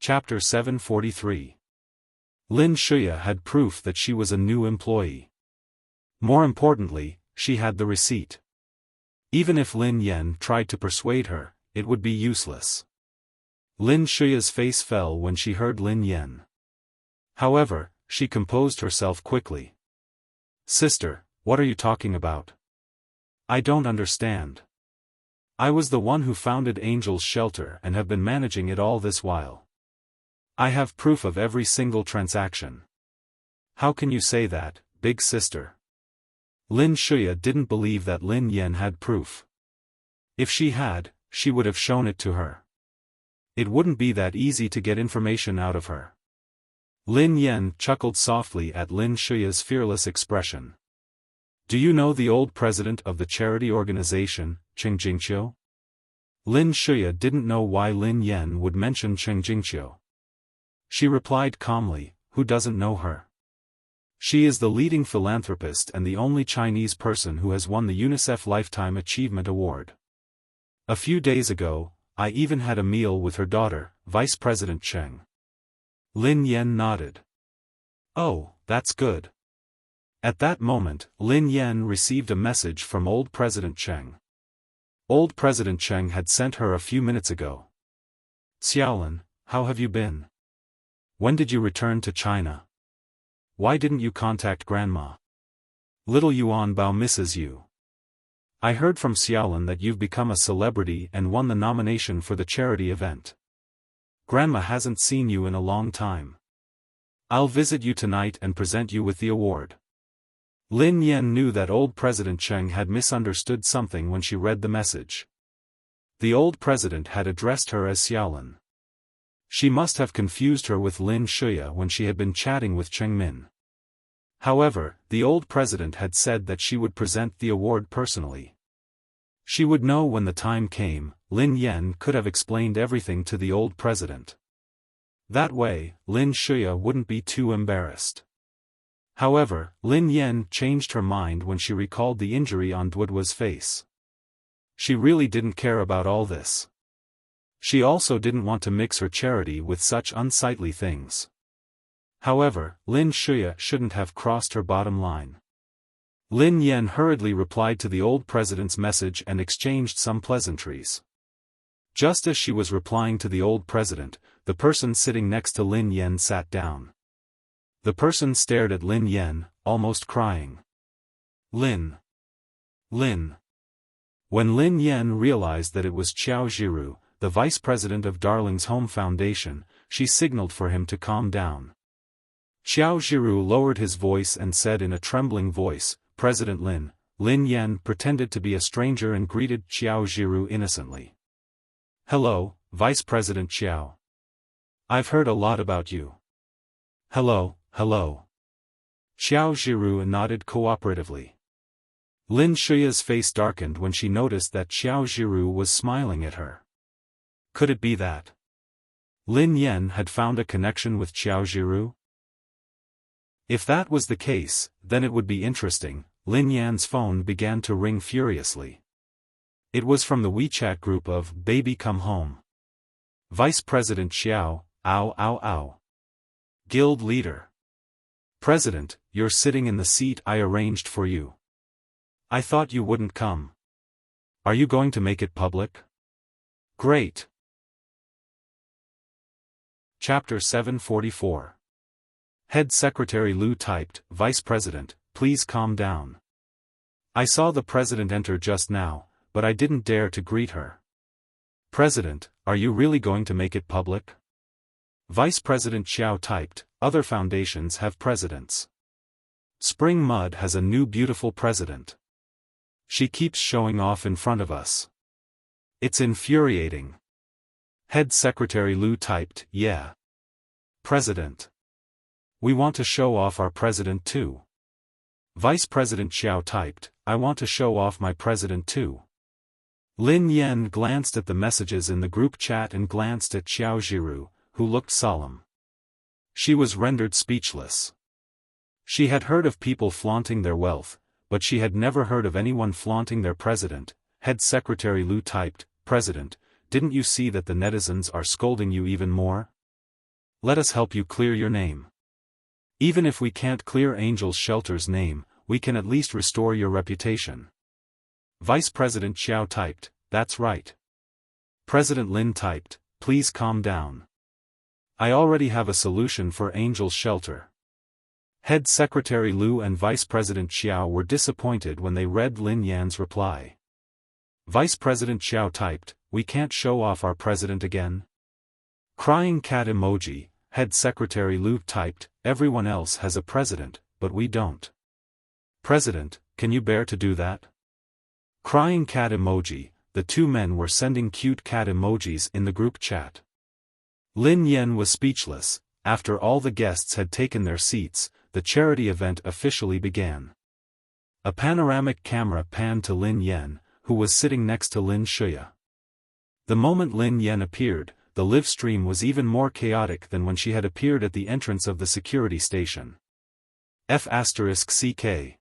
Chapter 743. Lin Shuya had proof that she was a new employee. More importantly, she had the receipt. Even if Lin Yan tried to persuade her, it would be useless. Lin Shuya's face fell when she heard Lin Yan. However, she composed herself quickly. "Sister, what are you talking about? I don't understand. I was the one who founded Angel's Shelter and have been managing it all this while. I have proof of every single transaction." "How can you say that, big sister?" Lin Shuya didn't believe that Lin Yan had proof. If she had, she would have shown it to her. It wouldn't be that easy to get information out of her. Lin Yan chuckled softly at Lin Shuya's fearless expression. "Do you know the old president of the charity organization, Cheng Jingqiu?" Lin Shuya didn't know why Lin Yan would mention Cheng Jingqiu. She replied calmly, "Who doesn't know her? She is the leading philanthropist and the only Chinese person who has won the UNICEF Lifetime Achievement Award. A few days ago, I even had a meal with her daughter, Vice President Cheng." Lin Yan nodded. "Oh, that's good." At that moment, Lin Yan received a message from old President Cheng. Old President Cheng had sent her a few minutes ago. "Xiaolin, how have you been? When did you return to China? Why didn't you contact Grandma? Little Yuan Bao misses you. I heard from Xiaolin that you've become a celebrity and won the nomination for the charity event. Grandma hasn't seen you in a long time. I'll visit you tonight and present you with the award." Lin Yan knew that old President Cheng had misunderstood something when she read the message. The old president had addressed her as Xiaolin. She must have confused her with Lin Shuya when she had been chatting with Cheng Min. However, the old president had said that she would present the award personally. She would know when the time came. Lin Yan could have explained everything to the old president. That way, Lin Shuya wouldn't be too embarrassed. However, Lin Yan changed her mind when she recalled the injury on Duoduo's face. She really didn't care about all this. She also didn't want to mix her charity with such unsightly things. However, Lin Shuya shouldn't have crossed her bottom line. Lin Yan hurriedly replied to the old president's message and exchanged some pleasantries. Just as she was replying to the old president, the person sitting next to Lin Yan sat down. The person stared at Lin Yan, almost crying. Lin. When Lin Yan realized that it was Qiao Zhiru, the vice president of Darling's Home Foundation, she signaled for him to calm down. Qiao Zhiru lowered his voice and said in a trembling voice, "President Lin." Lin Yan pretended to be a stranger and greeted Qiao Zhiru innocently. "Hello, Vice President Qiao. I've heard a lot about you." Hello. Qiao Zhiru nodded cooperatively. Lin Shuya's face darkened when she noticed that Qiao Zhiru was smiling at her. Could it be that Lin Yan had found a connection with Qiao Zhiru? If that was the case, then it would be interesting. Lin Yan's phone began to ring furiously. It was from the WeChat group of Baby Come Home. Vice President Xiao, ow. Guild leader. President, you're sitting in the seat I arranged for you. I thought you wouldn't come. Are you going to make it public? Great. Chapter 744. Head Secretary Lu typed, "Vice President, please calm down. I saw the President enter just now, but I didn't dare to greet her." "President, are you really going to make it public?" Vice President Xiao typed, "Other foundations have presidents. Spring Mud has a new beautiful president. She keeps showing off in front of us. It's infuriating." Head Secretary Lu typed, "Yeah. President. We want to show off our president too." Vice President Xiao typed, "I want to show off my president too." Lin Yan glanced at the messages in the group chat and glanced at Qiao Zhiru, who looked solemn. She was rendered speechless. She had heard of people flaunting their wealth, but she had never heard of anyone flaunting their president. Head Secretary Lu typed, "President, didn't you see that the netizens are scolding you even more? Let us help you clear your name. Even if we can't clear Angel's Shelter's name, we can at least restore your reputation. Vice President Xiao typed, "That's right." President Lin typed, "Please calm down. I already have a solution for Angel's Shelter." Head Secretary Liu and Vice President Xiao were disappointed when they read Lin Yan's reply. Vice President Xiao typed, "We can't show off our president again?" Crying cat emoji. Head Secretary Liu typed, "Everyone else has a president, but we don't. President, can you bear to do that?" Crying cat emoji. The two men were sending cute cat emojis in the group chat. Lin Yan was speechless. After all the guests had taken their seats, the charity event officially began. A panoramic camera panned to Lin Yan, who was sitting next to Lin Shuya. The moment Lin Yan appeared, the live stream was even more chaotic than when she had appeared at the entrance of the security station. F***CK.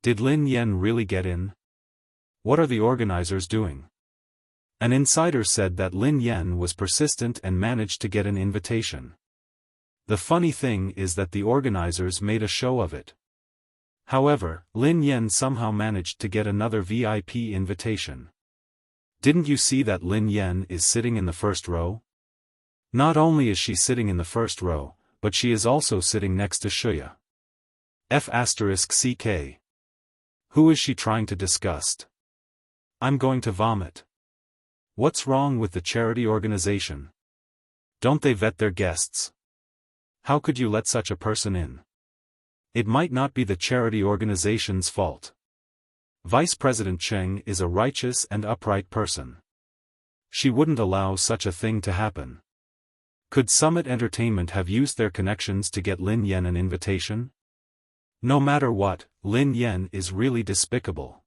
Did Lin Yan really get in? What are the organizers doing? An insider said that Lin Yan was persistent and managed to get an invitation. The funny thing is that the organizers made a show of it. However, Lin Yan somehow managed to get another VIP invitation. Didn't you see that Lin Yan is sitting in the first row? Not only is she sitting in the first row, but she is also sitting next to Shuya. F***CK. Who is she trying to disgust? I'm going to vomit. What's wrong with the charity organization? Don't they vet their guests? How could you let such a person in? It might not be the charity organization's fault. Vice President Cheng is a righteous and upright person. She wouldn't allow such a thing to happen. Could Summit Entertainment have used their connections to get Lin Yan an invitation? No matter what, Lin Yan is really despicable.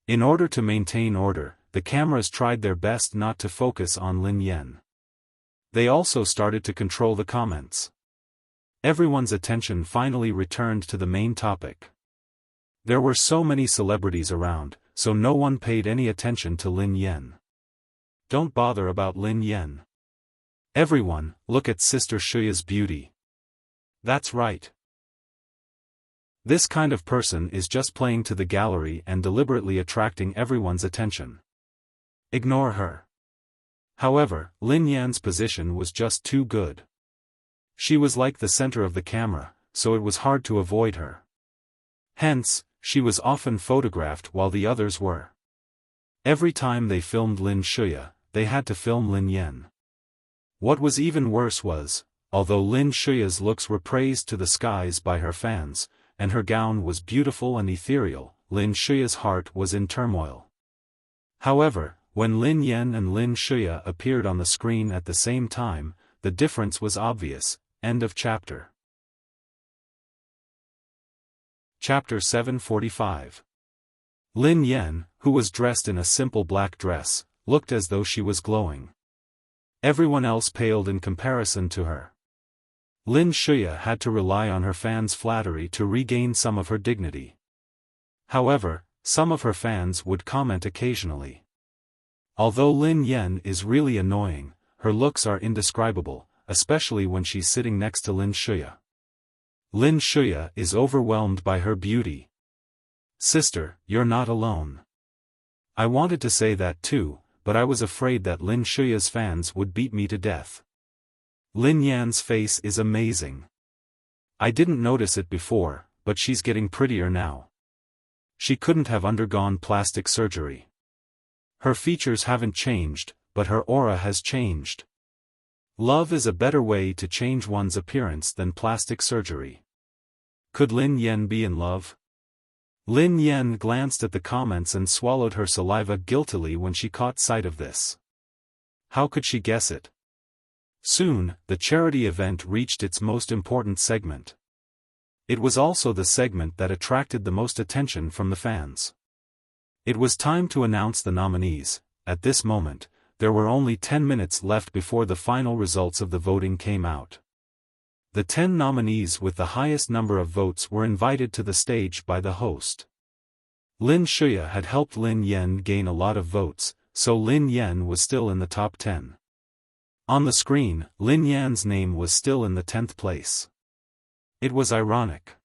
In order to maintain order, the cameras tried their best not to focus on Lin Yan. They also started to control the comments. Everyone's attention finally returned to the main topic. There were so many celebrities around, so no one paid any attention to Lin Yan. Don't bother about Lin Yan. Everyone, look at Sister Shuya's beauty. That's right. This kind of person is just playing to the gallery and deliberately attracting everyone's attention. Ignore her. However, Lin Yan's position was just too good. She was like the center of the camera, so it was hard to avoid her. Hence, she was often photographed while the others were. Every time they filmed Lin Shuya, they had to film Lin Yan. What was even worse was, although Lin Shuya's looks were praised to the skies by her fans, and her gown was beautiful and ethereal, Lin Shuya's heart was in turmoil. However, when Lin Yan and Lin Shuya appeared on the screen at the same time, the difference was obvious. End of chapter. Chapter 745. Lin Yan, who was dressed in a simple black dress, looked as though she was glowing. Everyone else paled in comparison to her. Lin Shuya had to rely on her fans' flattery to regain some of her dignity. However, some of her fans would comment occasionally. Although Lin Yan is really annoying, her looks are indescribable, especially when she's sitting next to Lin Shuya. Lin Shuya is overwhelmed by her beauty. Sister, you're not alone. I wanted to say that too, but I was afraid that Lin Shuya's fans would beat me to death. Lin Yan's face is amazing. I didn't notice it before, but she's getting prettier now. She couldn't have undergone plastic surgery. Her features haven't changed, but her aura has changed. Love is a better way to change one's appearance than plastic surgery. Could Lin Yan be in love? Lin Yan glanced at the comments and swallowed her saliva guiltily when she caught sight of this. How could she guess it? Soon, the charity event reached its most important segment. It was also the segment that attracted the most attention from the fans. It was time to announce the nominees. At this moment, there were only 10 minutes left before the final results of the voting came out. The 10 nominees with the highest number of votes were invited to the stage by the host. Lin Shuya had helped Lin Yan gain a lot of votes, so Lin Yan was still in the top 10. On the screen, Lin Yan's name was still in the 10th place. It was ironic.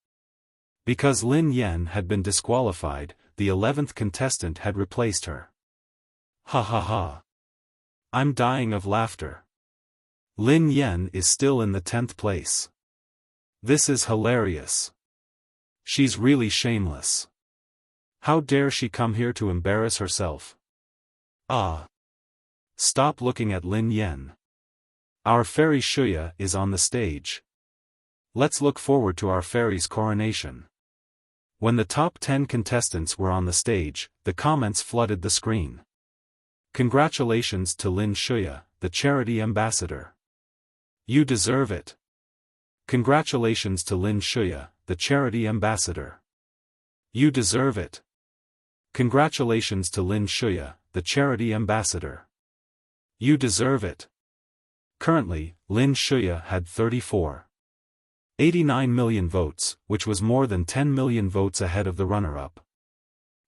Because Lin Yan had been disqualified, the 11th contestant had replaced her. Ha ha ha. I'm dying of laughter. Lin Yan is still in the 10th place. This is hilarious. She's really shameless. How dare she come here to embarrass herself? Ah. Stop looking at Lin Yan. Our fairy Shuya is on the stage. Let's look forward to our fairy's coronation. When the top 10 contestants were on the stage, the comments flooded the screen. Congratulations to Lin Shuya, the charity ambassador. You deserve it. Congratulations to Lin Shuya, the charity ambassador. You deserve it. Congratulations to Lin Shuya, the charity ambassador. You deserve it. Currently, Lin Shuya had 34.89 million votes, which was more than 10 million votes ahead of the runner-up.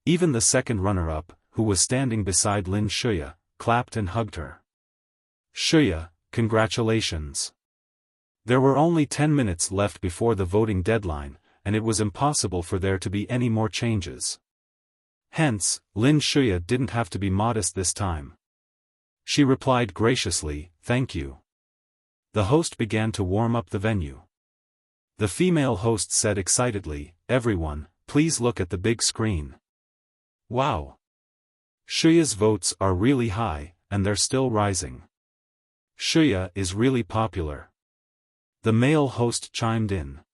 Even the second runner-up, who was standing beside Lin Shuya, clapped and hugged her. Shuya, congratulations. There were only 10 minutes left before the voting deadline, and it was impossible for there to be any more changes. Hence, Lin Shuya didn't have to be modest this time. She replied graciously, "Thank you." The host began to warm up the venue. The female host said excitedly, "Everyone, please look at the big screen. Wow! Shuya's votes are really high, and they're still rising. Shuya is really popular." The male host chimed in.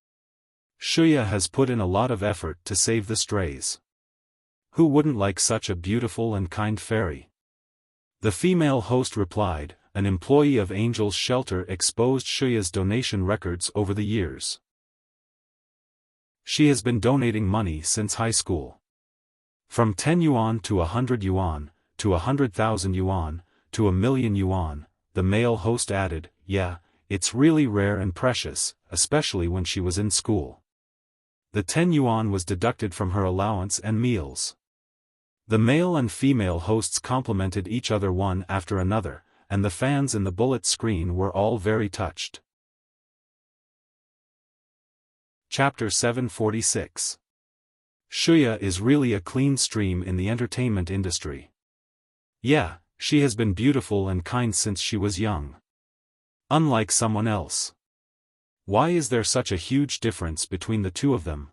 Shuya has put in a lot of effort to save the strays. Who wouldn't like such a beautiful and kind fairy? The female host replied, "An employee of Angel's Shelter exposed Shuya's donation records over the years. She has been donating money since high school. From 10 yuan to 100 yuan, to 100,000 yuan, to 1,000,000 yuan, the male host added, "Yeah, it's really rare and precious, especially when she was in school." The 10 yuan was deducted from her allowance and meals. The male and female hosts complimented each other one after another, and the fans in the bullet screen were all very touched. Chapter 746. Shuya is really a clean stream in the entertainment industry. Yeah, she has been beautiful and kind since she was young. Unlike someone else. Why is there such a huge difference between the two of them?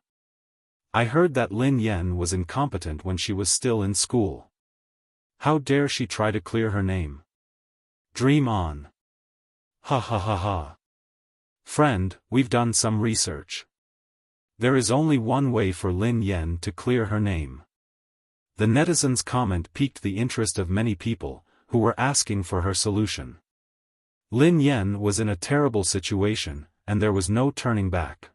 I heard that Lin Yan was incompetent when she was still in school. How dare she try to clear her name? Dream on. Ha ha ha ha. Friend, we've done some research. There is only one way for Lin Yan to clear her name. The netizens' comment piqued the interest of many people, who were asking for her solution. Lin Yan was in a terrible situation, and there was no turning back.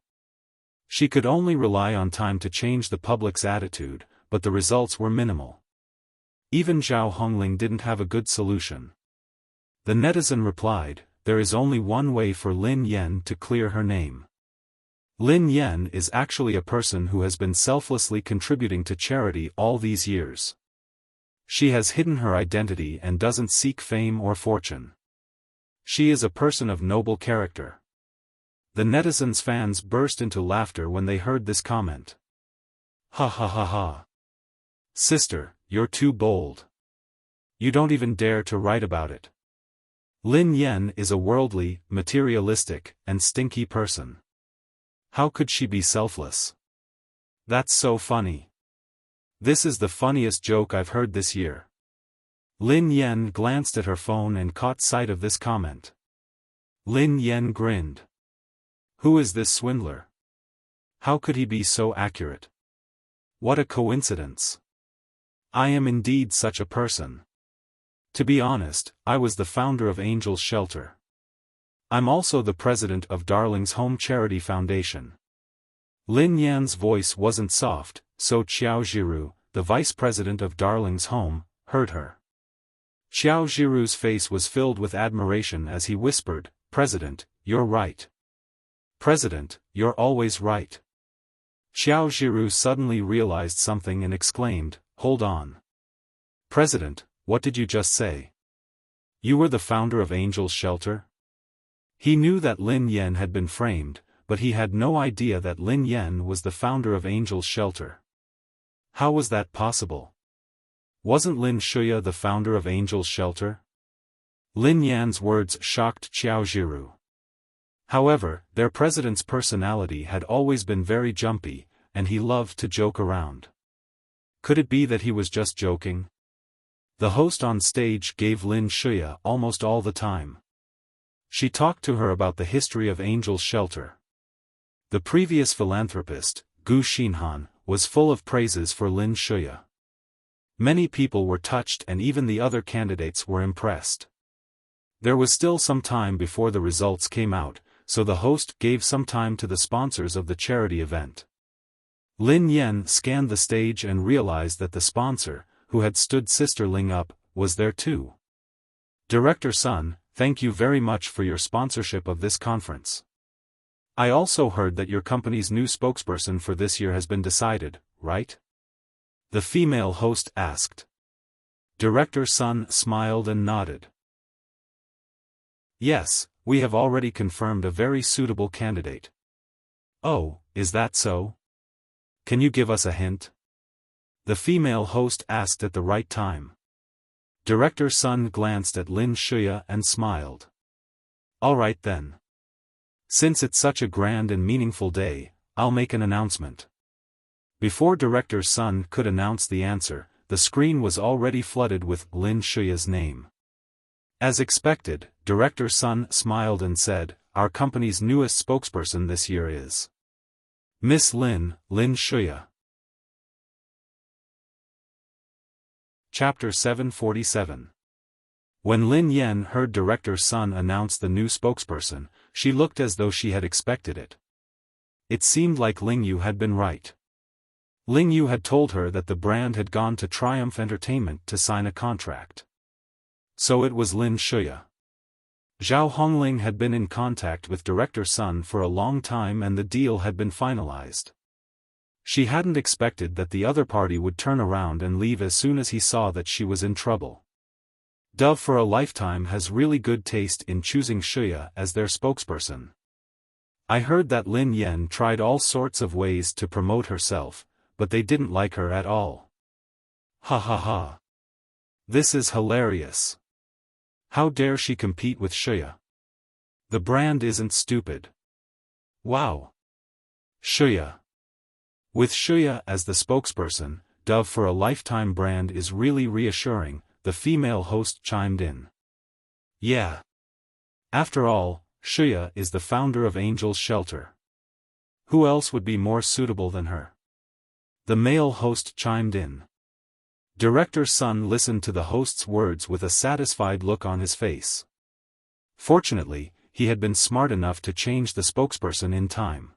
She could only rely on time to change the public's attitude, but the results were minimal. Even Zhao Hongling didn't have a good solution. The netizen replied, "There is only one way for Lin Yan to clear her name. Lin Yan is actually a person who has been selflessly contributing to charity all these years. She has hidden her identity and doesn't seek fame or fortune. She is a person of noble character." The netizens' fans burst into laughter when they heard this comment. Ha ha ha ha. Sister, you're too bold. You don't even dare to write about it. Lin Yan is a worldly, materialistic, and stinky person. How could she be selfless? That's so funny. This is the funniest joke I've heard this year. Lin Yan glanced at her phone and caught sight of this comment. Lin Yan grinned. Who is this swindler? How could he be so accurate? What a coincidence. I am indeed such a person. To be honest, I was the founder of Angel's Shelter. I'm also the president of Darling's Home Charity Foundation. Lin Yan's voice wasn't soft, so Xiao Zhiru, the vice president of Darling's Home, heard her. Xiao Zhiru's face was filled with admiration as he whispered, "President, you're right. President, you're always right." Xiao Zhiru suddenly realized something and exclaimed, "Hold on. President, what did you just say?" You were the founder of Angel's Shelter? He knew that Lin Yan had been framed, but he had no idea that Lin Yan was the founder of Angel's Shelter. How was that possible? Wasn't Lin Shuya the founder of Angel's Shelter? Lin Yan's words shocked Xiao Zhiru. However, their president's personality had always been very jumpy, and he loved to joke around. Could it be that he was just joking? The host on stage gave Lin Shuya almost all the time. She talked to her about the history of Angel's Shelter. The previous philanthropist, Gu Xinhan, was full of praises for Lin Shuya. Many people were touched and even the other candidates were impressed. There was still some time before the results came out, so the host gave some time to the sponsors of the charity event. Lin Yan scanned the stage and realized that the sponsor, who had stood Sister Ling up, was there too. Director Sun, thank you very much for your sponsorship of this conference. I also heard that your company's new spokesperson for this year has been decided, right? The female host asked. Director Sun smiled and nodded. Yes, we have already confirmed a very suitable candidate. Oh, is that so? Can you give us a hint? The female host asked at the right time. Director Sun glanced at Lin Shuya and smiled. All right then. Since it's such a grand and meaningful day, I'll make an announcement. Before Director Sun could announce the answer, the screen was already flooded with Lin Shuya's name. As expected, Director Sun smiled and said, our company's newest spokesperson this year is Miss Lin Shuya. Chapter 747. When Lin Yan heard Director Sun announce the new spokesperson, she looked as though she had expected it. It seemed like Ling Yu had been right. Ling Yu had told her that the brand had gone to Triumph Entertainment to sign a contract. So it was Lin Shuya. Zhao Hongling had been in contact with Director Sun for a long time and the deal had been finalized. She hadn't expected that the other party would turn around and leave as soon as he saw that she was in trouble. Dove for a Lifetime has really good taste in choosing Shuya as their spokesperson. I heard that Lin Yan tried all sorts of ways to promote herself, but they didn't like her at all. Ha ha ha. This is hilarious. How dare she compete with Shuya? The brand isn't stupid. Wow. Shuya. With Shuya as the spokesperson, Dove for a Lifetime brand is really reassuring, the female host chimed in. Yeah. After all, Shuya is the founder of Angel's Shelter. Who else would be more suitable than her? The male host chimed in. Director Sun listened to the host's words with a satisfied look on his face. Fortunately, he had been smart enough to change the spokesperson in time.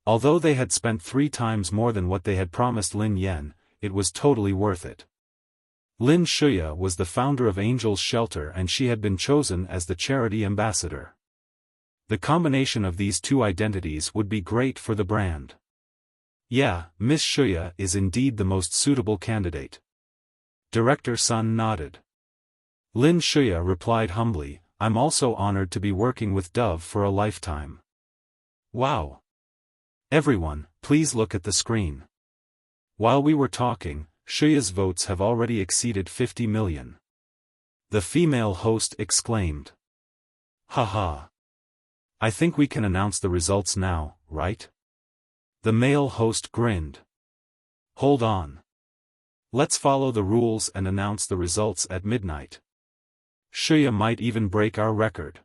Although they had spent 3 times more than what they had promised Lin Yan, it was totally worth it. Lin Shuya was the founder of Angel's Shelter and she had been chosen as the charity ambassador. The combination of these two identities would be great for the brand. Yeah, Miss Shuya is indeed the most suitable candidate. Director Sun nodded. Lin Shuya replied humbly, I'm also honored to be working with Dove for a Lifetime. Wow. Everyone, please look at the screen. While we were talking, Shuya's votes have already exceeded 50 million. The female host exclaimed. Haha. I think we can announce the results now, right? The male host grinned. Hold on. Let's follow the rules and announce the results at midnight. Shuya might even break our record.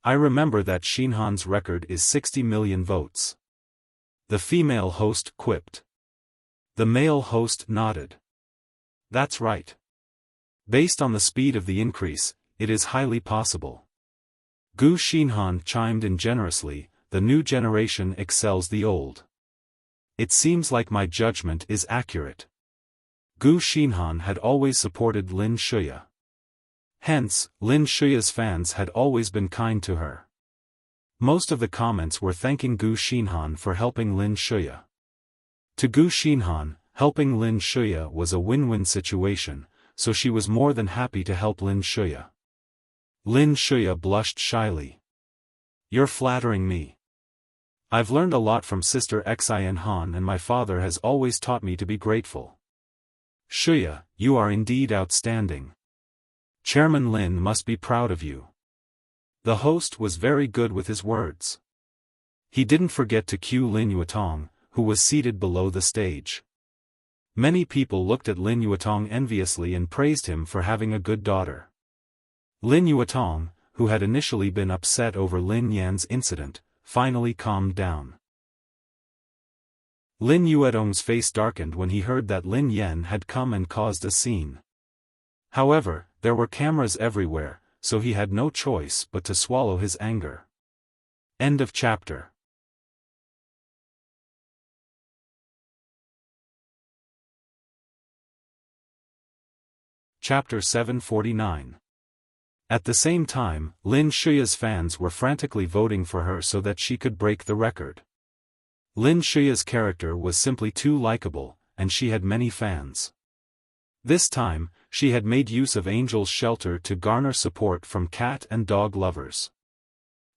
I remember that Xinhan's record is 60 million votes. The female host quipped. The male host nodded. That's right. Based on the speed of the increase, it is highly possible. Gu Xinhan chimed in generously, the new generation excels the old. It seems like my judgment is accurate. Gu Xinhan had always supported Lin Shuya. Hence, Lin Shuya's fans had always been kind to her. Most of the comments were thanking Gu Xinhan for helping Lin Shuya. To Gu Xinhan, helping Lin Shuya was a win-win situation, so she was more than happy to help Lin Shuya. Lin Shuya blushed shyly. You're flattering me. I've learned a lot from Sister Xin Han and my father has always taught me to be grateful. Shuya, you are indeed outstanding. Chairman Lin must be proud of you. The host was very good with his words. He didn't forget to cue Lin Yuetong, who was seated below the stage. Many people looked at Lin Yuetong enviously and praised him for having a good daughter. Lin Yuetong, who had initially been upset over Lin Yan's incident, finally calmed down. Lin Yuetong's face darkened when he heard that Lin Yan had come and caused a scene. However, there were cameras everywhere, so he had no choice but to swallow his anger. End of chapter. Chapter 749. At the same time, Lin Shuya's fans were frantically voting for her so that she could break the record. Lin Shuya's character was simply too likable, and she had many fans. This time, she had made use of Angel's Shelter to garner support from cat and dog lovers.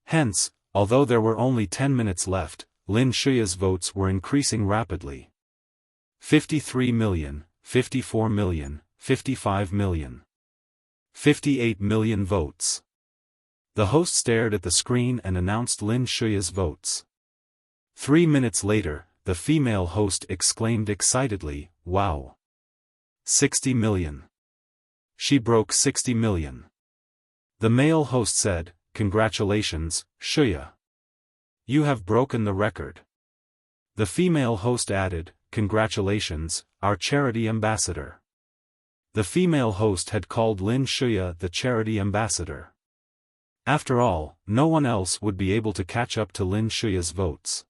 Hence, although there were only 10 minutes left, Lin Shuya's votes were increasing rapidly. 53 million, 54 million, 55 million. 58 million votes. The host stared at the screen and announced Lin Shuya's votes. 3 minutes later, the female host exclaimed excitedly, "Wow! 60 million. She broke 60 million. The male host said, "Congratulations, Shuya. You have broken the record." The female host added, "Congratulations, our charity ambassador." The female host had called Lin Shuya the charity ambassador. After all, no one else would be able to catch up to Lin Shuya's votes.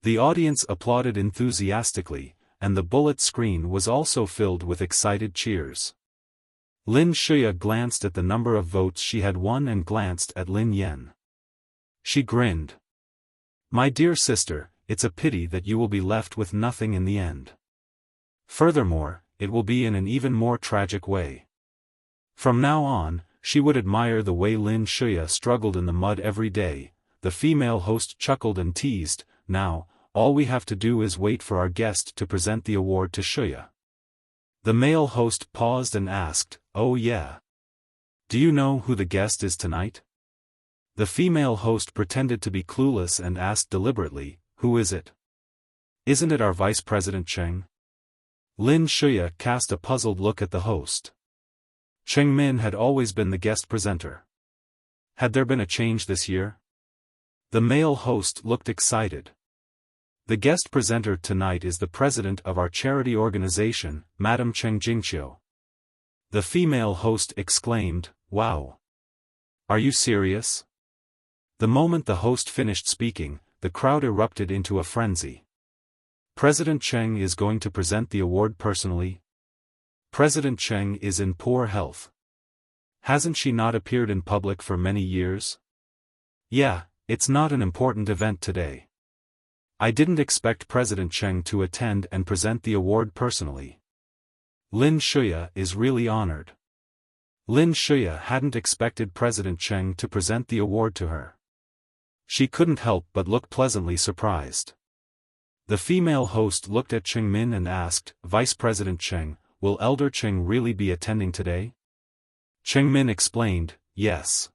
The audience applauded enthusiastically, and the bullet screen was also filled with excited cheers. Lin Shuya glanced at the number of votes she had won and glanced at Lin Yan. She grinned. "My dear sister, it's a pity that you will be left with nothing in the end. Furthermore, it will be in an even more tragic way." From now on, she would admire the way Lin Shuya struggled in the mud every day. The female host chuckled and teased, "Now, all we have to do is wait for our guest to present the award to Shuya." The male host paused and asked, "Oh yeah. Do you know who the guest is tonight?" The female host pretended to be clueless and asked deliberately, "Who is it? Isn't it our Vice President Cheng?" Lin Shuya cast a puzzled look at the host. Cheng Min had always been the guest presenter. Had there been a change this year? The male host looked excited. "The guest presenter tonight is the president of our charity organization, Madam Cheng Jingqiu." The female host exclaimed, "Wow! Are you serious?" The moment the host finished speaking, the crowd erupted into a frenzy. President Cheng is going to present the award personally? President Cheng is in poor health. Hasn't she not appeared in public for many years? Yeah, it's not an important event today. I didn't expect President Cheng to attend and present the award personally. Lin Shuya is really honored. Lin Shuya hadn't expected President Cheng to present the award to her. She couldn't help but look pleasantly surprised. The female host looked at Cheng Min and asked, "Vice President Cheng, will Elder Cheng really be attending today?" Cheng Min explained, "Yes.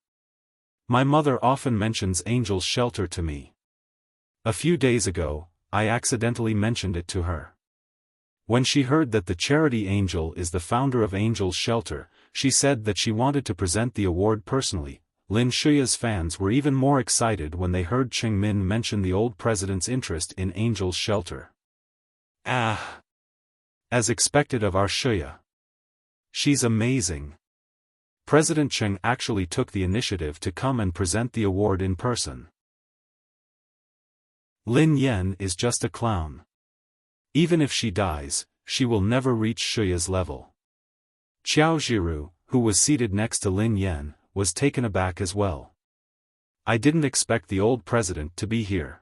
My mother often mentions Angel's Shelter to me. A few days ago, I accidentally mentioned it to her. When she heard that the charity Angel is the founder of Angel's Shelter, she said that she wanted to present the award personally." Lin Shuya's fans were even more excited when they heard Cheng Min mention the old president's interest in Angel's Shelter. "Ah! As expected of our Shuya. She's amazing." President Cheng actually took the initiative to come and present the award in person. Lin Yan is just a clown. Even if she dies, she will never reach Shuya's level. Xiao Jiru, who was seated next to Lin Yan, was taken aback as well. "I didn't expect the old president to be here.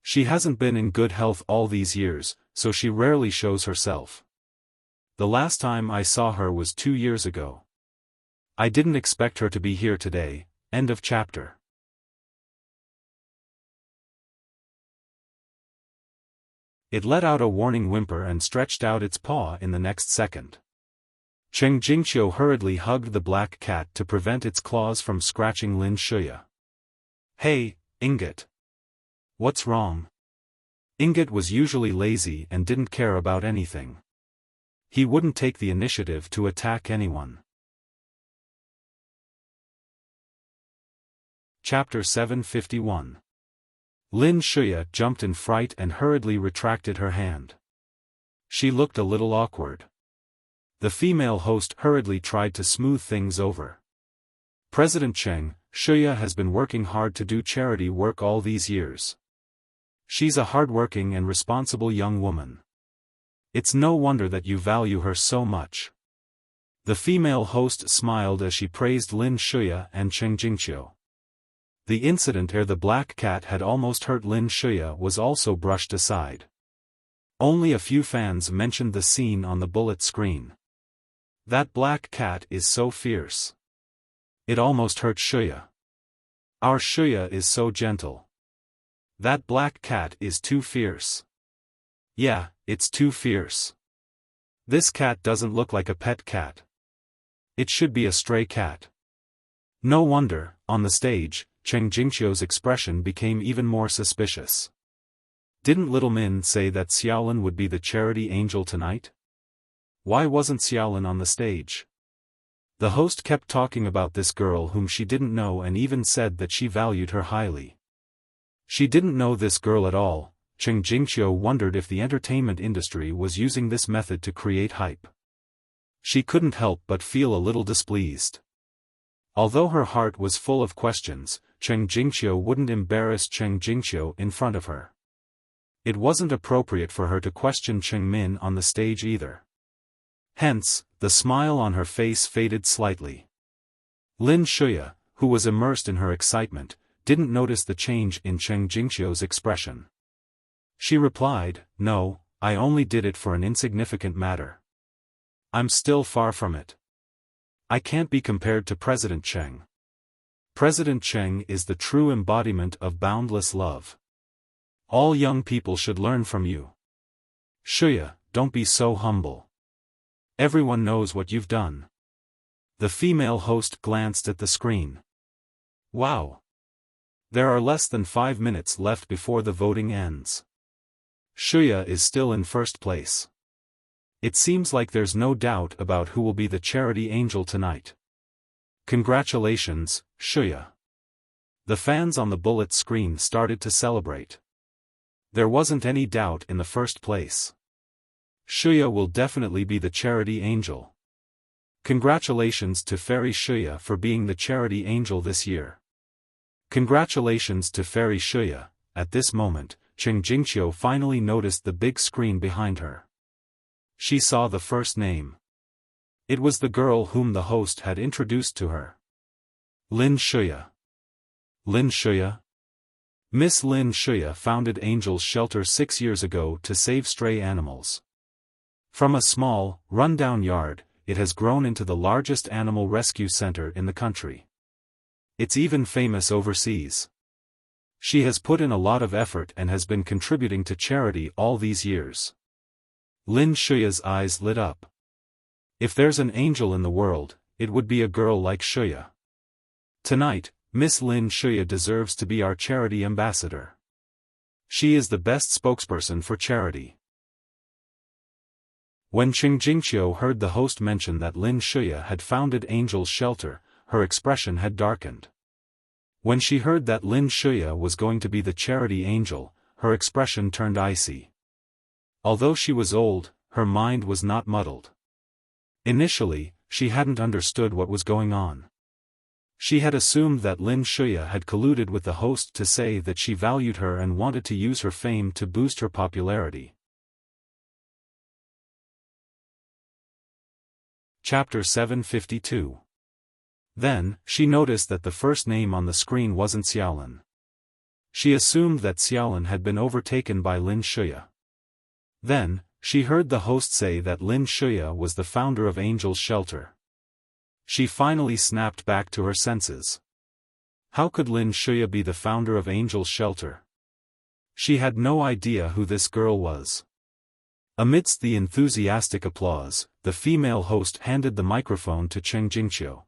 She hasn't been in good health all these years, so she rarely shows herself. The last time I saw her was 2 years ago. I didn't expect her to be here today. End of chapter. It let out a warning whimper and stretched out its paw in the next second. Cheng Jingqiu hurriedly hugged the black cat to prevent its claws from scratching Lin Shuya. Hey, Ingot. What's wrong? Ingot was usually lazy and didn't care about anything. He wouldn't take the initiative to attack anyone. Chapter 751. Lin Shuya jumped in fright and hurriedly retracted her hand. She looked a little awkward. The female host hurriedly tried to smooth things over. President Cheng, Shuya has been working hard to do charity work all these years. She's a hardworking and responsible young woman. It's no wonder that you value her so much. The female host smiled as she praised Lin Shuya and Cheng Jingqiu. The incident ere the black cat had almost hurt Lin Shuya was also brushed aside. Only a few fans mentioned the scene on the bullet screen. That black cat is so fierce. It almost hurt Shuya. Our Shuya is so gentle. That black cat is too fierce. Yeah, it's too fierce. This cat doesn't look like a pet cat. It should be a stray cat. No wonder, on the stage, Cheng Jingqiu's expression became even more suspicious. Didn't Little Min say that Xiaolin would be the charity angel tonight? Why wasn't Xiaolin on the stage? The host kept talking about this girl whom she didn't know and even said that she valued her highly. She didn't know this girl at all. Cheng Jingqiu wondered if the entertainment industry was using this method to create hype. She couldn't help but feel a little displeased. Although her heart was full of questions, Cheng Jingqiu wouldn't embarrass Cheng Jingqiu in front of her. It wasn't appropriate for her to question Cheng Min on the stage either. Hence, the smile on her face faded slightly. Lin Shuya, who was immersed in her excitement, didn't notice the change in Cheng Jingqiu's expression. She replied, "No, I only did it for an insignificant matter. I'm still far from it. I can't be compared to President Cheng. President Cheng is the true embodiment of boundless love. All young people should learn from you. Shuya, don't be so humble. Everyone knows what you've done." The female host glanced at the screen. Wow! There are less than 5 minutes left before the voting ends. Shuya is still in first place. It seems like there's no doubt about who will be the charity angel tonight. Congratulations, Shuya. The fans on the bullet screen started to celebrate. There wasn't any doubt in the first place. Shuya will definitely be the charity angel. Congratulations to Fairy Shuya for being the charity angel this year. Congratulations to Fairy Shuya. At this moment, Cheng Jingqiu finally noticed the big screen behind her. She saw the first name. It was the girl whom the host had introduced to her. Lin Shuya. Lin Shuya? Miss Lin Shuya founded Angel's Shelter 6 years ago to save stray animals. From a small, run-down yard, it has grown into the largest animal rescue center in the country. It's even famous overseas. She has put in a lot of effort and has been contributing to charity all these years. Lin Shuya's eyes lit up. If there's an angel in the world, it would be a girl like Shuya. Tonight, Miss Lin Shuya deserves to be our charity ambassador. She is the best spokesperson for charity. When Cheng Jingqiu heard the host mention that Lin Shuya had founded Angel's Shelter, her expression had darkened. When she heard that Lin Shuya was going to be the charity angel, her expression turned icy. Although she was old, her mind was not muddled. Initially, she hadn't understood what was going on. She had assumed that Lin Shuya had colluded with the host to say that she valued her and wanted to use her fame to boost her popularity. Chapter 752. Then, she noticed that the first name on the screen wasn't Xiaolin. She assumed that Xiaolin had been overtaken by Lin Shuya. Then, she heard the host say that Lin Shuya was the founder of Angel's Shelter. She finally snapped back to her senses. How could Lin Shuya be the founder of Angel's Shelter? She had no idea who this girl was. Amidst the enthusiastic applause, the female host handed the microphone to Cheng Jingqiu.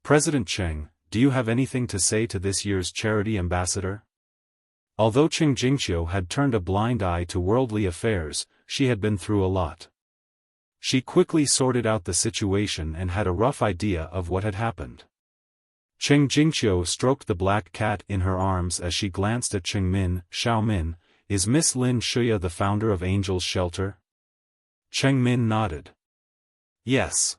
President Cheng, do you have anything to say to this year's charity ambassador? Although Cheng Jingqiu had turned a blind eye to worldly affairs, she had been through a lot. She quickly sorted out the situation and had a rough idea of what had happened. Cheng Jingqiu stroked the black cat in her arms as she glanced at Cheng Min. Xiaomin, is Miss Lin Shuya the founder of Angel's Shelter? Cheng Min nodded. Yes.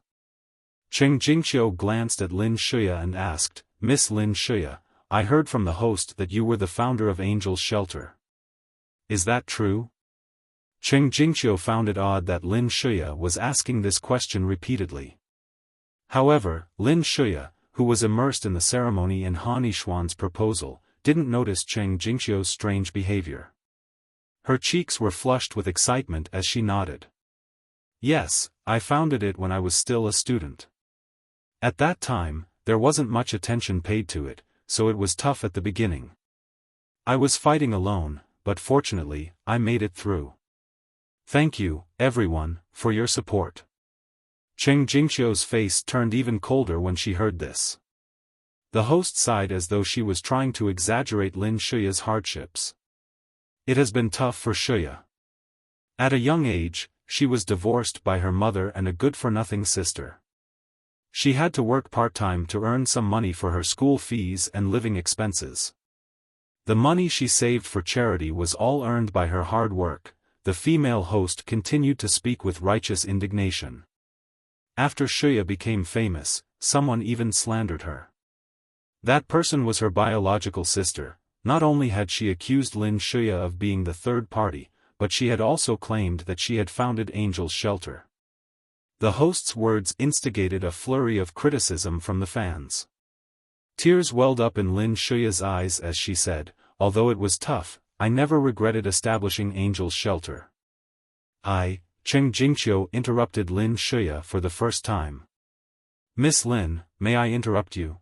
Cheng Jingqiu glanced at Lin Shuya and asked, Miss Lin Shuya, I heard from the host that you were the founder of Angel's Shelter. Is that true? Cheng Jingqiu found it odd that Lin Shuya was asking this question repeatedly. However, Lin Shuya, who was immersed in the ceremony and Han Yishuan's proposal, didn't notice Cheng Jingqiu's strange behavior. Her cheeks were flushed with excitement as she nodded. Yes, I founded it when I was still a student. At that time, there wasn't much attention paid to it, so it was tough at the beginning. I was fighting alone, but fortunately, I made it through. Thank you, everyone, for your support. Cheng Jingqiu's face turned even colder when she heard this. The host sighed as though she was trying to exaggerate Lin Shuya's hardships. It has been tough for Shuya. At a young age, she was divorced by her mother and a good-for-nothing sister. She had to work part-time to earn some money for her school fees and living expenses. The money she saved for charity was all earned by her hard work. The female host continued to speak with righteous indignation. After Shuya became famous, someone even slandered her. That person was her biological sister. Not only had she accused Lin Shuya of being the third party, but she had also claimed that she had founded Angel's Shelter. The host's words instigated a flurry of criticism from the fans. Tears welled up in Lin Shuya's eyes as she said, although it was tough, I never regretted establishing Angel's Shelter. Cheng Jingqiu interrupted Lin Shuya for the first time. Miss Lin, may I interrupt you?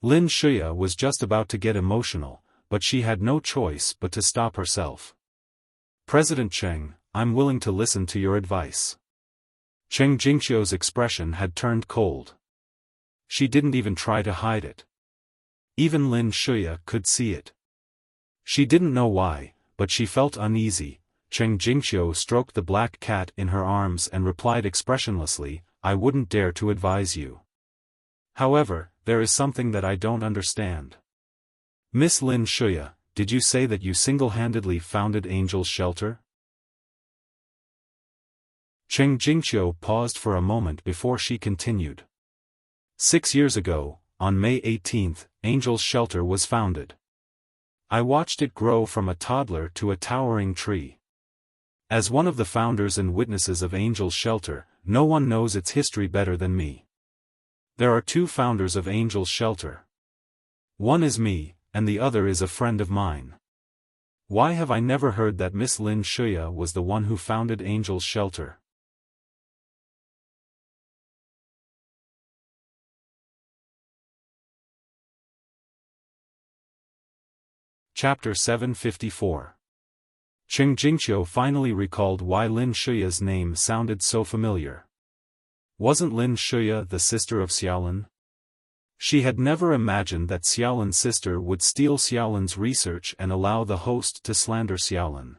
Lin Shuya was just about to get emotional, but she had no choice but to stop herself. President Cheng, I'm willing to listen to your advice. Cheng Jingqiu's expression had turned cold. She didn't even try to hide it. Even Lin Shuya could see it. She didn't know why, but she felt uneasy. Cheng Jingqiu stroked the black cat in her arms and replied expressionlessly, I wouldn't dare to advise you. However, there is something that I don't understand. Miss Lin Shuya, did you say that you single-handedly founded Angel's Shelter? Cheng Jingqiu paused for a moment before she continued. 6 years ago, on May 18, Angel's Shelter was founded. I watched it grow from a toddler to a towering tree. As one of the founders and witnesses of Angel's Shelter, no one knows its history better than me. There are 2 founders of Angel's Shelter. One is me, and the other is a friend of mine. Why have I never heard that Miss Lin Shuya was the one who founded Angel's Shelter? Chapter 754. Cheng Jingqiu finally recalled why Lin Shuya's name sounded so familiar. Wasn't Lin Shuya the sister of Xiaolin? She had never imagined that Xiaolin's sister would steal Xiaolin's research and allow the host to slander Xiaolin.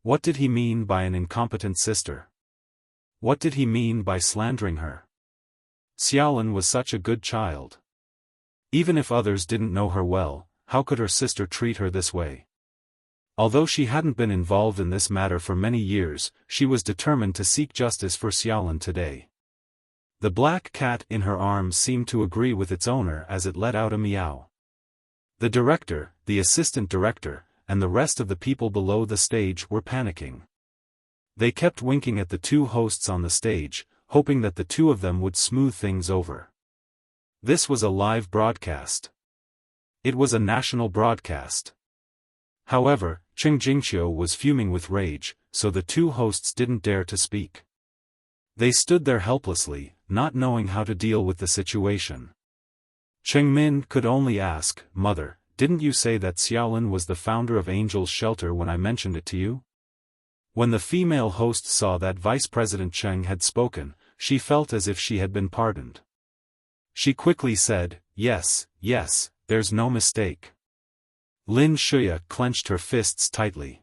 What did he mean by an incompetent sister? What did he mean by slandering her? Xiaolin was such a good child. Even if others didn't know her well, how could her sister treat her this way? Although she hadn't been involved in this matter for many years, she was determined to seek justice for Xiaolin today. The black cat in her arms seemed to agree with its owner as it let out a meow. The director, the assistant director, and the rest of the people below the stage were panicking. They kept winking at the 2 hosts on the stage, hoping that the 2 of them would smooth things over. This was a live broadcast. It was a national broadcast. However, Cheng Jingqiu was fuming with rage, so the 2 hosts didn't dare to speak. They stood there helplessly, not knowing how to deal with the situation. Cheng Min could only ask, "Mother, didn't you say that Xiaolin was the founder of Angel's Shelter when I mentioned it to you?" When the female host saw that Vice President Cheng had spoken, she felt as if she had been pardoned. She quickly said, "Yes, yes, there's no mistake." Lin Shuya clenched her fists tightly.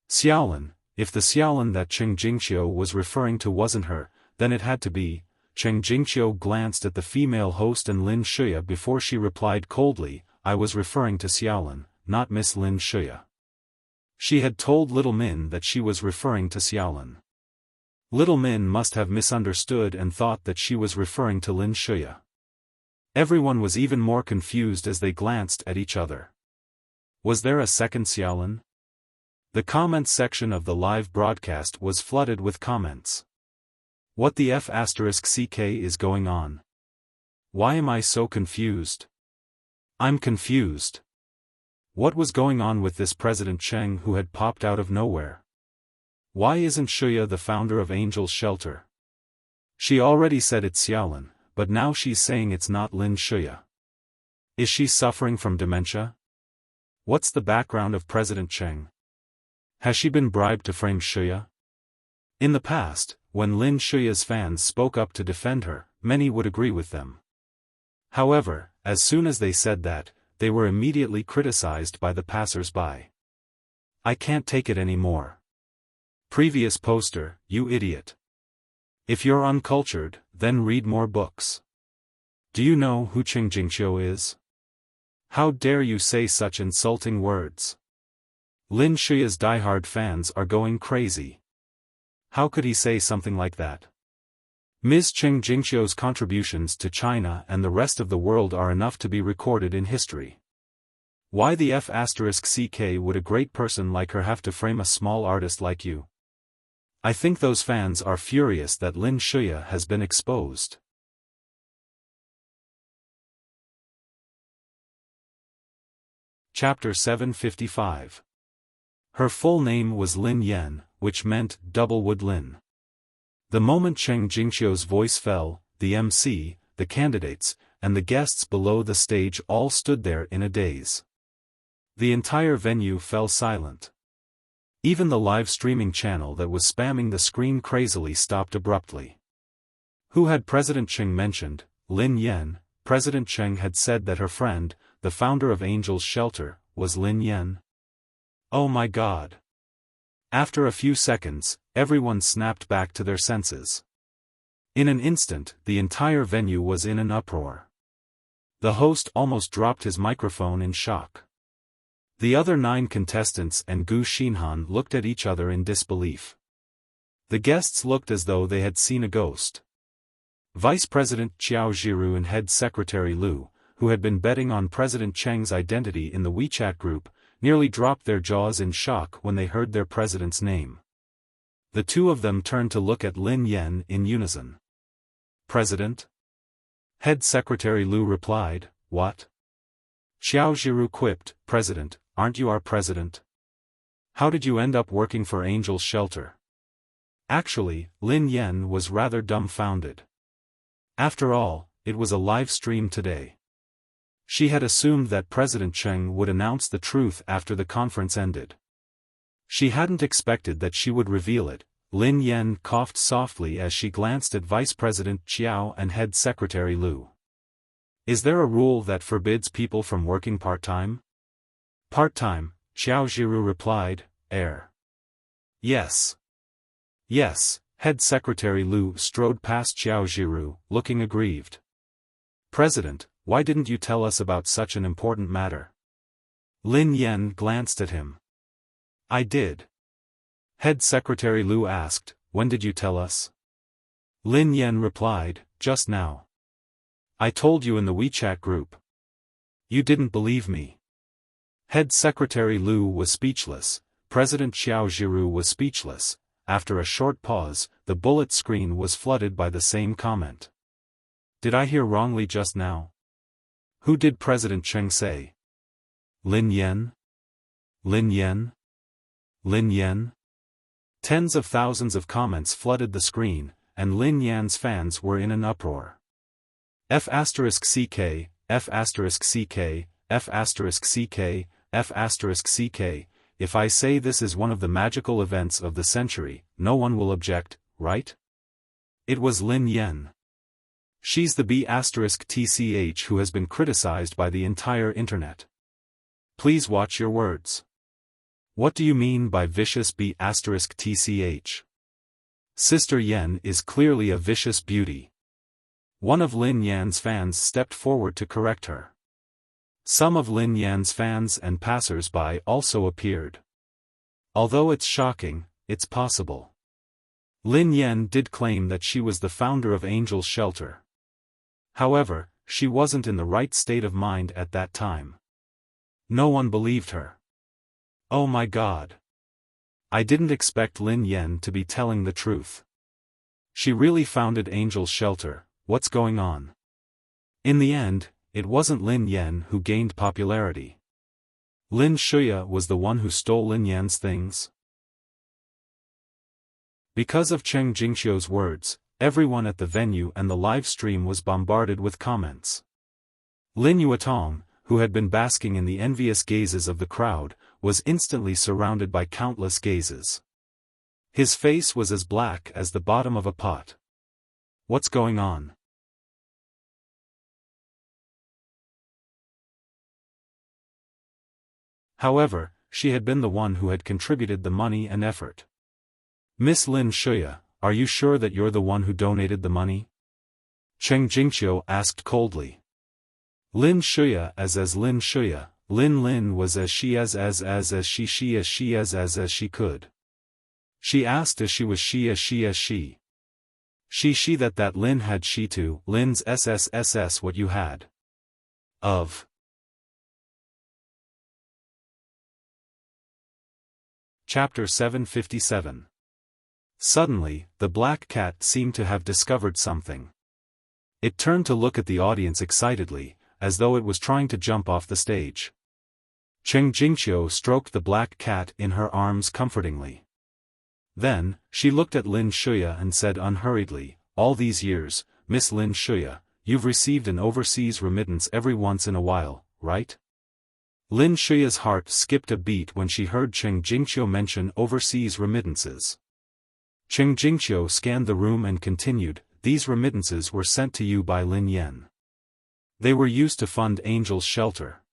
Xiaolin, if the Xiaolin that Cheng Jingqiu was referring to wasn't her, then it had to be. Cheng Jingqiu glanced at the female host and Lin Shuya before she replied coldly, "I was referring to Xiaolin, not Miss Lin Shuya." She had told Little Min that she was referring to Xiaolin. Little Min must have misunderstood and thought that she was referring to Lin Shuya. Everyone was even more confused as they glanced at each other. Was there a second Xiaolin? The comments section of the live broadcast was flooded with comments. What the F***ck is going on? Why am I so confused? I'm confused. What was going on with this President Cheng who had popped out of nowhere? Why isn't Shuya the founder of Angel's Shelter? She already said it's Xiaolin, but now she's saying it's not Lin Shuya. Is she suffering from dementia? What's the background of President Cheng? Has she been bribed to frame Shuya? In the past, when Lin Shuya's fans spoke up to defend her, many would agree with them. However, as soon as they said that, they were immediately criticized by the passers-by. I can't take it anymore. Previous poster, you idiot. If you're uncultured, then read more books. Do you know who Cheng Jingqiu is? How dare you say such insulting words? Lin Shuya's diehard fans are going crazy. How could he say something like that? Ms. Cheng Jingqiu's contributions to China and the rest of the world are enough to be recorded in history. Why the F***ck would a great person like her have to frame a small artist like you? I think those fans are furious that Lin Shuya has been exposed. Chapter 755. Her full name was Lin Yan, which meant Doublewood Lin. The moment Cheng Jingqiu's voice fell, the MC, the candidates, and the guests below the stage all stood there in a daze. The entire venue fell silent. Even the live streaming channel that was spamming the screen crazily stopped abruptly. Who had President Cheng mentioned? Lin Yan. President Cheng had said that her friend, the founder of Angel's Shelter, was Lin Yan. Oh my God. After a few seconds, everyone snapped back to their senses. In an instant, the entire venue was in an uproar. The host almost dropped his microphone in shock. The other 9 contestants and Gu Xinhan looked at each other in disbelief. The guests looked as though they had seen a ghost. Vice President Qiao Zhiru and Head Secretary Lu, who had been betting on President Cheng's identity in the WeChat group, nearly dropped their jaws in shock when they heard their president's name. The two of them turned to look at Lin Yan in unison. President? Head Secretary Lu replied, What? Qiao Zhiru quipped, President, aren't you our president? How did you end up working for Angel's Shelter? Actually, Lin Yan was rather dumbfounded. After all, it was a live stream today. She had assumed that President Cheng would announce the truth after the conference ended. She hadn't expected that she would reveal it. Lin Yan coughed softly as she glanced at Vice President Qiao and Head Secretary Lu. Is there a rule that forbids people from working part-time? Part-time, Qiao Zhiru replied, Yes. Yes, Head Secretary Lu strode past Qiao Zhiru, looking aggrieved. President, why didn't you tell us about such an important matter? Lin Yan glanced at him. I did. Head Secretary Lu asked, when did you tell us? Lin Yan replied, just now. I told you in the WeChat group. You didn't believe me. Head Secretary Lu was speechless, President Qiao Zhiru was speechless. After a short pause, the bullet screen was flooded by the same comment. Did I hear wrongly just now? Who did President Cheng say? Lin Yan? Lin Yan? Lin Yan? Tens of thousands of comments flooded the screen, and Lin Yan's fans were in an uproar. F*CK, F*CK, F*CK, F*CK, if I say this is one of the magical events of the century, no one will object, right? It was Lin Yan. She's the B*TCH who has been criticized by the entire internet. Please watch your words. What do you mean by vicious B*TCH? Sister Yan is clearly a vicious beauty. One of Lin Yan's fans stepped forward to correct her. Some of Lin Yan's fans and passers-by also appeared. Although it's shocking, it's possible. Lin Yan did claim that she was the founder of Angel's Shelter. However, she wasn't in the right state of mind at that time. No one believed her. Oh my God. I didn't expect Lin Yan to be telling the truth. She really founded Angel's Shelter. What's going on? In the end, it wasn't Lin Yan who gained popularity. Lin Shuya was the one who stole Lin Yan's things. Because of Cheng Jingqiu's words, everyone at the venue and the live stream was bombarded with comments. Lin Yuetong, who had been basking in the envious gazes of the crowd, was instantly surrounded by countless gazes. His face was as black as the bottom of a pot. What's going on? However, she had been the one who had contributed the money and effort. Miss Lin Shuya, are you sure that you're the one who donated the money? Cheng Jingqiu asked coldly. Lin Shuya as Lin Shuya, Lin was as she as she could. She asked as she was she as she. She that Lin had she too, Lin's SSSS what you had. Of. Chapter 757. Suddenly, the black cat seemed to have discovered something. It turned to look at the audience excitedly, as though it was trying to jump off the stage. Cheng Jingqiu stroked the black cat in her arms comfortingly. Then, she looked at Lin Shuya and said unhurriedly, all these years, Miss Lin Shuya, you've received an overseas remittance every once in a while, right? Lin Shuya's heart skipped a beat when she heard Cheng Jingqiu mention overseas remittances. Cheng Jingqiu scanned the room and continued, these remittances were sent to you by Lin Yan. They were used to fund Angel's Shelter.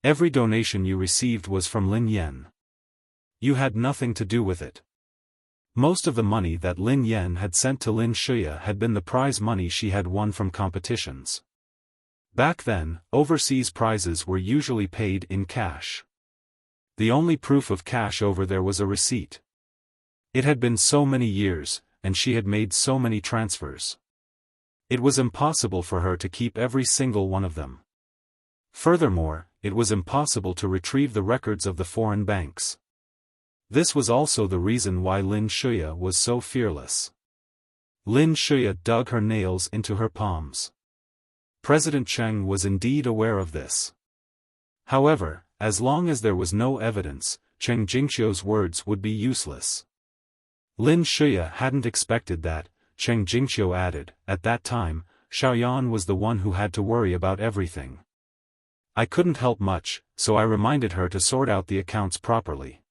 Every donation you received was from Lin Yan. You had nothing to do with it. Most of the money that Lin Yan had sent to Lin Shuya had been the prize money she had won from competitions. Back then, overseas prizes were usually paid in cash. The only proof of cash over there was a receipt. It had been so many years, and she had made so many transfers. It was impossible for her to keep every single one of them. Furthermore, it was impossible to retrieve the records of the foreign banks. This was also the reason why Lin Shuya was so fearless. Lin Shuya dug her nails into her palms. President Cheng was indeed aware of this. However, as long as there was no evidence, Cheng Jingqiu's words would be useless. Lin Shuya hadn't expected that, Cheng Jingqiu added, at that time, Xiaofan was the one who had to worry about everything. I couldn't help much, so I reminded her to sort out the accounts properly.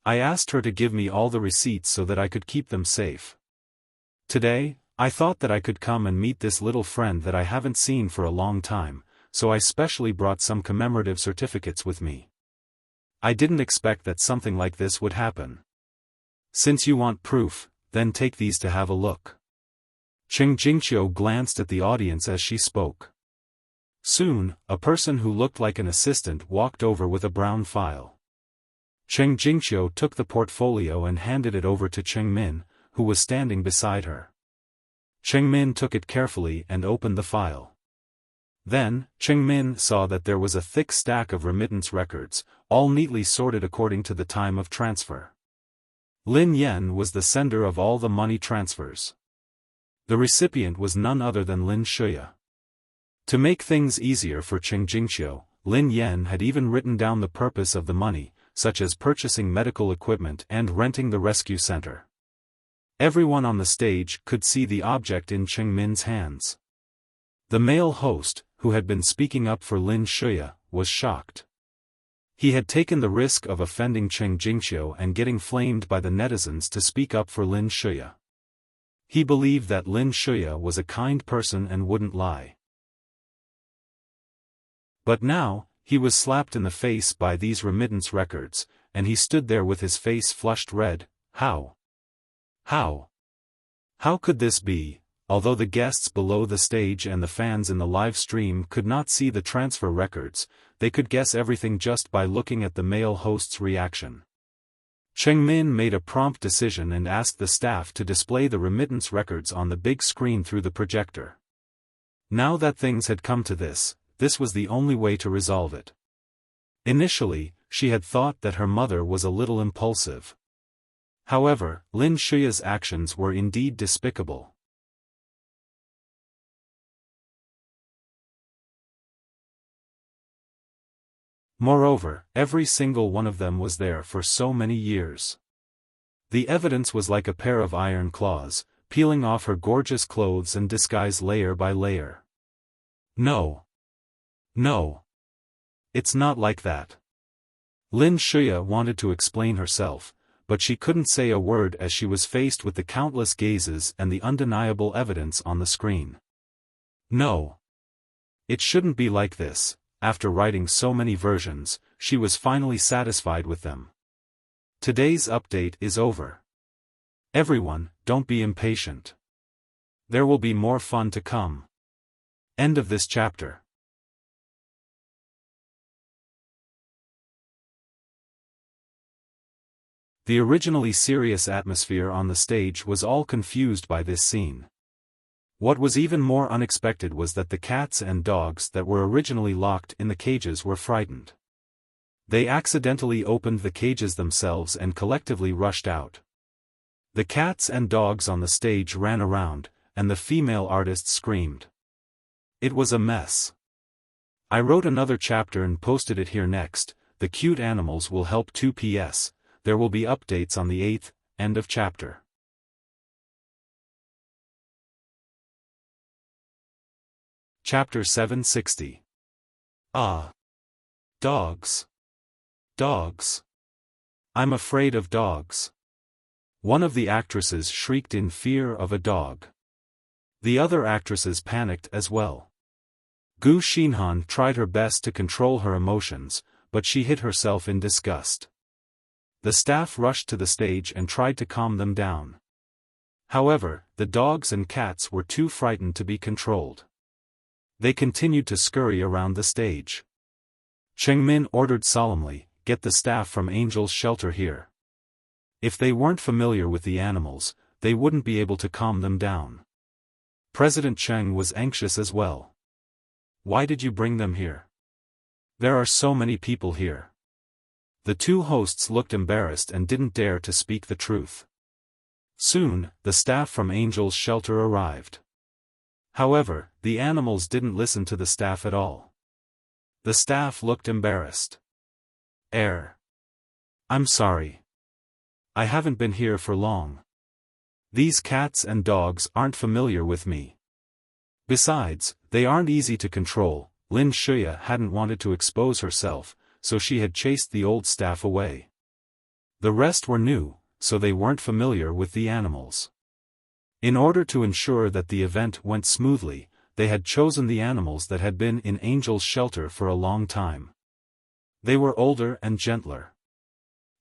I asked her to give me all the receipts so that I could keep them safe. Today, I thought that I could come and meet this little friend that I haven't seen for a long time, so I specially brought some commemorative certificates with me. I didn't expect that something like this would happen. Since you want proof, then take these to have a look. Cheng Jingqiu glanced at the audience as she spoke. Soon, a person who looked like an assistant walked over with a brown file. Cheng Jingqiu took the portfolio and handed it over to Cheng Min, who was standing beside her. Cheng Min took it carefully and opened the file. Then, Cheng Min saw that there was a thick stack of remittance records, all neatly sorted according to the time of transfer. Lin Yan was the sender of all the money transfers. The recipient was none other than Lin Shuya. To make things easier for Cheng Jingqiu, Lin Yan had even written down the purpose of the money, such as purchasing medical equipment and renting the rescue center. Everyone on the stage could see the object in Cheng Min's hands. The male host, who had been speaking up for Lin Shuya, was shocked. He had taken the risk of offending Cheng Jingqiu and getting flamed by the netizens to speak up for Lin Shuya. He believed that Lin Shuya was a kind person and wouldn't lie. But now, he was slapped in the face by these remittance records, and he stood there with his face flushed red. How? How could this be? Although the guests below the stage and the fans in the live stream could not see the transfer records, they could guess everything just by looking at the male host's reaction. Cheng Min made a prompt decision and asked the staff to display the remittance records on the big screen through the projector. Now that things had come to this was the only way to resolve it. Initially, she had thought that her mother was a little impulsive. However, Lin Shuya's actions were indeed despicable. Moreover, every single one of them was there for so many years. The evidence was like a pair of iron claws, peeling off her gorgeous clothes and disguise layer by layer. No. It's not like that. Lin Shuya wanted to explain herself, but she couldn't say a word as she was faced with the countless gazes and the undeniable evidence on the screen. No. It shouldn't be like this. After writing so many versions, she was finally satisfied with them. Today's update is over. Everyone, don't be impatient. There will be more fun to come. End of this chapter. The originally serious atmosphere on the stage was all confused by this scene. What was even more unexpected was that the cats and dogs that were originally locked in the cages were frightened. They accidentally opened the cages themselves and collectively rushed out. The cats and dogs on the stage ran around, and the female artist screamed. It was a mess. I wrote another chapter and posted it here next. The cute animals will help too. PS. There will be updates on the 8th, end of chapter. Chapter 760. Ah. Dogs. Dogs. I'm afraid of dogs. One of the actresses shrieked in fear of a dog. The other actresses panicked as well. Gu Xinhan tried her best to control her emotions, but she hid herself in disgust. The staff rushed to the stage and tried to calm them down. However, the dogs and cats were too frightened to be controlled. They continued to scurry around the stage. Cheng Min ordered solemnly, "Get the staff from Angel's shelter here." If they weren't familiar with the animals, they wouldn't be able to calm them down. President Cheng was anxious as well. Why did you bring them here? There are so many people here. The two hosts looked embarrassed and didn't dare to speak the truth. Soon, the staff from Angel's shelter arrived. However, the animals didn't listen to the staff at all. The staff looked embarrassed. I'm sorry. I haven't been here for long. These cats and dogs aren't familiar with me. Besides, they aren't easy to control. Lin Shuya hadn't wanted to expose herself, so she had chased the old staff away. The rest were new, so they weren't familiar with the animals. In order to ensure that the event went smoothly, they had chosen the animals that had been in Angel's shelter for a long time. They were older and gentler.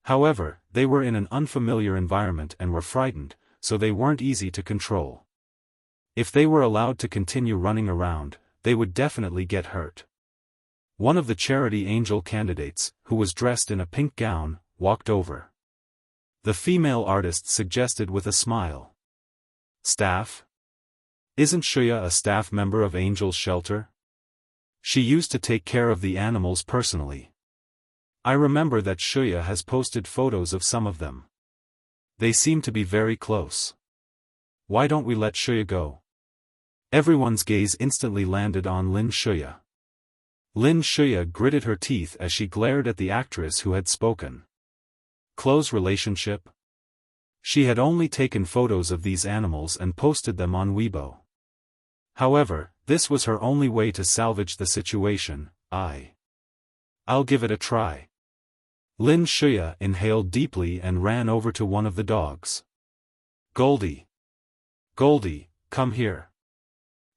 However, they were in an unfamiliar environment and were frightened, so they weren't easy to control. If they were allowed to continue running around, they would definitely get hurt. One of the charity angel candidates, who was dressed in a pink gown, walked over. The female artist suggested with a smile. Staff? Isn't Shuya a staff member of Angel's shelter? She used to take care of the animals personally. I remember that Shuya has posted photos of some of them. They seem to be very close. Why don't we let Shuya go? Everyone's gaze instantly landed on Lin Shuya. Lin Shuya gritted her teeth as she glared at the actress who had spoken. Close relationship? She had only taken photos of these animals and posted them on Weibo. However, this was her only way to salvage the situation. I'll give it a try. Lin Shuya inhaled deeply and ran over to one of the dogs. Goldie. Goldie, come here.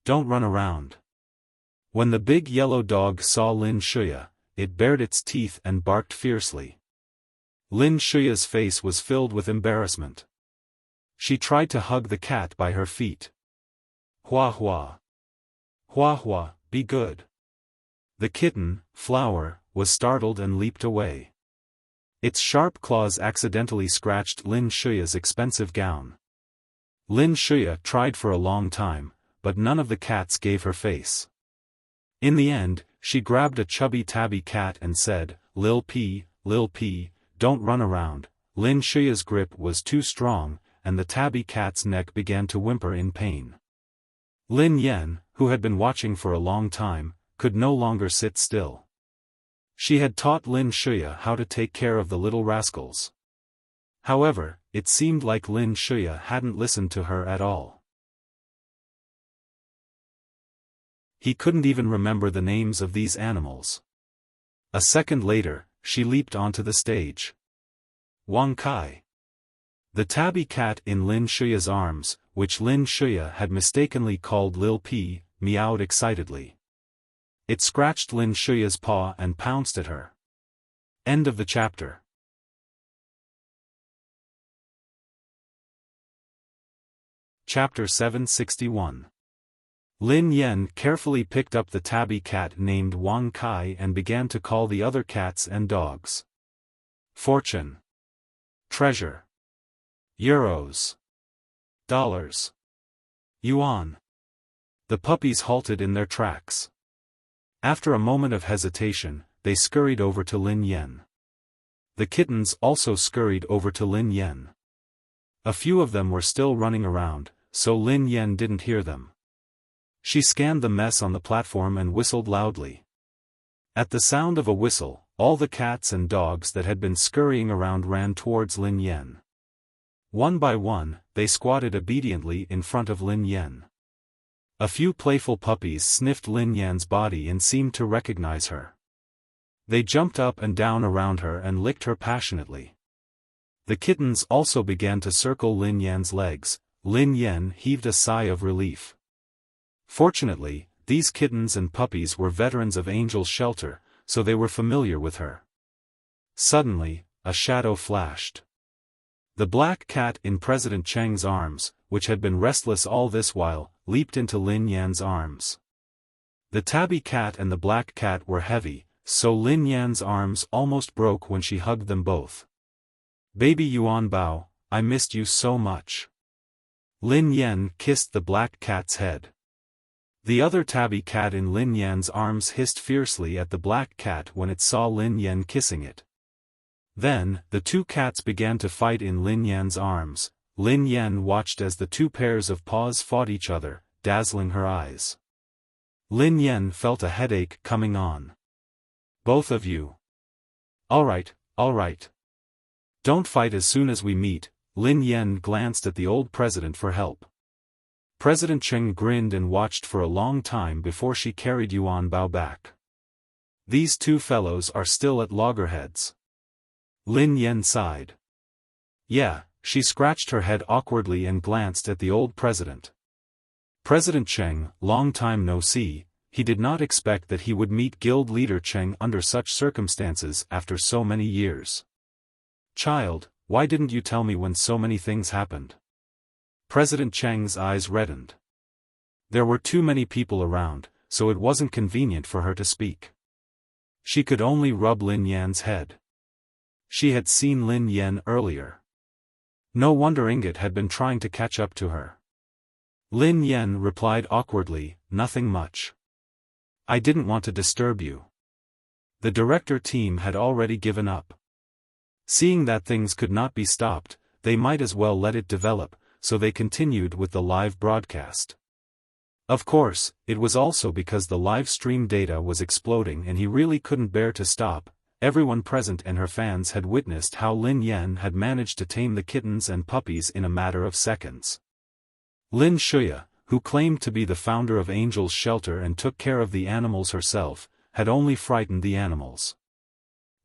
Don't run around. When the big yellow dog saw Lin Shuya, it bared its teeth and barked fiercely. Lin Shuya's face was filled with embarrassment. She tried to hug the cat by her feet. Hua hua. Hua hua, be good. The kitten, Flower, was startled and leaped away. Its sharp claws accidentally scratched Lin Shuya's expensive gown. Lin Shuya tried for a long time, but none of the cats gave her face. In the end, she grabbed a chubby tabby cat and said, Lil P, don't run around." Lin Shuya's grip was too strong, and the tabby cat's neck began to whimper in pain. Lin Yan, who had been watching for a long time, could no longer sit still. She had taught Lin Shuya how to take care of the little rascals. However, it seemed like Lin Shuya hadn't listened to her at all. He couldn't even remember the names of these animals. A second later, she leaped onto the stage. Wang Kai. The tabby cat in Lin Shuya's arms, which Lin Shuya had mistakenly called Lil P, meowed excitedly. It scratched Lin Shuya's paw and pounced at her. End of the chapter. Chapter 761. Lin Yan carefully picked up the tabby cat named Wang Kai and began to call the other cats and dogs. Fortune. Treasure. Euros. Dollars. Yuan. The puppies halted in their tracks. After a moment of hesitation, they scurried over to Lin Yan. The kittens also scurried over to Lin Yan. A few of them were still running around, so Lin Yan didn't hear them. She scanned the mess on the platform and whistled loudly. At the sound of a whistle, all the cats and dogs that had been scurrying around ran towards Lin Yan. One by one, they squatted obediently in front of Lin Yan. A few playful puppies sniffed Lin Yan's body and seemed to recognize her. They jumped up and down around her and licked her passionately. The kittens also began to circle Lin Yan's legs. Lin Yan heaved a sigh of relief. Fortunately, these kittens and puppies were veterans of Angel's Shelter, so they were familiar with her. Suddenly, a shadow flashed. The black cat in President Cheng's arms, which had been restless all this while, leaped into Lin Yan's arms. The tabby cat and the black cat were heavy, so Lin Yan's arms almost broke when she hugged them both. "Baby Yuan Bao, I missed you so much." Lin Yan kissed the black cat's head. The other tabby cat in Lin Yan's arms hissed fiercely at the black cat when it saw Lin Yan kissing it. Then, the two cats began to fight in Lin Yan's arms. Lin Yan watched as the two pairs of paws fought each other, dazzling her eyes. Lin Yan felt a headache coming on. "Both of you. All right. Don't fight as soon as we meet." Lin Yan glanced at the old president for help. President Cheng grinned and watched for a long time before she carried Yuan Bao back. "These two fellows are still at loggerheads." Lin Yan sighed. "Yeah." She scratched her head awkwardly and glanced at the old president. President Cheng, long time no see. He did not expect that he would meet guild leader Cheng under such circumstances after so many years. "Child, why didn't you tell me when so many things happened?" President Cheng's eyes reddened. There were too many people around, so it wasn't convenient for her to speak. She could only rub Lin Yan's head. She had seen Lin Yan earlier. No wonder Ingot had been trying to catch up to her. Lin Yan replied awkwardly, "Nothing much. I didn't want to disturb you." The director team had already given up. Seeing that things could not be stopped, they might as well let it develop, so they continued with the live broadcast. Of course, it was also because the live stream data was exploding and he really couldn't bear to stop. everyone present and her fans had witnessed how Lin Yan had managed to tame the kittens and puppies in a matter of seconds. Lin Shuya, who claimed to be the founder of Angel's Shelter and took care of the animals herself, had only frightened the animals.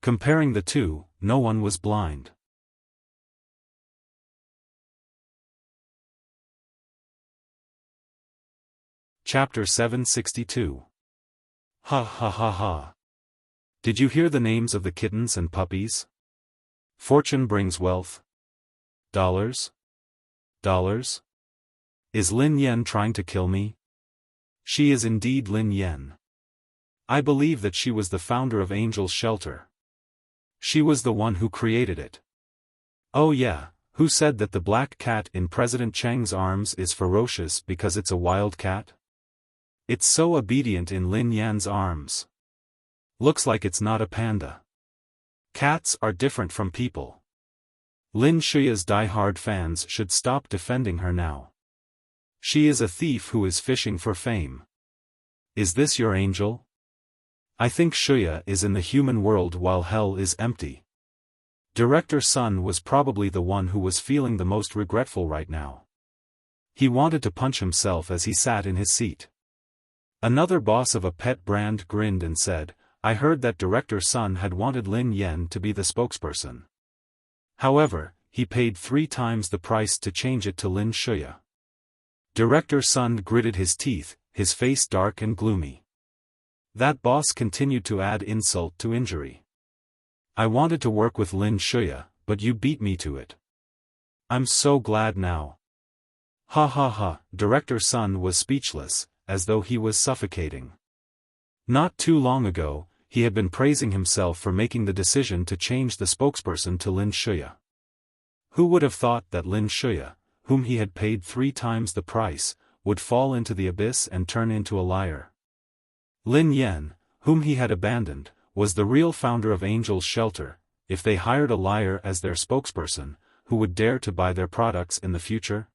Comparing the two, no one was blind. Chapter 762. Ha ha ha ha. Did you hear the names of the kittens and puppies? Fortune brings wealth. Dollars? Dollars? Is Lin Yan trying to kill me? She is indeed Lin Yan. I believe that she was the founder of Angel's Shelter. She was the one who created it. Oh yeah, who said that the black cat in President Cheng's arms is ferocious because it's a wild cat? It's so obedient in Lin Yan's arms. Looks like it's not a panda. Cats are different from people. Lin Shuya's die-hard fans should stop defending her now. She is a thief who is fishing for fame. Is this your angel? I think Shuya is in the human world while hell is empty. Director Sun was probably the one who was feeling the most regretful right now. He wanted to punch himself as he sat in his seat. Another boss of a pet brand grinned and said, I heard that Director Sun had wanted Lin Yan to be the spokesperson. However, he paid 3 times the price to change it to Lin Shuya. Director Sun gritted his teeth, his face dark and gloomy. That boss continued to add insult to injury. I wanted to work with Lin Shuya, but you beat me to it. I'm so glad now. Ha ha ha, Director Sun was speechless, as though he was suffocating. Not too long ago, he had been praising himself for making the decision to change the spokesperson to Lin Shuya. Who would have thought that Lin Shuya, whom he had paid 3 times the price, would fall into the abyss and turn into a liar? Lin Yan, whom he had abandoned, was the real founder of Angel's Shelter. If they hired a liar as their spokesperson, who would dare to buy their products in the future?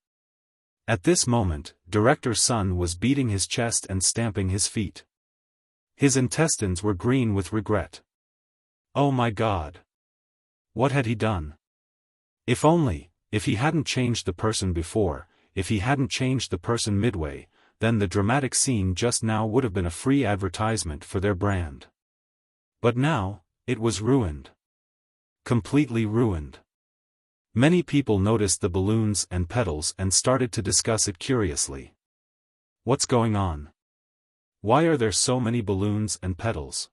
At this moment, Director Sun was beating his chest and stamping his feet. His intestines were green with regret. Oh my God! What had he done? If he hadn't changed the person before, if he hadn't changed the person midway, then the dramatic scene just now would have been a free advertisement for their brand. But now, it was ruined. Completely ruined. Many people noticed the balloons and petals and started to discuss it curiously. What's going on? Why are there so many balloons and petals?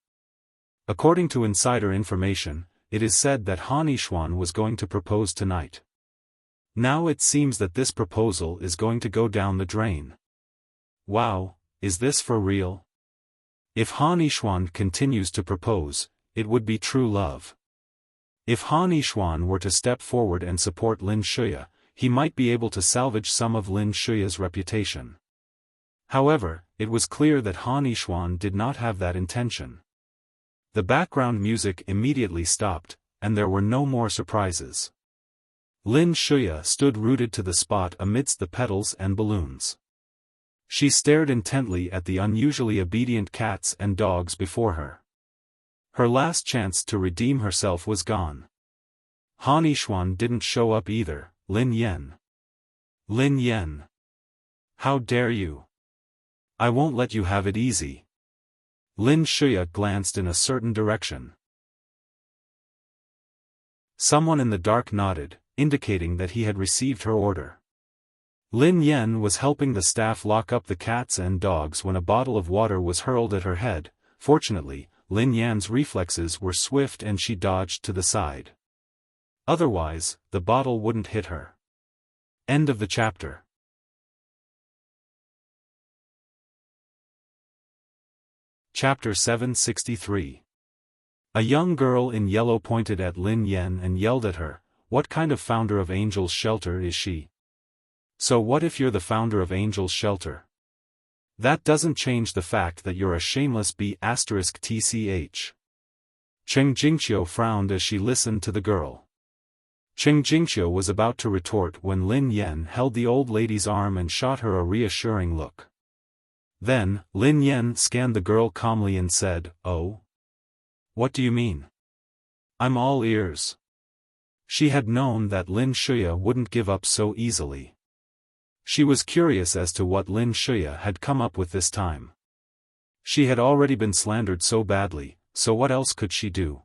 According to insider information, it is said that Han Yishuan was going to propose tonight. Now it seems that this proposal is going to go down the drain. Wow, is this for real? If Han Yishuan continues to propose, it would be true love. If Han Yishuan were to step forward and support Lin Shuya, he might be able to salvage some of Lin Shuya's reputation. However, it was clear that Han Yishuan did not have that intention. The background music immediately stopped, and there were no more surprises. Lin Shuya stood rooted to the spot amidst the petals and balloons. She stared intently at the unusually obedient cats and dogs before her. Her last chance to redeem herself was gone. Han Yishuan didn't show up either. Lin Yan. Lin Yan. How dare you? I won't let you have it easy. Lin Shuya glanced in a certain direction. Someone in the dark nodded, indicating that he had received her order. Lin Yan was helping the staff lock up the cats and dogs when a bottle of water was hurled at her head. Fortunately, Lin Yan's reflexes were swift and she dodged to the side. Otherwise, the bottle wouldn't hit her. End of the chapter. Chapter 763. A young girl in yellow pointed at Lin Yan and yelled at her, "What kind of founder of Angel's Shelter is she?" So what if you're the founder of Angel's Shelter? That doesn't change the fact that you're a shameless B***tch. Cheng Jingqiu frowned as she listened to the girl. Cheng Jingqiu was about to retort when Lin Yan held the old lady's arm and shot her a reassuring look. Then, Lin Yan scanned the girl calmly and said, "Oh? What do you mean? I'm all ears. She had known that Lin Shuya wouldn't give up so easily. She was curious as to what Lin Shuya had come up with this time. She had already been slandered so badly, so what else could she do?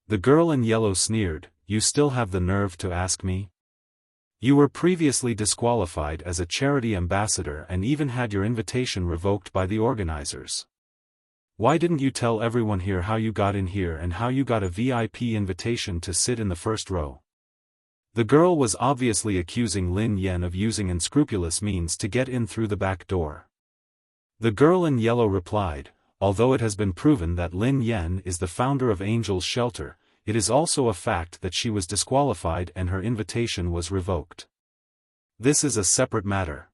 The girl in yellow sneered, "You still have the nerve to ask me? You were previously disqualified as a charity ambassador and even had your invitation revoked by the organizers. Why didn't you tell everyone here how you got in here and how you got a VIP invitation to sit in the first row?" The girl was obviously accusing Lin Yan of using unscrupulous means to get in through the back door. The girl in yellow replied, "Although it has been proven that Lin Yan is the founder of Angel's Shelter, it is also a fact that she was disqualified and her invitation was revoked. This is a separate matter.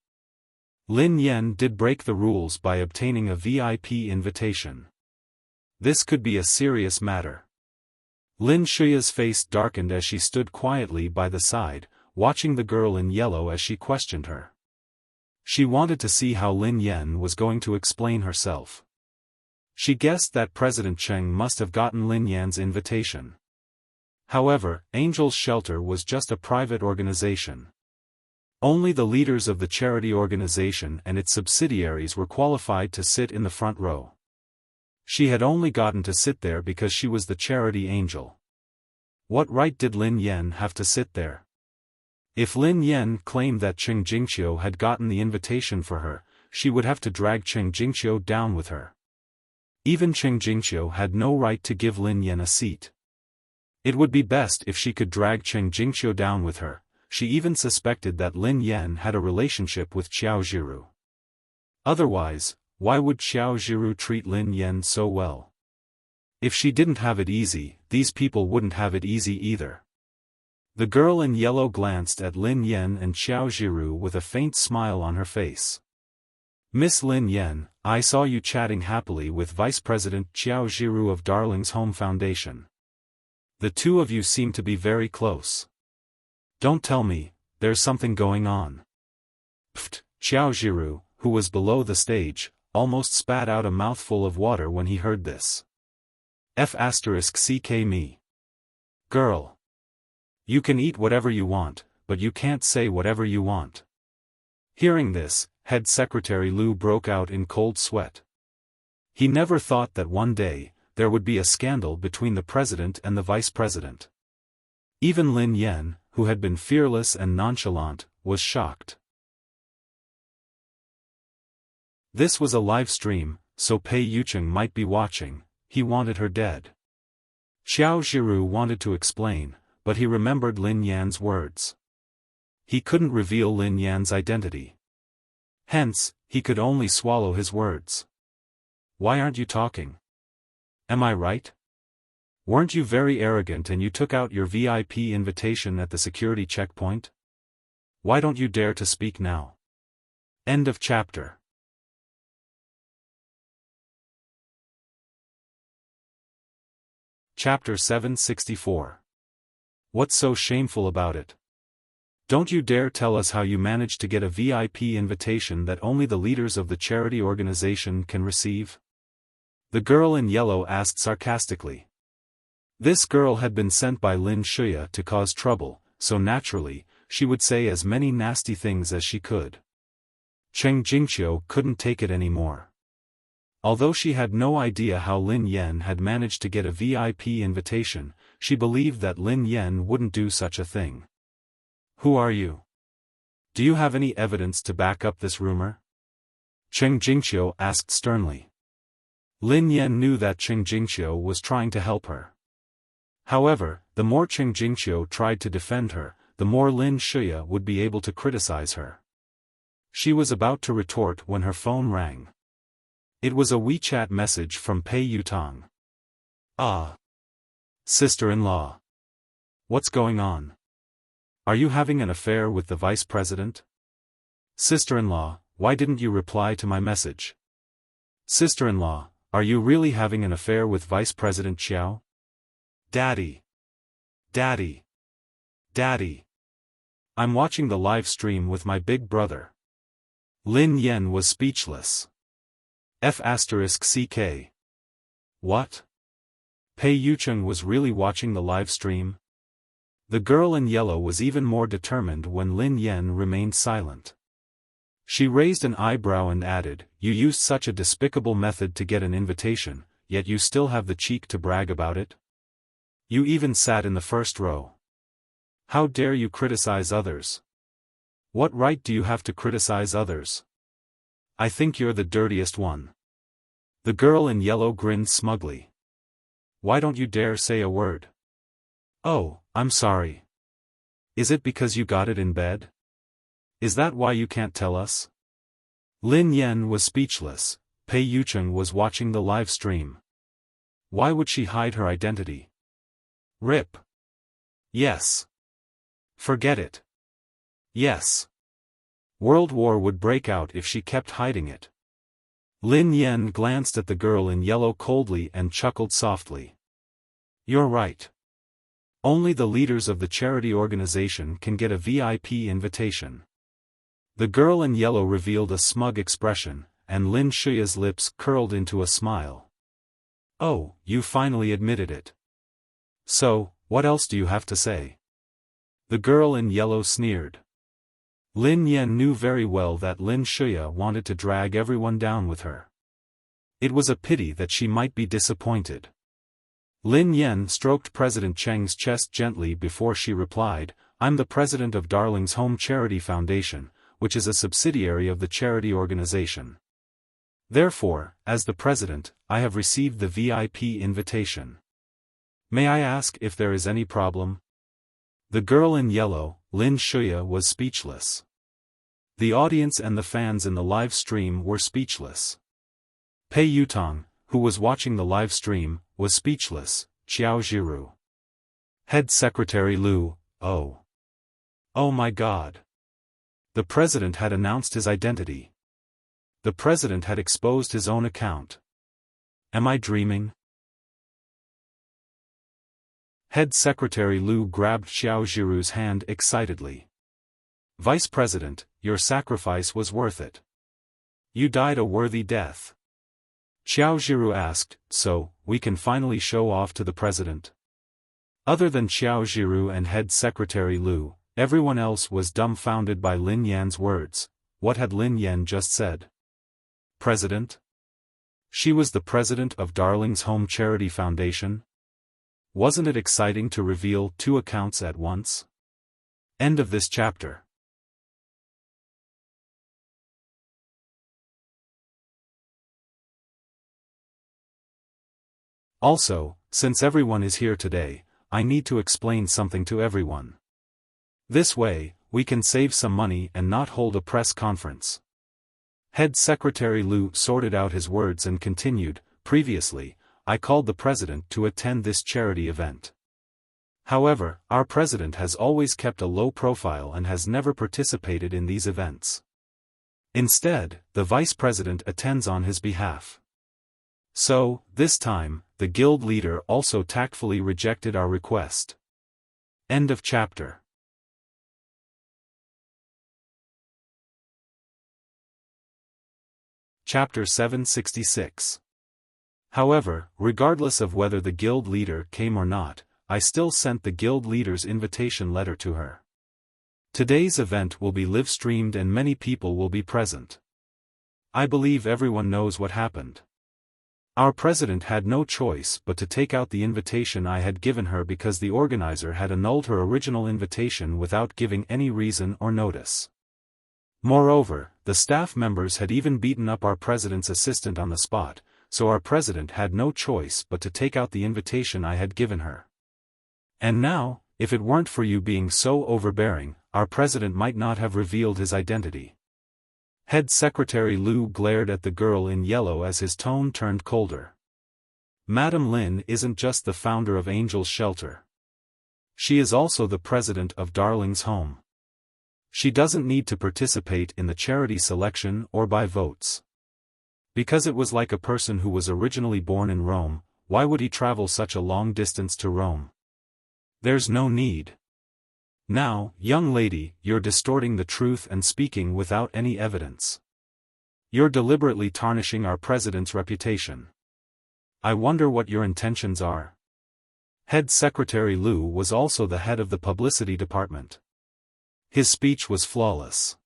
Lin Yan did break the rules by obtaining a VIP invitation. This could be a serious matter." Lin Shuya's face darkened as she stood quietly by the side, watching the girl in yellow as she questioned her. She wanted to see how Lin Yan was going to explain herself. She guessed that President Cheng must have gotten Lin Yan's invitation. However, Angel's Shelter was just a private organization. Only the leaders of the charity organization and its subsidiaries were qualified to sit in the front row. She had only gotten to sit there because she was the charity angel. What right did Lin Yan have to sit there? If Lin Yan claimed that Cheng Jingqiu had gotten the invitation for her, she would have to drag Cheng Jingqiu down with her. Even Cheng Jingqiu had no right to give Lin Yan a seat. It would be best if she could drag Cheng Jingqiu down with her. She even suspected that Lin Yan had a relationship with Xiao Zhiru. Otherwise, why would Xiao Zhiru treat Lin Yan so well? If she didn't have it easy, these people wouldn't have it easy either. The girl in yellow glanced at Lin Yan and Xiao Zhiru with a faint smile on her face. "Miss Lin Yan, I saw you chatting happily with Vice President Xiao Zhiru of Darling's Home Foundation. The two of you seem to be very close. Don't tell me, there's something going on." Pfft, Xiao Zhiru, who was below the stage, almost spat out a mouthful of water when he heard this. F***ck me. Girl. You can eat whatever you want, but you can't say whatever you want. Hearing this, Head Secretary Liu broke out in cold sweat. He never thought that one day, there would be a scandal between the president and the vice president. Even Lin Yan, who had been fearless and nonchalant, was shocked. This was a live stream, so Pei Yucheng might be watching. He wanted her dead. Xiao Zhiru wanted to explain, but he remembered Lin Yan's words. He couldn't reveal Lin Yan's identity. Hence, he could only swallow his words. "Why aren't you talking? Am I right? Weren't you very arrogant and you took out your VIP invitation at the security checkpoint? Why don't you dare to speak now?" End of chapter. Chapter 764. What's so shameful about it? Don't you dare tell us how you managed to get a VIP invitation that only the leaders of the charity organization can receive? The girl in yellow asked sarcastically. This girl had been sent by Lin Shuya to cause trouble, so naturally, she would say as many nasty things as she could. Cheng Jingqiu couldn't take it anymore. Although she had no idea how Lin Yan had managed to get a VIP invitation, she believed that Lin Yan wouldn't do such a thing. "Who are you? Do you have any evidence to back up this rumor?" Cheng Jingqiu asked sternly. Lin Yan knew that Cheng Jingqiu was trying to help her. However, the more Cheng Jingqiu tried to defend her, the more Lin Shuya would be able to criticize her. She was about to retort when her phone rang. It was a WeChat message from Pei Yutang. "Ah. Sister-in-law. What's going on? Are you having an affair with the vice president? Sister-in-law, why didn't you reply to my message? Sister-in-law, are you really having an affair with Vice President Xiao? Daddy. Daddy. Daddy. I'm watching the live stream with my big brother." Lin Yan was speechless. F***ck. What? Pei Yucheng was really watching the live stream? The girl in yellow was even more determined when Lin Yan remained silent. She raised an eyebrow and added, "You used such a despicable method to get an invitation, yet you still have the cheek to brag about it? You even sat in the first row. How dare you criticize others? What right do you have to criticize others? I think you're the dirtiest one." The girl in yellow grinned smugly. "Why don't you dare say a word?" "Oh, I'm sorry. Is it because you got it in bed? Is that why you can't tell us?" Lin Yan was speechless. Pei Yucheng was watching the live stream. Why would she hide her identity? Rip. Yes. Forget it. Yes. World War would break out if she kept hiding it. Lin Yan glanced at the girl in yellow coldly and chuckled softly. "You're right. Only the leaders of the charity organization can get a VIP invitation." The girl in yellow revealed a smug expression, and Lin Shuya's lips curled into a smile. "Oh, you finally admitted it. So, what else do you have to say?" The girl in yellow sneered. Lin Yan knew very well that Lin Shuya wanted to drag everyone down with her. It was a pity that she might be disappointed. Lin Yan stroked President Cheng's chest gently before she replied, "I'm the president of Darling's Home Charity Foundation, which is a subsidiary of the charity organization. Therefore, as the president, I have received the VIP invitation. May I ask if there is any problem?" The girl in yellow, Lin Shuya, was speechless. The audience and the fans in the live stream were speechless. Pei Yutong, who was watching the live stream, was speechless. Xiao Jiru. Head Secretary Lu, oh. Oh my God. The president had announced his identity. The president had exposed his own account. Am I dreaming? Head Secretary Lu grabbed Xiao Jiru's hand excitedly. "Vice President, your sacrifice was worth it. You died a worthy death." Xiao Jiru asked, "So, we can finally show off to the president?" Other than Xiao Jiru and Head Secretary Lu, everyone else was dumbfounded by Lin Yan's words. What had Lin Yan just said? President? She was the president of Darling's Home Charity Foundation? Wasn't it exciting to reveal two accounts at once? End of this chapter. Also, since everyone is here today, I need to explain something to everyone. This way, we can save some money and not hold a press conference. Head Secretary Lu sorted out his words and continued, "Previously, I called the president to attend this charity event. However, our president has always kept a low profile and has never participated in these events. Instead, the vice president attends on his behalf. So, this time, the guild leader also tactfully rejected our request." End of chapter. Chapter 766. However, regardless of whether the guild leader came or not, I still sent the guild leader's invitation letter to her. Today's event will be live-streamed and many people will be present. I believe everyone knows what happened. Our president had no choice but to take out the invitation I had given her because the organizer had annulled her original invitation without giving any reason or notice. Moreover, the staff members had even beaten up our president's assistant on the spot, so our president had no choice but to take out the invitation I had given her. And now, if it weren't for you being so overbearing, our president might not have revealed his identity. Head Secretary Lu glared at the girl in yellow as his tone turned colder. Madam Lin isn't just the founder of Angel's Shelter. She is also the president of Darling's Home. She doesn't need to participate in the charity selection or buy votes. Because it was like a person who was originally born in Rome, why would he travel such a long distance to Rome? There's no need. Now, young lady, you're distorting the truth and speaking without any evidence. You're deliberately tarnishing our president's reputation. I wonder what your intentions are. Head Secretary Lu was also the head of the publicity department. His speech was flawless.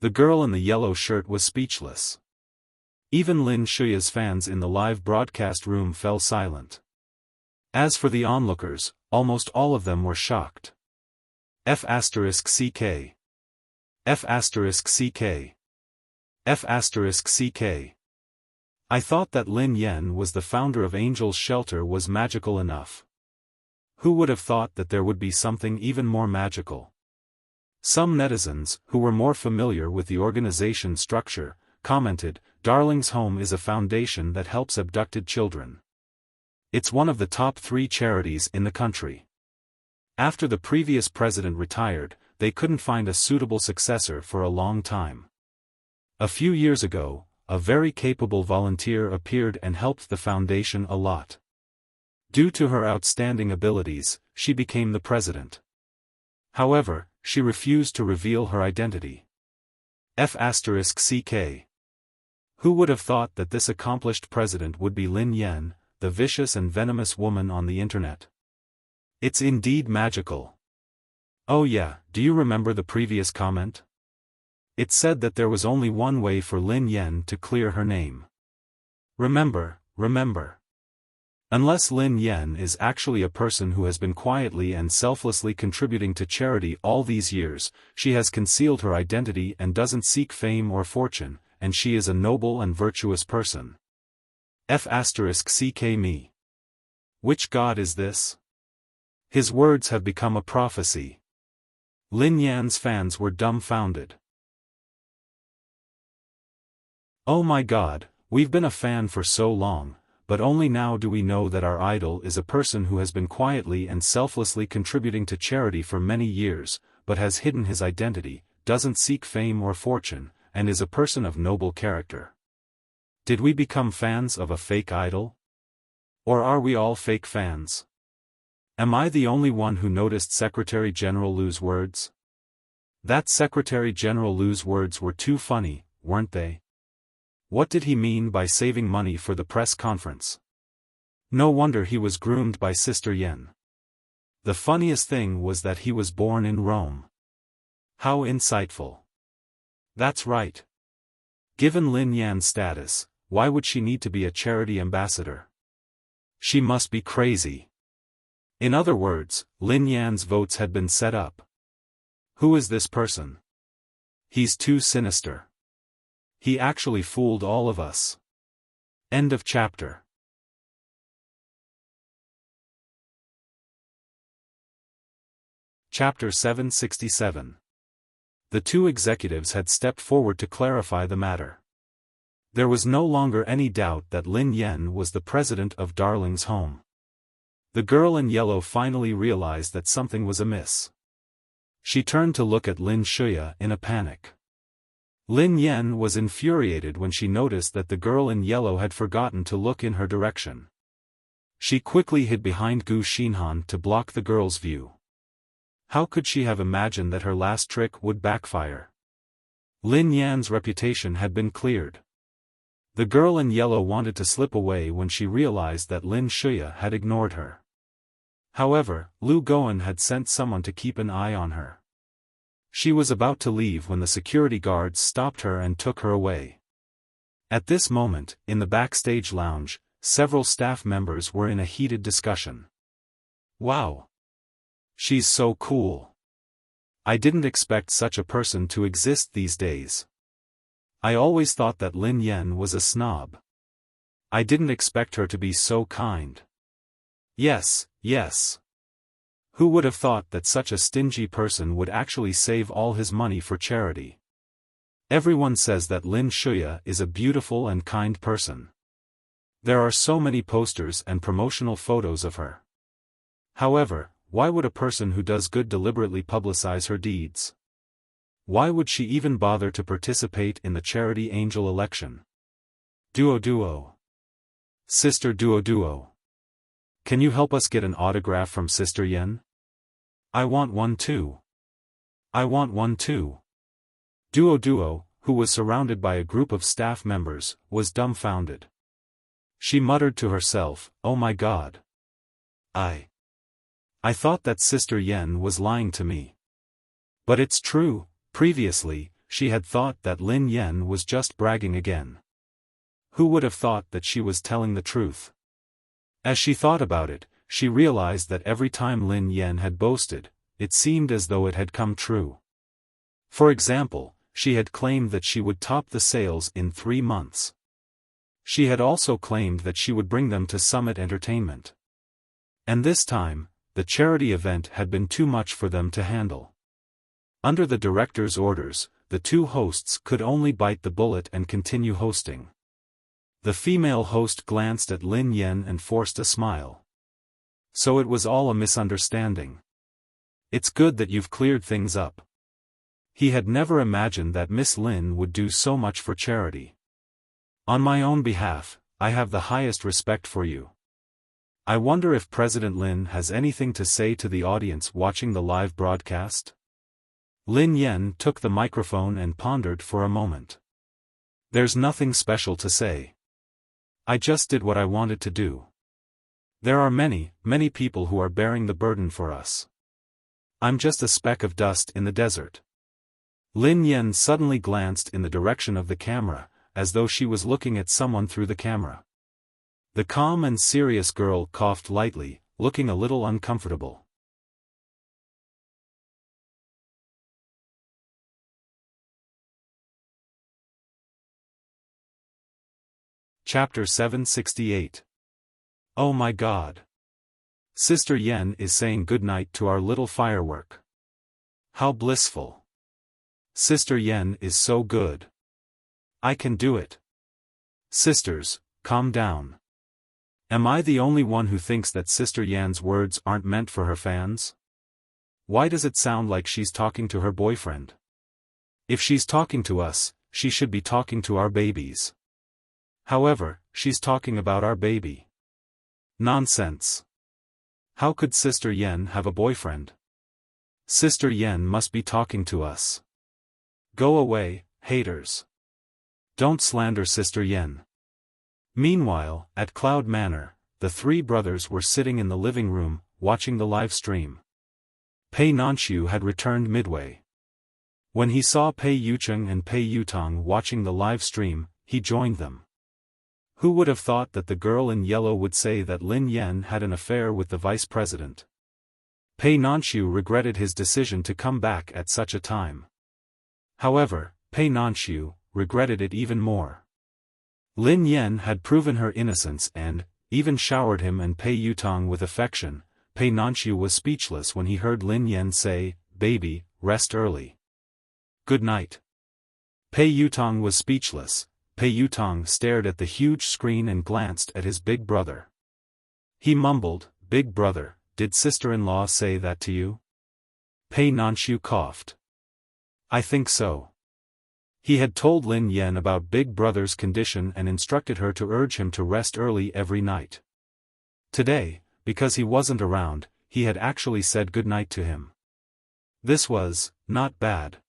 The girl in the yellow shirt was speechless. Even Lin Shuya's fans in the live broadcast room fell silent. As for the onlookers, almost all of them were shocked. F***CK. F***CK. F***CK. I thought that Lin Yan was the founder of Angel's Shelter was magical enough. Who would have thought that there would be something even more magical? Some netizens, who were more familiar with the organization structure, commented, "Darling's Home is a foundation that helps abducted children. It's one of the top 3 charities in the country. After the previous president retired, they couldn't find a suitable successor for a long time. A few years ago, a very capable volunteer appeared and helped the foundation a lot. Due to her outstanding abilities, she became the president. However, she refused to reveal her identity. F***CK. Who would have thought that this accomplished president would be Lin Yan, the vicious and venomous woman on the internet? It's indeed magical. Oh yeah, do you remember the previous comment? It said that there was only one way for Lin Yan to clear her name. Remember. Unless Lin Yan is actually a person who has been quietly and selflessly contributing to charity all these years, she has concealed her identity and doesn't seek fame or fortune, and she is a noble and virtuous person. F***CK me. Which god is this? His words have become a prophecy. Lin Yan's fans were dumbfounded. Oh my god, we've been a fan for so long, but only now do we know that our idol is a person who has been quietly and selflessly contributing to charity for many years, but has hidden his identity, doesn't seek fame or fortune, and is a person of noble character. Did we become fans of a fake idol? Or are we all fake fans? Am I the only one who noticed Secretary General Lu's words? That Secretary General Lu's words were too funny, weren't they? What did he mean by saving money for the press conference? No wonder he was groomed by Sister Yen. The funniest thing was that he was born in Rome. How insightful. That's right. Given Lin Yan's status, why would she need to be a charity ambassador? She must be crazy. In other words, Lin Yan's votes had been set up. Who is this person? He's too sinister. He actually fooled all of us. End of chapter. Chapter 767. The 2 executives had stepped forward to clarify the matter. There was no longer any doubt that Lin Yan was the president of Darling's Home. The girl in yellow finally realized that something was amiss. She turned to look at Lin Shuya in a panic. Lin Yan was infuriated when she noticed that the girl in yellow had forgotten to look in her direction. She quickly hid behind Gu Xinhan to block the girl's view. How could she have imagined that her last trick would backfire? Lin Yan's reputation had been cleared. The girl in yellow wanted to slip away when she realized that Lin Shuya had ignored her. However, Lu Goen had sent someone to keep an eye on her. She was about to leave when the security guards stopped her and took her away. At this moment, in the backstage lounge, several staff members were in a heated discussion. Wow! She's so cool. I didn't expect such a person to exist these days. I always thought that Lin Yan was a snob. I didn't expect her to be so kind. Yes. Who would have thought that such a stingy person would actually save all his money for charity? Everyone says that Lin Shuya is a beautiful and kind person. There are so many posters and promotional photos of her. However, why would a person who does good deliberately publicize her deeds? Why would she even bother to participate in the charity angel election? Duo. Sister Duo. Can you help us get an autograph from Sister Yen? I want one too. Duo, who was surrounded by a group of staff members, was dumbfounded. She muttered to herself, "Oh my god. I thought that Sister Yen was lying to me. But it's true, previously, she had thought that Lin Yen was just bragging again. Who would have thought that she was telling the truth? As she thought about it, she realized that every time Lin Yen had boasted, it seemed as though it had come true. For example, she had claimed that she would top the sales in 3 months. She had also claimed that she would bring them to Summit Entertainment. And this time, the charity event had been too much for them to handle. Under the director's orders, the two hosts could only bite the bullet and continue hosting. The female host glanced at Lin Yen and forced a smile. So it was all a misunderstanding. It's good that you've cleared things up. He had never imagined that Miss Lin would do so much for charity. On my own behalf, I have the highest respect for you. I wonder if President Lin has anything to say to the audience watching the live broadcast? Lin Yen took the microphone and pondered for a moment. There's nothing special to say. I just did what I wanted to do. There are many, many people who are bearing the burden for us. I'm just a speck of dust in the desert. Lin Yen suddenly glanced in the direction of the camera, as though she was looking at someone through the camera. The calm and serious girl coughed lightly, looking a little uncomfortable. Chapter 768. Oh my God! Sister Yen is saying goodnight to our little firework. How blissful! Sister Yen is so good. I can do it. Sisters, calm down. Am I the only one who thinks that Sister Yan's words aren't meant for her fans? Why does it sound like she's talking to her boyfriend? If she's talking to us, she should be talking to our babies. However, she's talking about our baby. Nonsense. How could Sister Yen have a boyfriend? Sister Yen must be talking to us. Go away, haters. Don't slander Sister Yen. Meanwhile, at Cloud Manor, the three brothers were sitting in the living room, watching the live stream. Pei Nanxiu had returned midway. When he saw Pei Yucheng and Pei Yutong watching the live stream, he joined them. Who would have thought that the girl in yellow would say that Lin Yen had an affair with the vice president? Pei Nanxiu regretted his decision to come back at such a time. However, Pei Nanxiu regretted it even more. Lin Yen had proven her innocence and even showered him and Pei Yutong with affection. Pei Nanxiu was speechless when he heard Lin Yen say, "Baby, rest early. Good night." Pei Yutong was speechless. Pei Yutong stared at the huge screen and glanced at his big brother. He mumbled, "Big brother, did sister-in-law say that to you?" Pei Nanxiu coughed. "I think so." He had told Lin Yen about Big Brother's condition and instructed her to urge him to rest early every night. Today, because he wasn't around, he had actually said goodnight to him. This was not bad.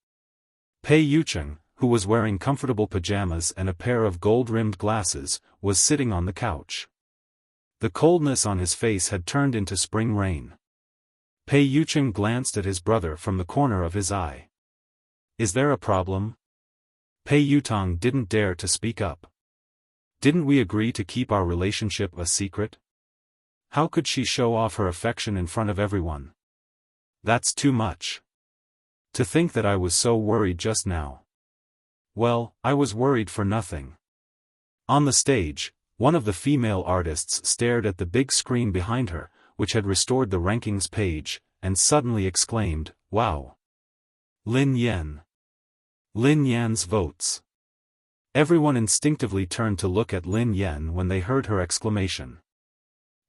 Pei Yucheng, who was wearing comfortable pajamas and a pair of gold-rimmed glasses, was sitting on the couch. The coldness on his face had turned into spring rain. Pei Yucheng glanced at his brother from the corner of his eye. "Is there a problem?" Pei Yutong didn't dare to speak up. "Didn't we agree to keep our relationship a secret? How could she show off her affection in front of everyone? That's too much. To think that I was so worried just now. Well, I was worried for nothing." On the stage, one of the female artists stared at the big screen behind her, which had restored the rankings page, and suddenly exclaimed, "Wow! Lin Yen! Lin Yan's votes." Everyone instinctively turned to look at Lin Yen when they heard her exclamation.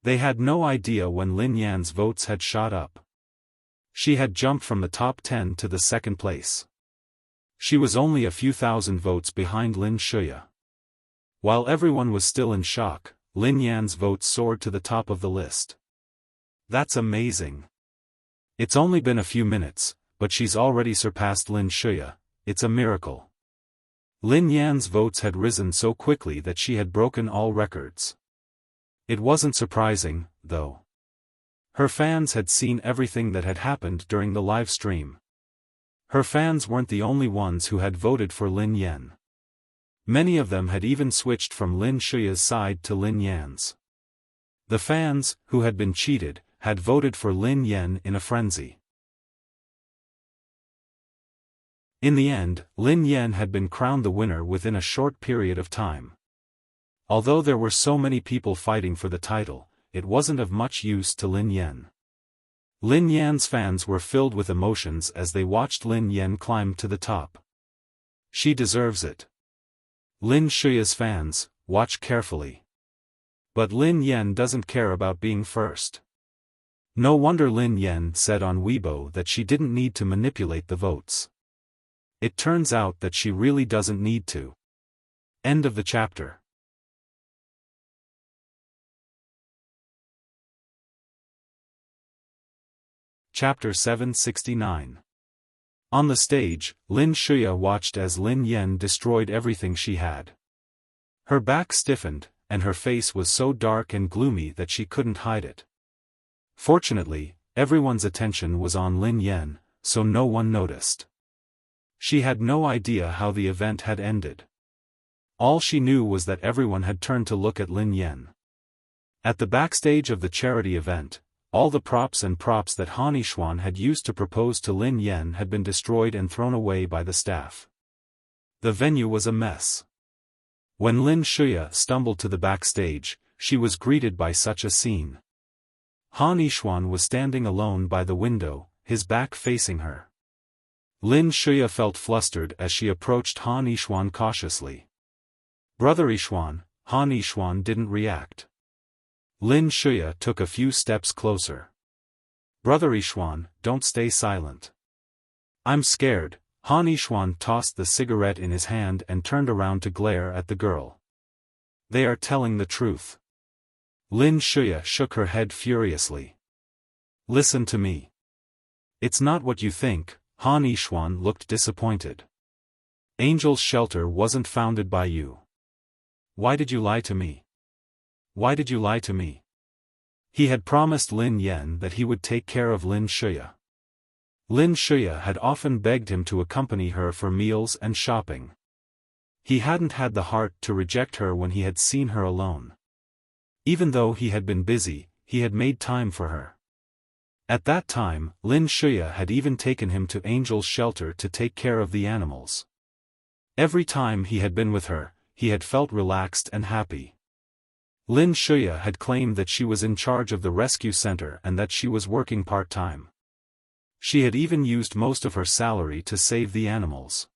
They had no idea when Lin Yan's votes had shot up. She had jumped from the top 10 to the second place. She was only a few thousand votes behind Lin Shuya. While everyone was still in shock, Lin Yan's votes soared to the top of the list. That's amazing. It's only been a few minutes, but she's already surpassed Lin Shuya. It's a miracle. Lin Yan's votes had risen so quickly that she had broken all records. It wasn't surprising, though. Her fans had seen everything that had happened during the live stream. Her fans weren't the only ones who had voted for Lin Yan. Many of them had even switched from Lin Shuya's side to Lin Yan's. The fans, who had been cheated, had voted for Lin Yan in a frenzy. In the end, Lin Yan had been crowned the winner within a short period of time. Although there were so many people fighting for the title, it wasn't of much use to Lin Yan. Lin Yan's fans were filled with emotions as they watched Lin Yan climb to the top. She deserves it. Lin Shuya's fans, watch carefully. But Lin Yan doesn't care about being first. No wonder Lin Yan said on Weibo that she didn't need to manipulate the votes. It turns out that she really doesn't need to. End of the chapter. Chapter 769. On the stage, Lin Shuya watched as Lin Yan destroyed everything she had. Her back stiffened, and her face was so dark and gloomy that she couldn't hide it. Fortunately, everyone's attention was on Lin Yan, so no one noticed. She had no idea how the event had ended. All she knew was that everyone had turned to look at Lin Yan. At the backstage of the charity event, all the props that Han Yixuan had used to propose to Lin Yan had been destroyed and thrown away by the staff. The venue was a mess. When Lin Shuya stumbled to the backstage, she was greeted by such a scene. Han Yixuan was standing alone by the window, his back facing her. Lin Shuya felt flustered as she approached Han Yixuan cautiously. "Brother Yixuan," Han Yixuan didn't react. Lin Shuya took a few steps closer. "Brother Yixuan, don't stay silent." "I'm scared." Han Yixuan tossed the cigarette in his hand and turned around to glare at the girl. "They are telling the truth." Lin Shuya shook her head furiously. "Listen to me. It's not what you think." Han Yixuan looked disappointed. "Angel's Shelter wasn't founded by you. Why did you lie to me? Why did you lie to me?" He had promised Lin Yan that he would take care of Lin Shuya. Lin Shuya had often begged him to accompany her for meals and shopping. He hadn't had the heart to reject her when he had seen her alone. Even though he had been busy, he had made time for her. At that time, Lin Shuya had even taken him to Angel's Shelter to take care of the animals. Every time he had been with her, he had felt relaxed and happy. Lin Shuya had claimed that she was in charge of the rescue center and that she was working part-time. She had even used most of her salary to save the animals.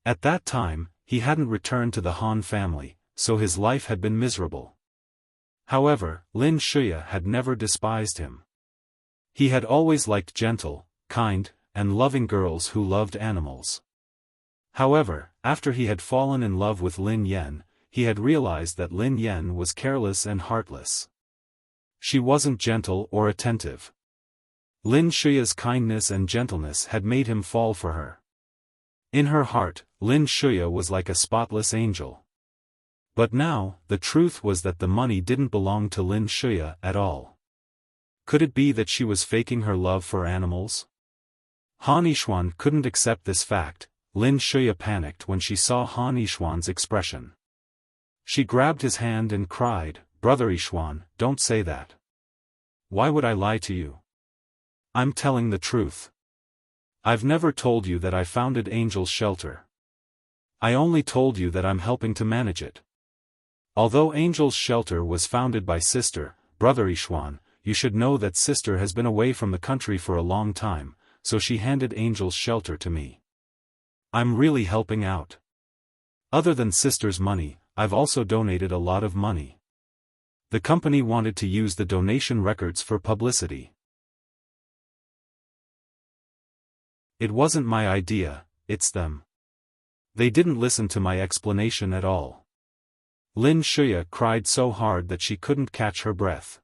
At that time, he hadn't returned to the Han family, so his life had been miserable. However, Lin Shuya had never despised him. He had always liked gentle, kind, and loving girls who loved animals. However, after he had fallen in love with Lin Yan, he had realized that Lin Yan was careless and heartless. She wasn't gentle or attentive. Lin Shuya's kindness and gentleness had made him fall for her. In her heart, Lin Shuya was like a spotless angel. But now, the truth was that the money didn't belong to Lin Shuya at all. Could it be that she was faking her love for animals? Han Yixuan couldn't accept this fact. Lin Shuya panicked when she saw Han Yixuan's expression. She grabbed his hand and cried, "Brother Yixuan, don't say that. Why would I lie to you? I'm telling the truth. I've never told you that I founded Angel's Shelter. I only told you that I'm helping to manage it. Although Angel's Shelter was founded by Sister, Brother Yixuan, you should know that Sister has been away from the country for a long time, so she handed Angel's Shelter to me. I'm really helping out. Other than Sister's money, I've also donated a lot of money. The company wanted to use the donation records for publicity. It wasn't my idea, it's them. They didn't listen to my explanation at all." Lin Shuya cried so hard that she couldn't catch her breath.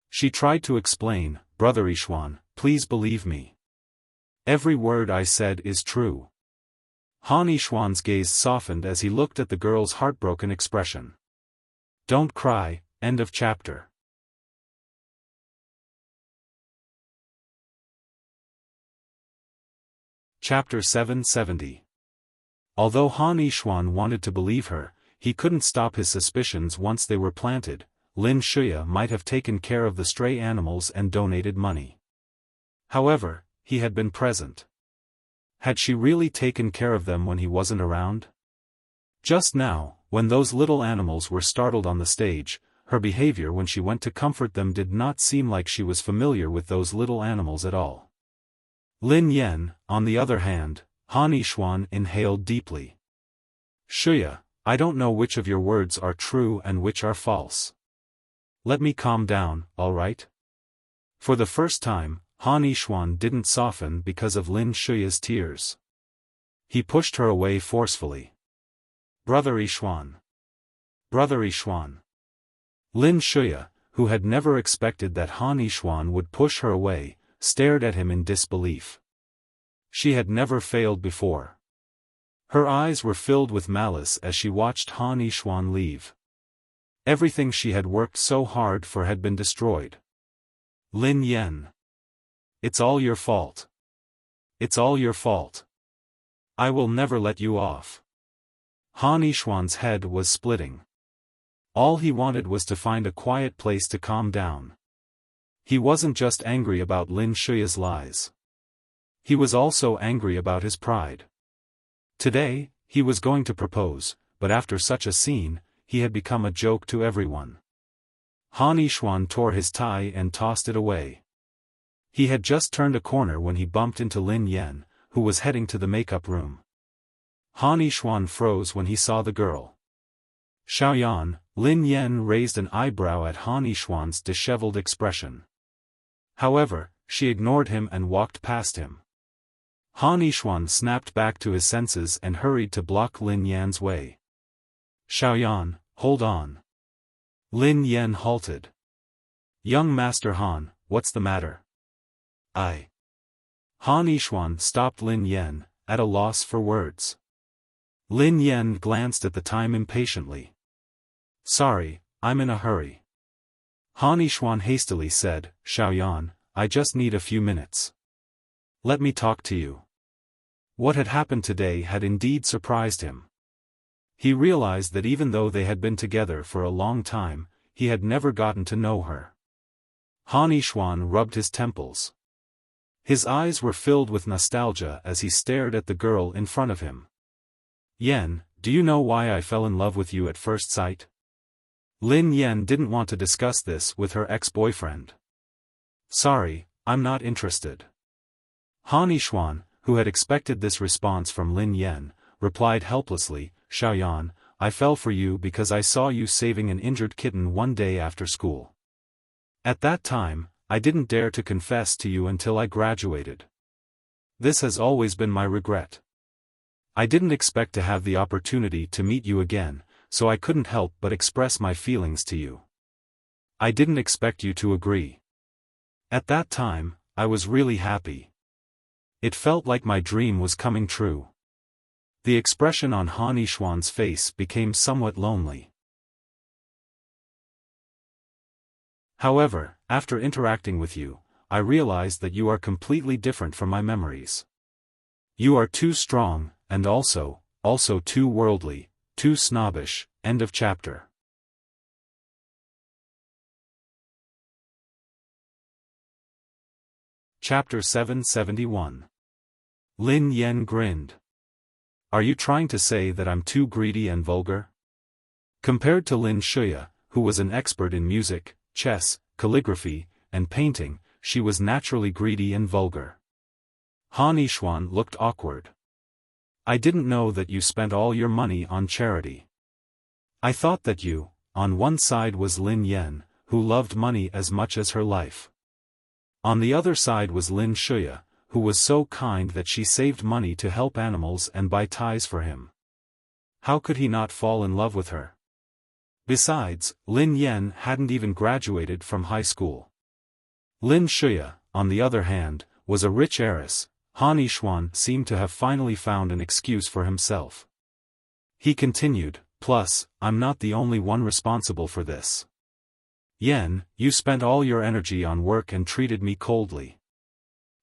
She tried to explain, "Brother Yixuan, please believe me. Every word I said is true." Han Yixuan's gaze softened as he looked at the girl's heartbroken expression. "Don't cry." End of chapter. Chapter 770. Although Han Yishuan wanted to believe her, he couldn't stop his suspicions once they were planted. Lin Shuya might have taken care of the stray animals and donated money. However, he had been present. Had she really taken care of them when he wasn't around? Just now, when those little animals were startled on the stage, her behavior when she went to comfort them did not seem like she was familiar with those little animals at all. Lin Yan, on the other hand, Han Yishuan inhaled deeply. Shuya, I don't know which of your words are true and which are false. Let me calm down, all right? For the first time, Han Yishuan didn't soften because of Lin Shuya's tears. He pushed her away forcefully. Brother Yishuan. Brother Yishuan. Lin Shuya, who had never expected that Han Yishuan would push her away, stared at him in disbelief. She had never failed before. Her eyes were filled with malice as she watched Han Yishuan leave. Everything she had worked so hard for had been destroyed. Lin Yan. It's all your fault. It's all your fault. I will never let you off. Han Yishuan's head was splitting. All he wanted was to find a quiet place to calm down. He wasn't just angry about Lin Shuya's lies. He was also angry about his pride. Today, he was going to propose, but after such a scene, he had become a joke to everyone. Han Yishuan tore his tie and tossed it away. He had just turned a corner when he bumped into Lin Yan, who was heading to the makeup room. Han Yishuan froze when he saw the girl. Xiaofan, Lin Yan raised an eyebrow at Han Yishuan's disheveled expression. However, she ignored him and walked past him. Han Yishuan snapped back to his senses and hurried to block Lin Yan's way. Xiaofan, hold on. Lin Yan halted. Young Master Han, what's the matter? Han Yishuan stopped Lin Yan, at a loss for words. Lin Yan glanced at the time impatiently. Sorry, I'm in a hurry. Han Yishuan hastily said, Xiaofan, I just need a few minutes. Let me talk to you. What had happened today had indeed surprised him. He realized that even though they had been together for a long time, he had never gotten to know her. Han Yishuan rubbed his temples. His eyes were filled with nostalgia as he stared at the girl in front of him. Yan, do you know why I fell in love with you at first sight? Lin Yan didn't want to discuss this with her ex-boyfriend. Sorry, I'm not interested. Han Yishuan, who had expected this response from Lin Yan, replied helplessly, Xiaofan, I fell for you because I saw you saving an injured kitten one day after school. At that time, I didn't dare to confess to you until I graduated. This has always been my regret. I didn't expect to have the opportunity to meet you again, so I couldn't help but express my feelings to you. I didn't expect you to agree. At that time, I was really happy. It felt like my dream was coming true. The expression on Han Yishuan's face became somewhat lonely. However, after interacting with you, I realized that you are completely different from my memories. You are too strong, and also too worldly, too snobbish. End of chapter. Chapter 771. Lin Yan grinned. Are you trying to say that I'm too greedy and vulgar? Compared to Lin Shuya, who was an expert in music, chess, calligraphy, and painting, she was naturally greedy and vulgar. Han Yishuan looked awkward. I didn't know that you spent all your money on charity. I thought that you, on one side was Lin Yan, who loved money as much as her life. On the other side was Lin Shuya, who was so kind that she saved money to help animals and buy ties for him. How could he not fall in love with her? Besides, Lin Yan hadn't even graduated from high school. Lin Shuya, on the other hand, was a rich heiress. Han Yishuan seemed to have finally found an excuse for himself. He continued, plus, I'm not the only one responsible for this. Yan, you spent all your energy on work and treated me coldly.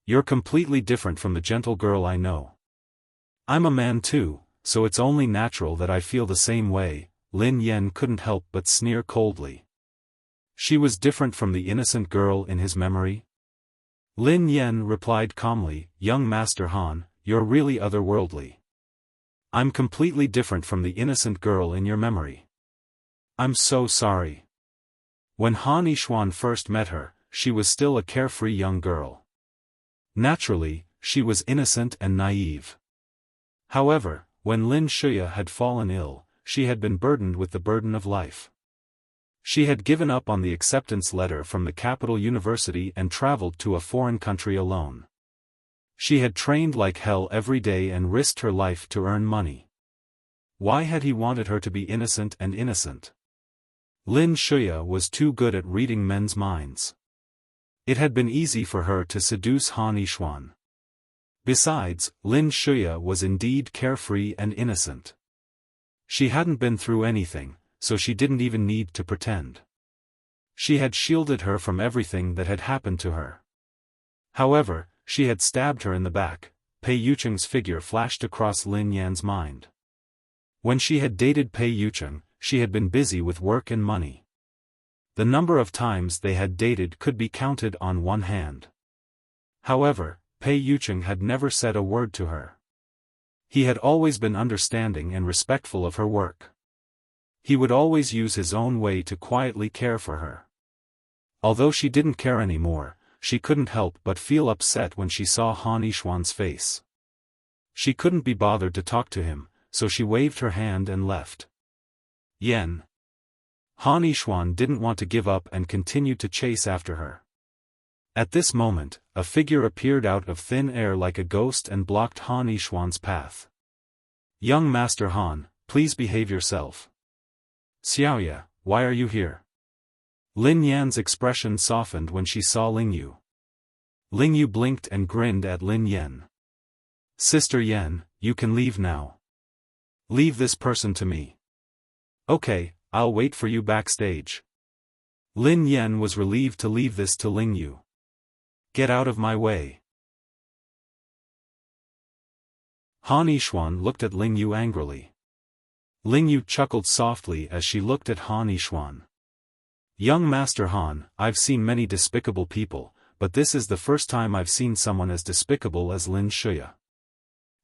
You're completely different from the gentle girl I know. I'm a man too, so it's only natural that I feel the same way. Lin Yan couldn't help but sneer coldly. She was different from the innocent girl in his memory? Lin Yan replied calmly, young Master Han, you're really otherworldly. I'm completely different from the innocent girl in your memory. I'm so sorry. When Han Yixuan first met her, she was still a carefree young girl. Naturally, she was innocent and naive. However, when Lin Shuya had fallen ill, she had been burdened with the burden of life. She had given up on the acceptance letter from the capital university and traveled to a foreign country alone. She had trained like hell every day and risked her life to earn money. Why had he wanted her to be innocent and innocent? Lin Shuya was too good at reading men's minds. It had been easy for her to seduce Han Yixuan. Besides, Lin Shuya was indeed carefree and innocent. She hadn't been through anything, so she didn't even need to pretend. She had shielded her from everything that had happened to her. However, she had stabbed her in the back. Pei Yucheng's figure flashed across Lin Yan's mind. When she had dated Pei Yucheng, she had been busy with work and money. The number of times they had dated could be counted on one hand. However, Pei Yucheng had never said a word to her. He had always been understanding and respectful of her work. He would always use his own way to quietly care for her. Although she didn't care anymore, she couldn't help but feel upset when she saw Han Yixuan's face. She couldn't be bothered to talk to him, so she waved her hand and left. Yen. Han Yixuan didn't want to give up and continued to chase after her. At this moment, a figure appeared out of thin air like a ghost and blocked Han Yixuan's path. Young Master Han, please behave yourself. Xiaoya, why are you here? Lin Yan's expression softened when she saw Ling Yu. Ling Yu blinked and grinned at Lin Yan. Sister Yan, you can leave now. Leave this person to me. Okay, I'll wait for you backstage. Lin Yan was relieved to leave this to Ling Yu. Get out of my way. Han Yixuan looked at Ling Yu angrily. Ling Yu chuckled softly as she looked at Han Yixuan. Young Master Han, I've seen many despicable people, but this is the first time I've seen someone as despicable as Lin Shuya.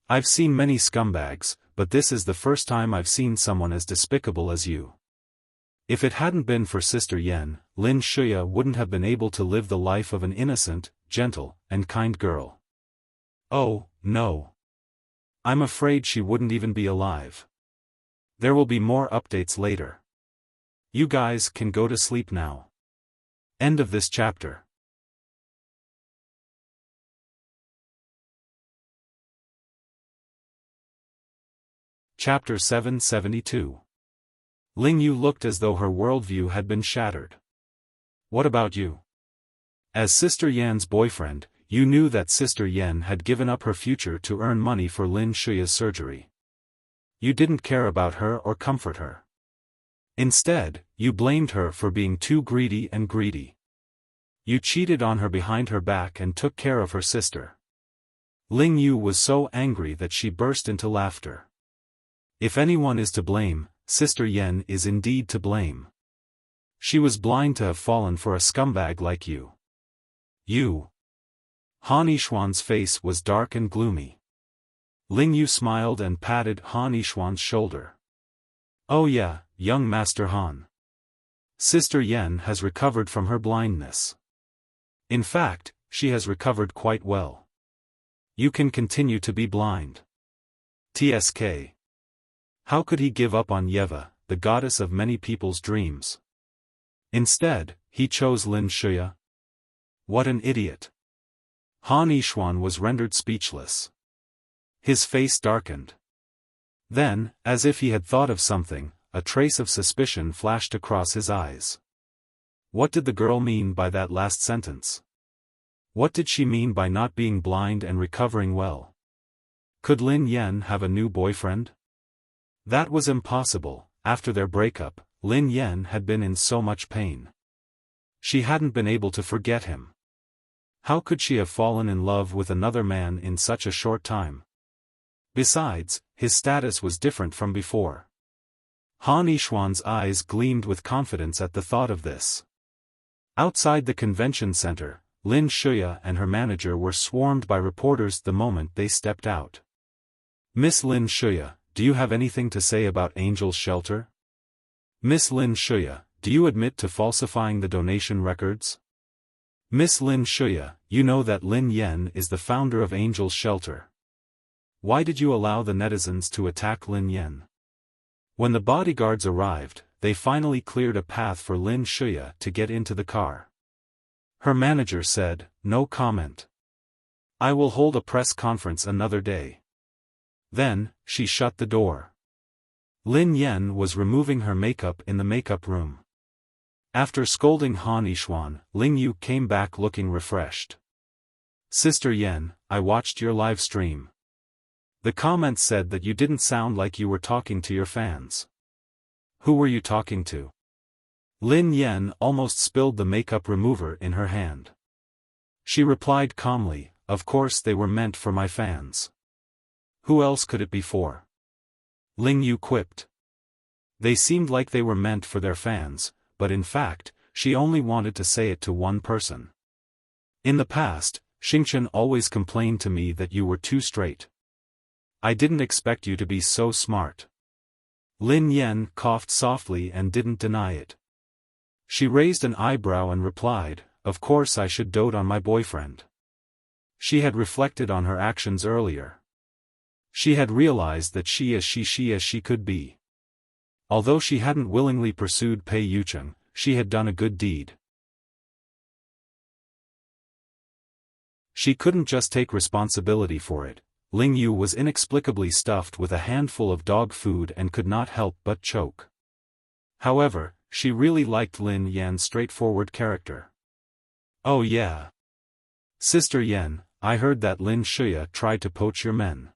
I've seen many scumbags, but this is the first time I've seen someone as despicable as you. If it hadn't been for Sister Yan, Lin Shuya wouldn't have been able to live the life of an innocent, gentle, and kind girl. Oh, no. I'm afraid she wouldn't even be alive. There will be more updates later. You guys can go to sleep now. End of this chapter. Chapter 772. Ling Yu looked as though her worldview had been shattered. What about you? As Sister Yan's boyfriend, you knew that Sister Yan had given up her future to earn money for Lin Shuya's surgery. You didn't care about her or comfort her. Instead, you blamed her for being too greedy and greedy. You cheated on her behind her back and took care of her sister. Ling Yu was so angry that she burst into laughter. If anyone is to blame, Sister Yan is indeed to blame. She was blind to have fallen for a scumbag like you. You. Han Yixuan's face was dark and gloomy. Ling Yu smiled and patted Han Yixuan's shoulder. Oh yeah, young Master Han. Sister Yan has recovered from her blindness. In fact, she has recovered quite well. You can continue to be blind. TSK. How could he give up on Yeva, the goddess of many people's dreams? Instead, he chose Lin Shuya. What an idiot. Han Yixuan was rendered speechless. His face darkened. Then, as if he had thought of something, a trace of suspicion flashed across his eyes. What did the girl mean by that last sentence? What did she mean by not being blind and recovering well? Could Lin Yan have a new boyfriend? That was impossible. After their breakup, Lin Yan had been in so much pain. She hadn't been able to forget him. How could she have fallen in love with another man in such a short time? Besides, his status was different from before. Han Yishuan's eyes gleamed with confidence at the thought of this. Outside the convention center, Lin Shuya and her manager were swarmed by reporters the moment they stepped out. Miss Lin Shuya, do you have anything to say about Angel's Shelter? Miss Lin Shuya, do you admit to falsifying the donation records? Miss Lin Shuya, you know that Lin Yan is the founder of Angel's Shelter. Why did you allow the netizens to attack Lin Yan? When the bodyguards arrived, they finally cleared a path for Lin Shuya to get into the car. Her manager said, "No comment. I will hold a press conference another day." Then, she shut the door. Lin Yan was removing her makeup in the makeup room. After scolding Han Yishuan, Ling Yu came back looking refreshed. "Sister Yan, I watched your live stream. The comments said that you didn't sound like you were talking to your fans. Who were you talking to?" Lin Yan almost spilled the makeup remover in her hand. She replied calmly, "Of course they were meant for my fans. Who else could it be for?" Ling Yu quipped. They seemed like they were meant for their fans, but in fact, she only wanted to say it to one person. "In the past, Xingchen always complained to me that you were too straight. I didn't expect you to be so smart." Lin Yan coughed softly and didn't deny it. She raised an eyebrow and replied, "Of course I should dote on my boyfriend." She had reflected on her actions earlier. She had realized that she as she could be. Although she hadn't willingly pursued Pei Yucheng, she had done a good deed. She couldn't just take responsibility for it. Ling Yu was inexplicably stuffed with a handful of dog food and could not help but choke. However, she really liked Lin Yan's straightforward character. "Oh yeah. Sister Yan, I heard that Lin Shuya tried to poach your men."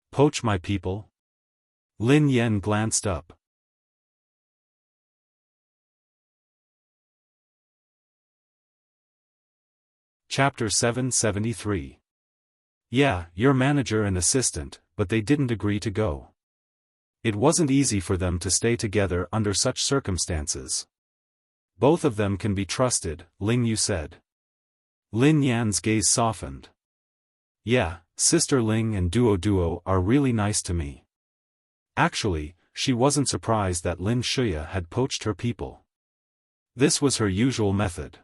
"Poach my people?" Lin Yan glanced up. Chapter 773. Yeah, your manager and assistant, but they didn't agree to go. It wasn't easy for them to stay together under such circumstances. "Both of them can be trusted," Ling Yu said. Lin Yan's gaze softened. "Yeah, Sister Ling and Duo are really nice to me." Actually, she wasn't surprised that Lin Shuya had poached her people. This was her usual method.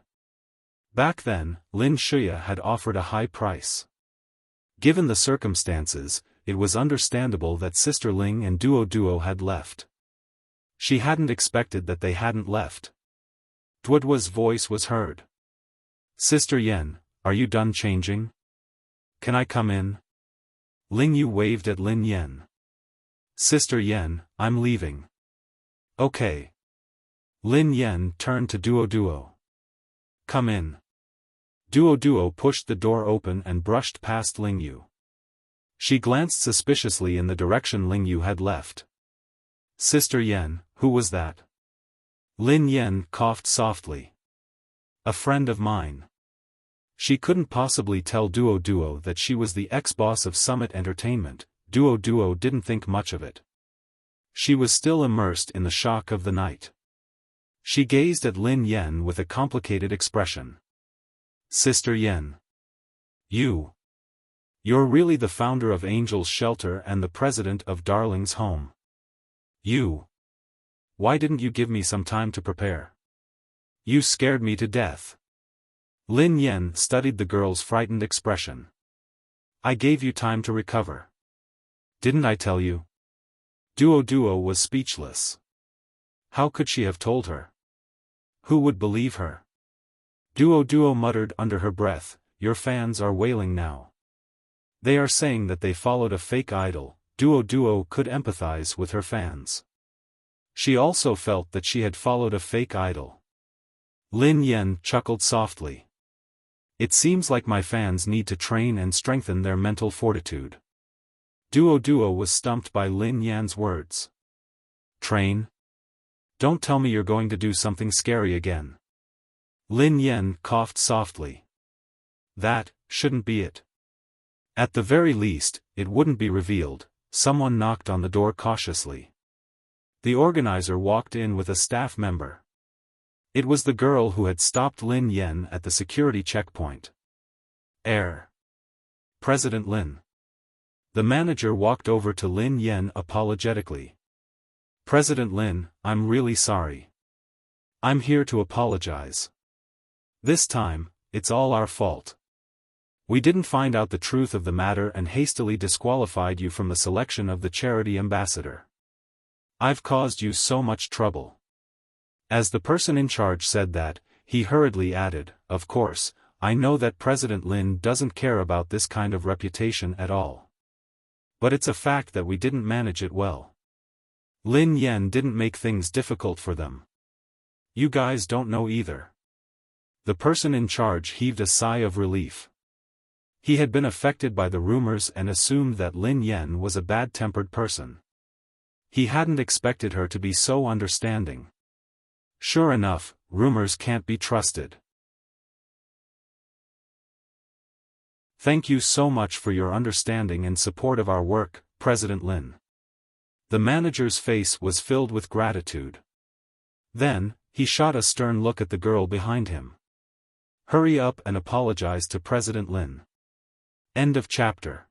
Back then, Lin Shuya had offered a high price. Given the circumstances, it was understandable that Sister Ling and Duo had left. She hadn't expected that they hadn't left. Duoduo's voice was heard. "Sister Yan, are you done changing? Can I come in?" Ling Yu waved at Lin Yan. "Sister Yan, I'm leaving." "Okay." Lin Yan turned to Duo. "Come in." Duo pushed the door open and brushed past Ling Yu. She glanced suspiciously in the direction Ling Yu had left. "Sister Yan, who was that?" Lin Yan coughed softly. "A friend of mine." She couldn't possibly tell Duo that she was the ex-boss of Summit Entertainment. Duo didn't think much of it. She was still immersed in the shock of the night. She gazed at Lin Yan with a complicated expression. "Sister Yan. You're really the founder of Angel's Shelter and the president of Darling's Home. Why didn't you give me some time to prepare? You scared me to death." Lin Yan studied the girl's frightened expression. "I gave you time to recover. Didn't I tell you?" Duo was speechless. How could she have told her? Who would believe her? Duo muttered under her breath, "Your fans are wailing now. They are saying that they followed a fake idol." Duo could empathize with her fans. She also felt that she had followed a fake idol. Lin Yan chuckled softly. "It seems like my fans need to train and strengthen their mental fortitude." Duo was stumped by Lin Yan's words. "Train? Don't tell me you're going to do something scary again." Lin Yan coughed softly. That shouldn't be it. At the very least, it wouldn't be revealed. Someone knocked on the door cautiously. The organizer walked in with a staff member. It was the girl who had stopped Lin Yan at the security checkpoint. President Lin. The manager walked over to Lin Yan apologetically. President Lin, I'm really sorry. I'm here to apologize. This time, it's all our fault. We didn't find out the truth of the matter and hastily disqualified you from the selection of the charity ambassador. I've caused you so much trouble. As the person in charge said that, he hurriedly added, of course, I know that President Lin doesn't care about this kind of reputation at all. But it's a fact that we didn't manage it well. Lin Yan didn't make things difficult for them. You guys don't know either. The person in charge heaved a sigh of relief. He had been affected by the rumors and assumed that Lin Yan was a bad-tempered person. He hadn't expected her to be so understanding. Sure enough, rumors can't be trusted. Thank you so much for your understanding and support of our work, President Lin. The manager's face was filled with gratitude. Then, he shot a stern look at the girl behind him. Hurry up and apologize to President Lin. End of chapter.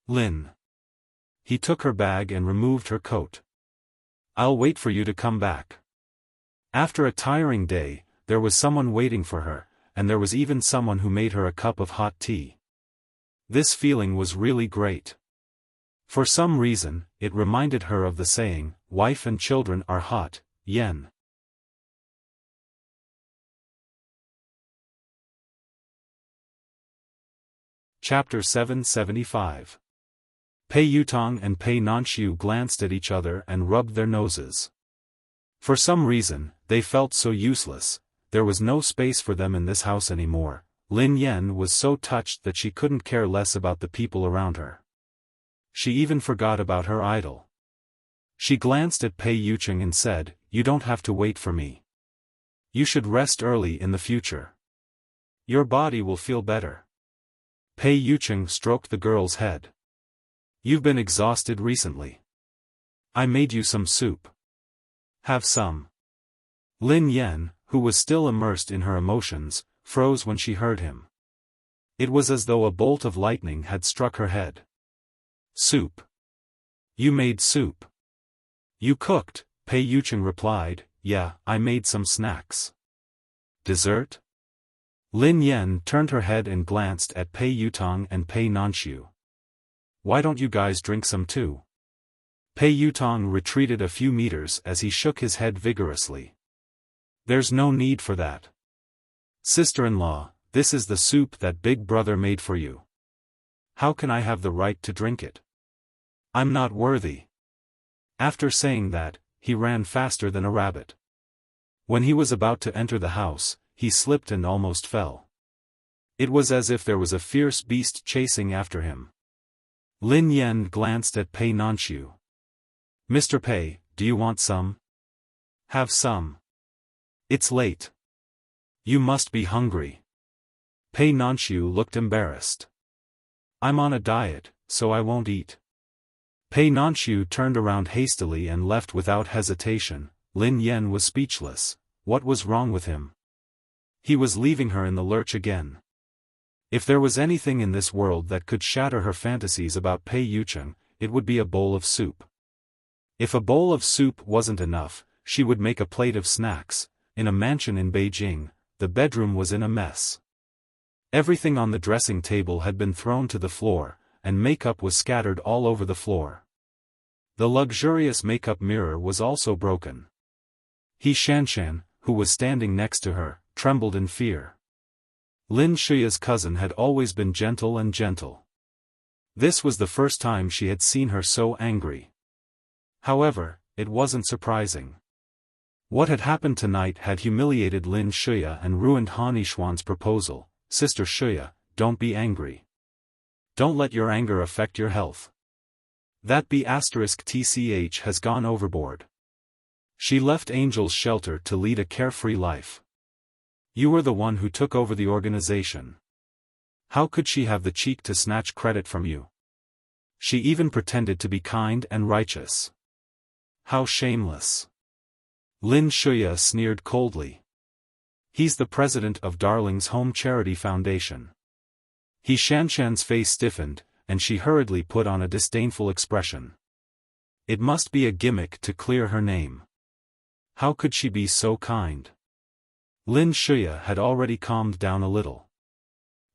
Lin. He took her bag and removed her coat. I'll wait for you to come back. After a tiring day, there was someone waiting for her, and there was even someone who made her a cup of hot tea. This feeling was really great. For some reason, it reminded her of the saying, wife and children are hot, yen. Chapter 775. Pei Yutong and Pei Nanxiu glanced at each other and rubbed their noses. For some reason, they felt so useless. There was no space for them in this house anymore. Lin Yan was so touched that she couldn't care less about the people around her. She even forgot about her idol. She glanced at Pei Yucheng and said, you don't have to wait for me. You should rest early in the future. Your body will feel better. Pei Yucheng stroked the girl's head. You've been exhausted recently. I made you some soup. Have some. Lin Yan, who was still immersed in her emotions, froze when she heard him. It was as though a bolt of lightning had struck her head. Soup. You made soup. You cooked, Pei Yucheng replied, yeah, I made some snacks. Dessert? Lin Yan turned her head and glanced at Pei Yutong and Pei Nanxiu. Why don't you guys drink some too? Pei Yutong retreated a few meters as he shook his head vigorously. There's no need for that. Sister-in-law, this is the soup that Big Brother made for you. How can I have the right to drink it? I'm not worthy. After saying that, he ran faster than a rabbit. When he was about to enter the house, he slipped and almost fell. It was as if there was a fierce beast chasing after him. Lin Yan glanced at Pei Nanxiu. Mr. Pei, do you want some? Have some. It's late. You must be hungry. Pei Nanxiu looked embarrassed. I'm on a diet, so I won't eat. Pei Nanxiu turned around hastily and left without hesitation. Lin Yan was speechless. What was wrong with him? He was leaving her in the lurch again. If there was anything in this world that could shatter her fantasies about Pei Yucheng, it would be a bowl of soup. If a bowl of soup wasn't enough, she would make a plate of snacks. In a mansion in Beijing, the bedroom was in a mess. Everything on the dressing table had been thrown to the floor, and makeup was scattered all over the floor. The luxurious makeup mirror was also broken. He Shanshan, who was standing next to her, trembled in fear. Lin Shuya's cousin had always been gentle and gentle. This was the first time she had seen her so angry. However, it wasn't surprising. What had happened tonight had humiliated Lin Shuya and ruined Han Yishuan's proposal. Sister Shuya, don't be angry. Don't let your anger affect your health. That B*TCH has gone overboard. She left Angel's shelter to lead a carefree life. You were the one who took over the organization. How could she have the cheek to snatch credit from you? She even pretended to be kind and righteous. How shameless. Lin Shuya sneered coldly. He's the president of Darling's Home Charity Foundation. He Shanshan's face stiffened, and she hurriedly put on a disdainful expression. It must be a gimmick to clear her name. How could she be so kind? Lin Shuya had already calmed down a little.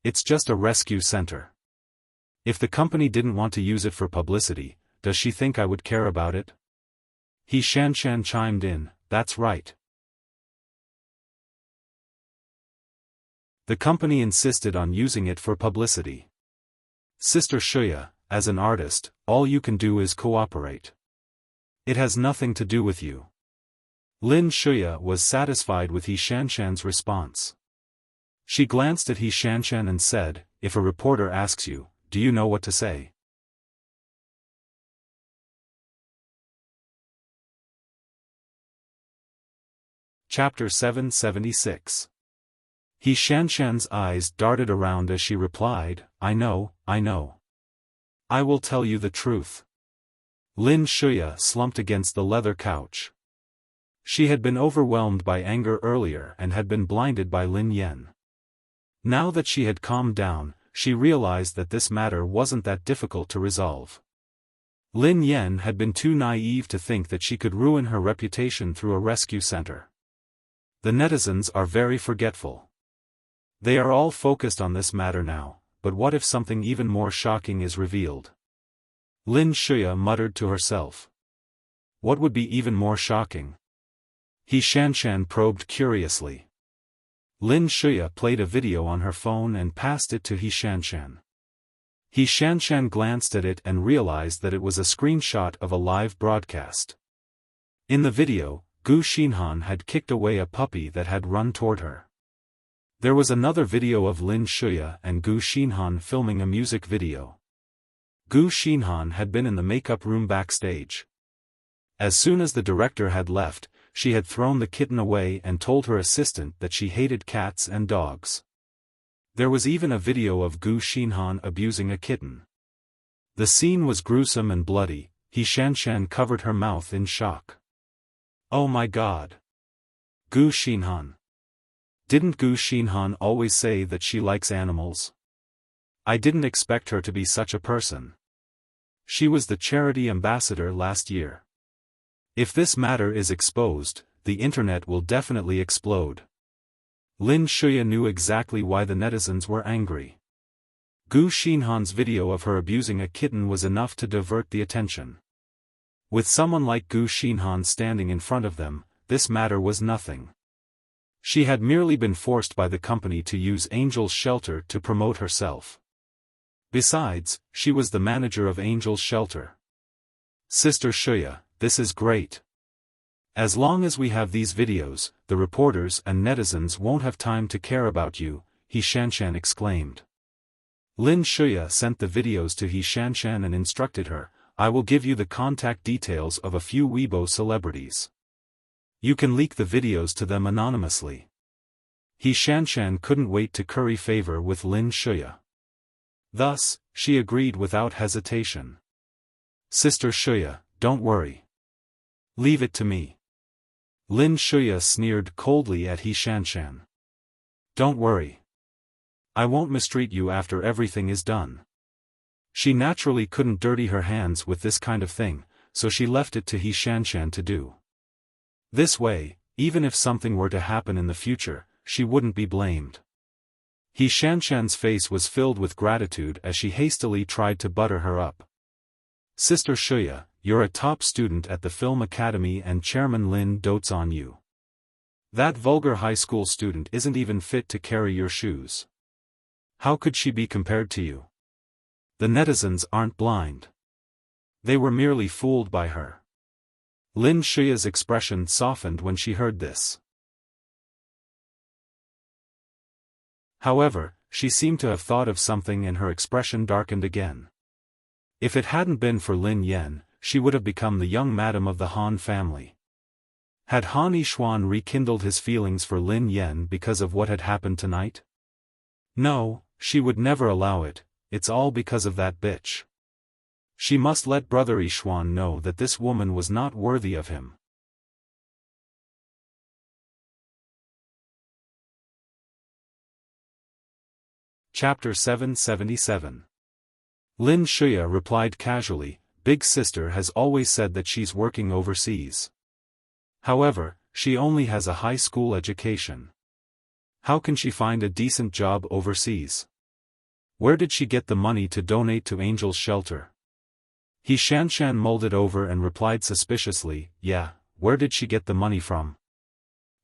It's just a rescue center. If the company didn't want to use it for publicity, does she think I would care about it? He Shanshan chimed in, that's right. The company insisted on using it for publicity. Sister Shuya, as an artist, all you can do is cooperate. It has nothing to do with you. Lin Shuya was satisfied with He Shanshan's response. She glanced at He Shanshan and said, if a reporter asks you, do you know what to say? Chapter 776. He Shanshan's eyes darted around as she replied, I know. I will tell you the truth. Lin Shuya slumped against the leather couch. She had been overwhelmed by anger earlier and had been blinded by Lin Yen. Now that she had calmed down, she realized that this matter wasn't that difficult to resolve. Lin Yen had been too naive to think that she could ruin her reputation through a rescue center. The netizens are very forgetful. They are all focused on this matter now, but what if something even more shocking is revealed? Lin Shuya muttered to herself. What would be even more shocking? He Shanshan probed curiously. Lin Shuya played a video on her phone and passed it to He Shanshan. He Shanshan glanced at it and realized that it was a screenshot of a live broadcast. In the video, Gu Xinhan had kicked away a puppy that had run toward her. There was another video of Lin Shuya and Gu Xinhan filming a music video. Gu Xinhan had been in the makeup room backstage. As soon as the director had left, she had thrown the kitten away and told her assistant that she hated cats and dogs. There was even a video of Gu Xinhan abusing a kitten. The scene was gruesome and bloody. He Shanshan covered her mouth in shock. Oh my God! Gu Xinhan. Didn't Gu Xinhan always say that she likes animals? I didn't expect her to be such a person. She was the charity ambassador last year. If this matter is exposed, the internet will definitely explode. Lin Shuya knew exactly why the netizens were angry. Gu Xinhan's video of her abusing a kitten was enough to divert the attention. With someone like Gu Xinhan standing in front of them, this matter was nothing. She had merely been forced by the company to use Angel's shelter to promote herself. Besides, she was the manager of Angel's shelter. Sister Shuya, this is great. As long as we have these videos, the reporters and netizens won't have time to care about you, He Shanshan exclaimed. Lin Shuya sent the videos to He Shanshan and instructed her, I will give you the contact details of a few Weibo celebrities. You can leak the videos to them anonymously. He Shanshan couldn't wait to curry favor with Lin Shuya. Thus, she agreed without hesitation. Sister Shuya, don't worry. Leave it to me. Lin Shuya sneered coldly at He Shanshan. Don't worry. I won't mistreat you after everything is done. She naturally couldn't dirty her hands with this kind of thing, so she left it to He Shanshan to do. This way, even if something were to happen in the future, she wouldn't be blamed. He Shanshan's face was filled with gratitude as she hastily tried to butter her up. Sister Shuya, you're a top student at the Film Academy and Chairman Lin dotes on you. That vulgar high school student isn't even fit to carry your shoes. How could she be compared to you? The netizens aren't blind. They were merely fooled by her. Lin Shuya's expression softened when she heard this. However, she seemed to have thought of something and her expression darkened again. If it hadn't been for Lin Yan, she would have become the young madam of the Han family. Had Han Yishuan rekindled his feelings for Lin Yan because of what had happened tonight? No, she would never allow it. It's all because of that bitch. She must let brother Yishuan know that this woman was not worthy of him. Chapter 777. Lin Shuya replied casually, "Big sister has always said that she's working overseas. However, she only has a high school education. How can she find a decent job overseas? Where did she get the money to donate to Angel's Shelter?" He Shanshan mulled it over and replied suspiciously, "Yeah, where did she get the money from?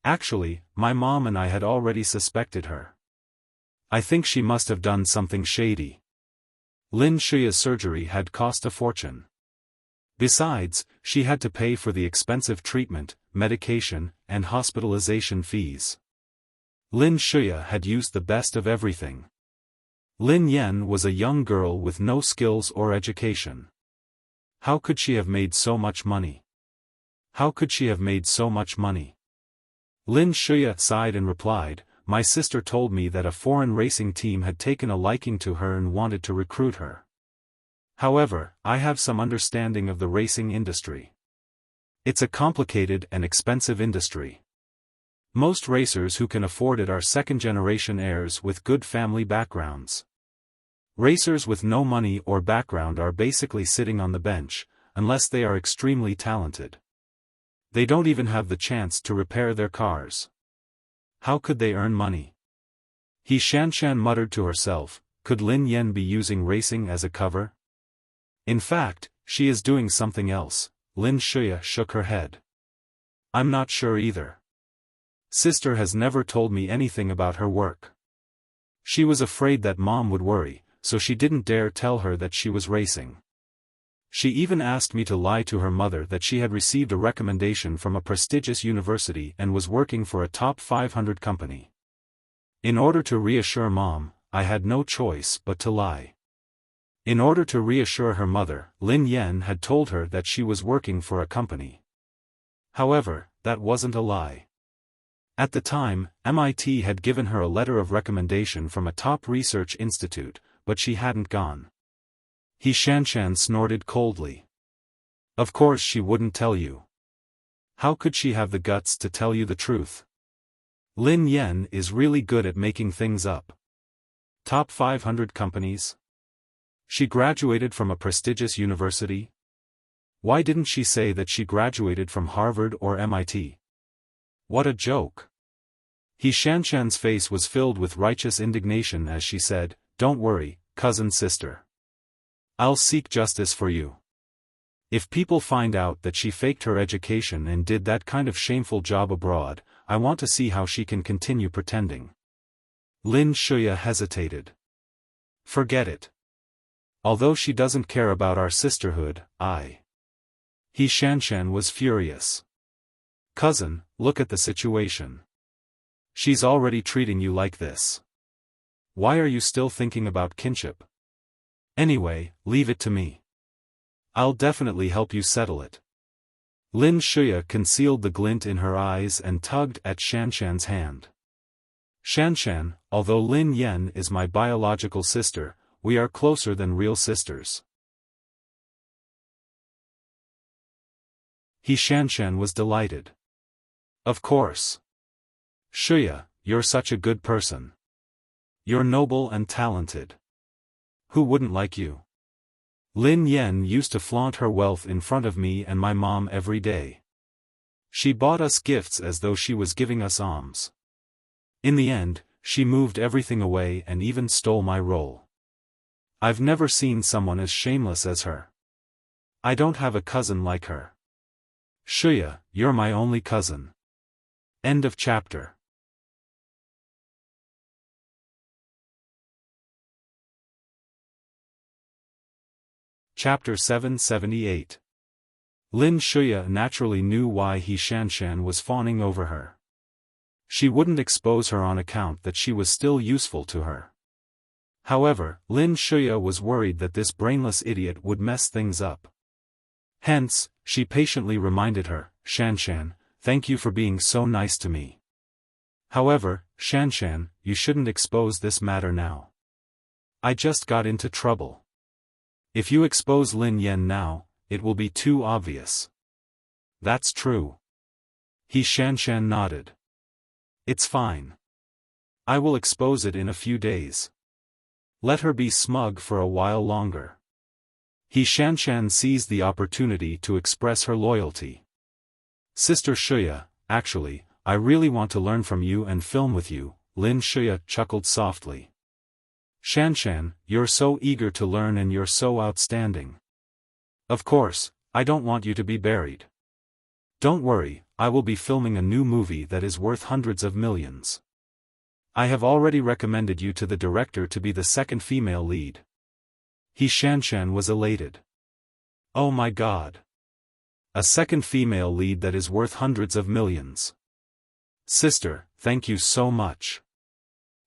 Actually, my mom and I had already suspected her. I think she must have done something shady. Lin Shuya's surgery had cost a fortune. Besides, she had to pay for the expensive treatment, medication, and hospitalization fees. Lin Shuya had used the best of everything. Lin Yan was a young girl with no skills or education. How could she have made so much money? How could she have made so much money? Lin Shuya sighed and replied, "My sister told me that a foreign racing team had taken a liking to her and wanted to recruit her. However, I have some understanding of the racing industry. It's a complicated and expensive industry. Most racers who can afford it are second-generation heirs with good family backgrounds. Racers with no money or background are basically sitting on the bench, unless they are extremely talented. They don't even have the chance to repair their cars. How could they earn money?" He Shanshan muttered to herself, "Could Lin Yan be using racing as a cover? In fact, she is doing something else." Lin Shuya shook her head. "I'm not sure either. Sister has never told me anything about her work. She was afraid that mom would worry, so she didn't dare tell her that she was racing. She even asked me to lie to her mother that she had received a recommendation from a prestigious university and was working for a top 500 company. In order to reassure mom, I had no choice but to lie." In order to reassure her mother, Lin Yan had told her that she was working for a company. However, that wasn't a lie. At the time, MIT had given her a letter of recommendation from a top research institute, but she hadn't gone. He Shanshan snorted coldly. "Of course she wouldn't tell you. How could she have the guts to tell you the truth? Lin Yan is really good at making things up. Top 500 companies? She graduated from a prestigious university? Why didn't she say that she graduated from Harvard or MIT? What a joke." He Shanshan's face was filled with righteous indignation as she said, "Don't worry, cousin sister. I'll seek justice for you. If people find out that she faked her education and did that kind of shameful job abroad, I want to see how she can continue pretending." Lin Shuya hesitated. "Forget it. Although she doesn't care about our sisterhood, He Shanshan was furious. "Cousin, look at the situation. She's already treating you like this. Why are you still thinking about kinship? Anyway, leave it to me. I'll definitely help you settle it." Lin Shuya concealed the glint in her eyes and tugged at Shanshan's hand. "Shanshan, although Lin Yan is my biological sister, we are closer than real sisters." He Shanshan was delighted. "Of course. Shuya, you're such a good person. You're noble and talented. Who wouldn't like you? Lin Yan used to flaunt her wealth in front of me and my mom every day. She bought us gifts as though she was giving us alms. In the end, she moved everything away and even stole my role. I've never seen someone as shameless as her. I don't have a cousin like her. Shuya, you're my only cousin." End of chapter. Chapter 778. Lin Shuya naturally knew why He Shanshan was fawning over her. She wouldn't expose her on account that she was still useful to her. However, Lin Shuya was worried that this brainless idiot would mess things up. Hence, she patiently reminded her, Shanshan, thank you for being so nice to me. However, Shanshan, you shouldn't expose this matter now. I just got into trouble. If you expose Lin Yan now, it will be too obvious. That's true. He Shanshan nodded. It's fine. I will expose it in a few days. Let her be smug for a while longer. He Shanshan seized the opportunity to express her loyalty. Sister Shuya, actually, I really want to learn from you and film with you, Lin Shuya chuckled softly. Shanshan, you're so eager to learn and you're so outstanding. Of course, I don't want you to be buried. Don't worry, I will be filming a new movie that is worth hundreds of millions. I have already recommended you to the director to be the second female lead. He Shanshan was elated. Oh my god. A second female lead that is worth hundreds of millions. Sister, thank you so much.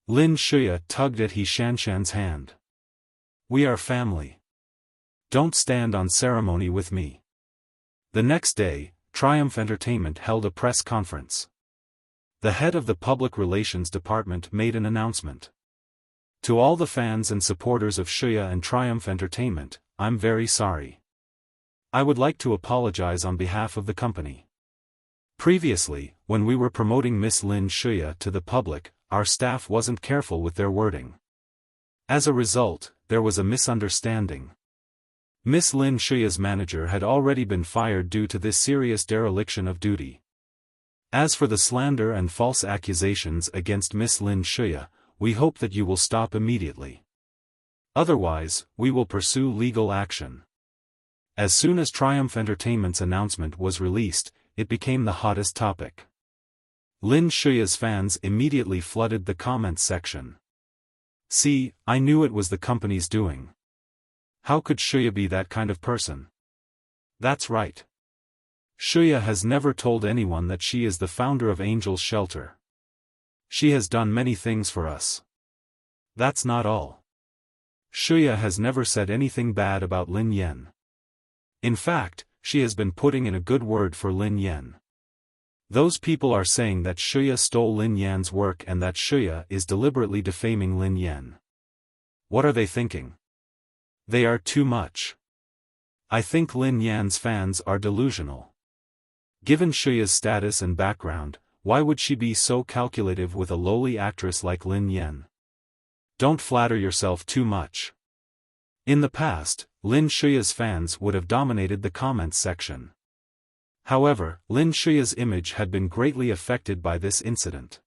Lin Shuya tugged at He Shanshan's hand. We are family. Don't stand on ceremony with me. The next day, Triumph Entertainment held a press conference. The head of the public relations department made an announcement. To all the fans and supporters of Shuya and Triumph Entertainment, I'm very sorry. I would like to apologize on behalf of the company. Previously, when we were promoting Miss Lin Shuya to the public, our staff wasn't careful with their wording. As a result, there was a misunderstanding. Miss Lin Shuya's manager had already been fired due to this serious dereliction of duty. As for the slander and false accusations against Miss Lin Shuya, we hope that you will stop immediately. Otherwise, we will pursue legal action. As soon as Triumph Entertainment's announcement was released, it became the hottest topic. Lin Shuya's fans immediately flooded the comments section. See, I knew it was the company's doing. How could Shuya be that kind of person? That's right. Shuya has never told anyone that she is the founder of Angel's Shelter. She has done many things for us. That's not all. Shuya has never said anything bad about Lin Yan. In fact, she has been putting in a good word for Lin Yan. Those people are saying that Shuya stole Lin Yan's work and that Shuya is deliberately defaming Lin Yan. What are they thinking? They are too much. I think Lin Yan's fans are delusional. Given Shuya's status and background, why would she be so calculative with a lowly actress like Lin Yan? Don't flatter yourself too much. In the past, Lin Shuya's fans would have dominated the comments section. However, Lin Shuya's image had been greatly affected by this incident.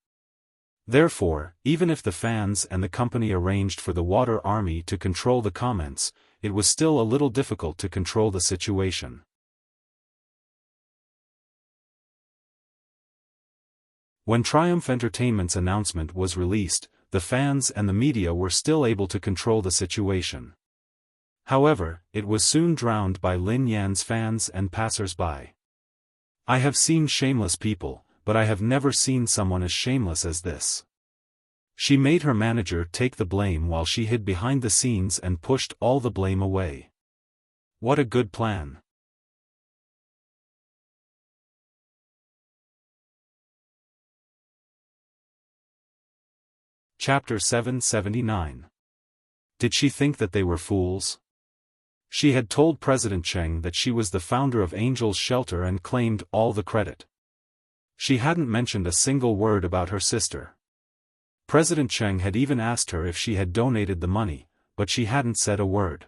Therefore, even if the fans and the company arranged for the Water Army to control the comments, it was still a little difficult to control the situation. When Triumph Entertainment's announcement was released, the fans and the media were still able to control the situation. However, it was soon drowned by Lin Yan's fans and passers-by. I have seen shameless people, but I have never seen someone as shameless as this. She made her manager take the blame while she hid behind the scenes and pushed all the blame away. What a good plan. Chapter 779. Did she think that they were fools? She had told President Cheng that she was the founder of Angel's Shelter and claimed all the credit. She hadn't mentioned a single word about her sister. President Cheng had even asked her if she had donated the money, but she hadn't said a word.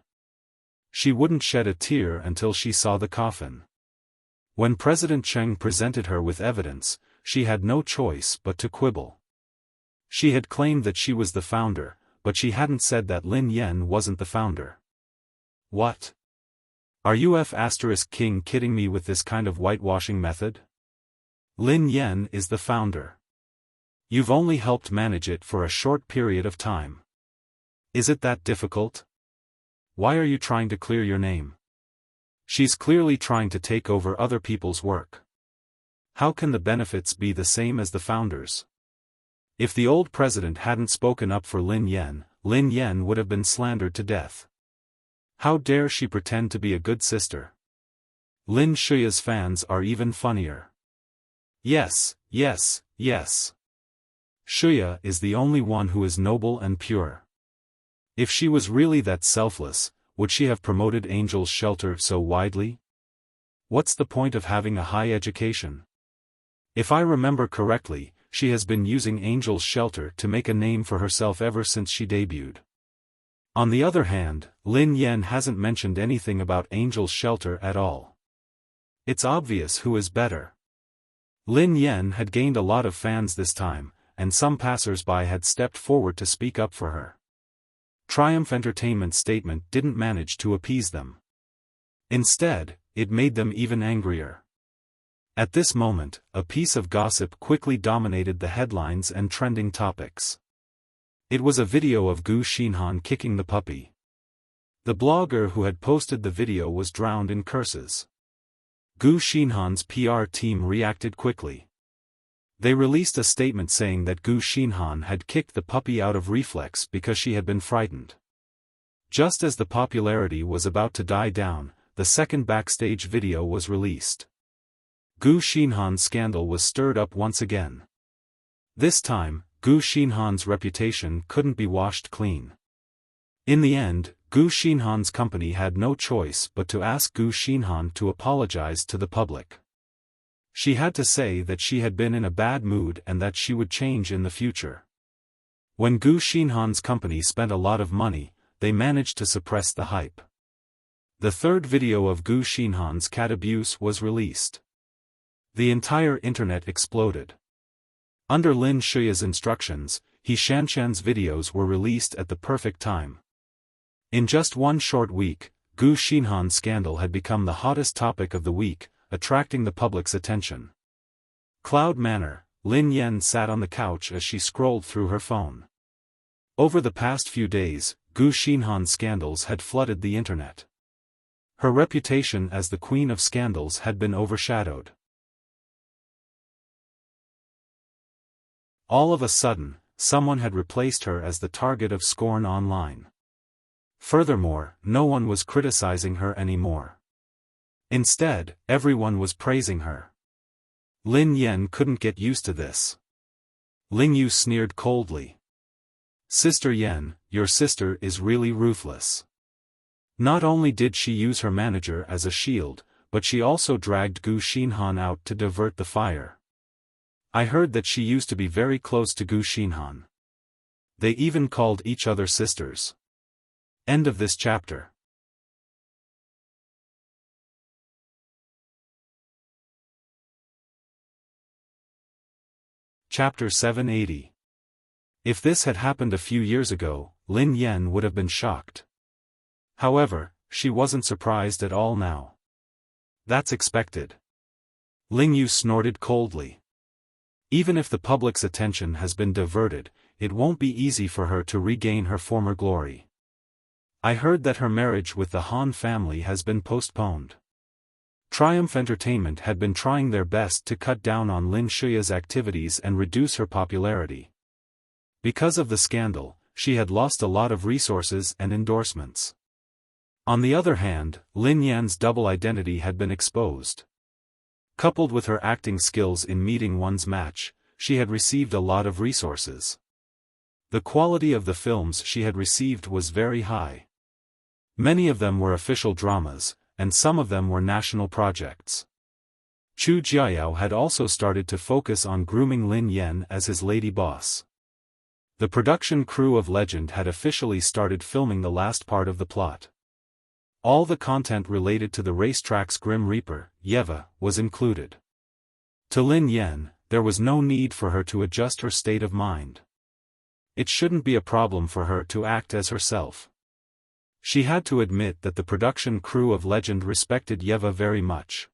She wouldn't shed a tear until she saw the coffin. When President Cheng presented her with evidence, she had no choice but to quibble. She had claimed that she was the founder, but she hadn't said that Lin Yan wasn't the founder. What? Are you King kidding me with this kind of whitewashing method? Lin Yan is the founder. You've only helped manage it for a short period of time. Is it that difficult? Why are you trying to clear your name? She's clearly trying to take over other people's work. How can the benefits be the same as the founders? If the old president hadn't spoken up for Lin Yan, Lin Yan would have been slandered to death. How dare she pretend to be a good sister? Lin Shuya's fans are even funnier. Yes, yes, yes. Shuya is the only one who is noble and pure. If she was really that selfless, would she have promoted Angel's Shelter so widely? What's the point of having a high education? If I remember correctly, she has been using Angel's Shelter to make a name for herself ever since she debuted. On the other hand, Lin Yan hasn't mentioned anything about Angel's Shelter at all. It's obvious who is better. Lin Yan had gained a lot of fans this time, and some passers-by had stepped forward to speak up for her. Triumph Entertainment's statement didn't manage to appease them. Instead, it made them even angrier. At this moment, a piece of gossip quickly dominated the headlines and trending topics. It was a video of Gu Xinhan kicking the puppy. The blogger who had posted the video was drowned in curses. Gu Xinhan's PR team reacted quickly. They released a statement saying that Gu Xinhan had kicked the puppy out of reflex because she had been frightened. Just as the popularity was about to die down, the second backstage video was released. Gu Xinhan's scandal was stirred up once again. This time, Gu Xinhan's reputation couldn't be washed clean. In the end, Gu Xinhan's company had no choice but to ask Gu Xinhan to apologize to the public. She had to say that she had been in a bad mood and that she would change in the future. When Gu Xinhan's company spent a lot of money, they managed to suppress the hype. The third video of Gu Xinhan's cat abuse was released. The entire internet exploded. Under Lin Shuya's instructions, He Shanshan's videos were released at the perfect time. In just one short week, Gu Xinhan's scandal had become the hottest topic of the week, attracting the public's attention. Cloud Manor, Lin Yan sat on the couch as she scrolled through her phone. Over the past few days, Gu Xinhan's scandals had flooded the internet. Her reputation as the queen of scandals had been overshadowed. All of a sudden, someone had replaced her as the target of scorn online. Furthermore, no one was criticizing her anymore. Instead, everyone was praising her. Lin Yan couldn't get used to this. Ling Yu sneered coldly. Sister Yan, your sister is really ruthless. Not only did she use her manager as a shield, but she also dragged Gu Xinhan out to divert the fire. I heard that she used to be very close to Gu Xinhan. They even called each other sisters. End of this chapter. Chapter 780. If this had happened a few years ago, Lin Yan would have been shocked. However, she wasn't surprised at all now. That's expected. Ling Yu snorted coldly. Even if the public's attention has been diverted, it won't be easy for her to regain her former glory. I heard that her marriage with the Han family has been postponed. Triumph Entertainment had been trying their best to cut down on Lin Shuya's activities and reduce her popularity. Because of the scandal, she had lost a lot of resources and endorsements. On the other hand, Lin Yan's double identity had been exposed. Coupled with her acting skills in meeting one's match, she had received a lot of resources. The quality of the films she had received was very high. Many of them were official dramas, and some of them were national projects. Chu Jiayao had also started to focus on grooming Lin Yan as his lady boss. The production crew of Legend had officially started filming the last part of the plot. All the content related to the racetrack's Grim Reaper, Yeva, was included. To Lin Yan, there was no need for her to adjust her state of mind. It shouldn't be a problem for her to act as herself. She had to admit that the production crew of Legend respected Yeva very much.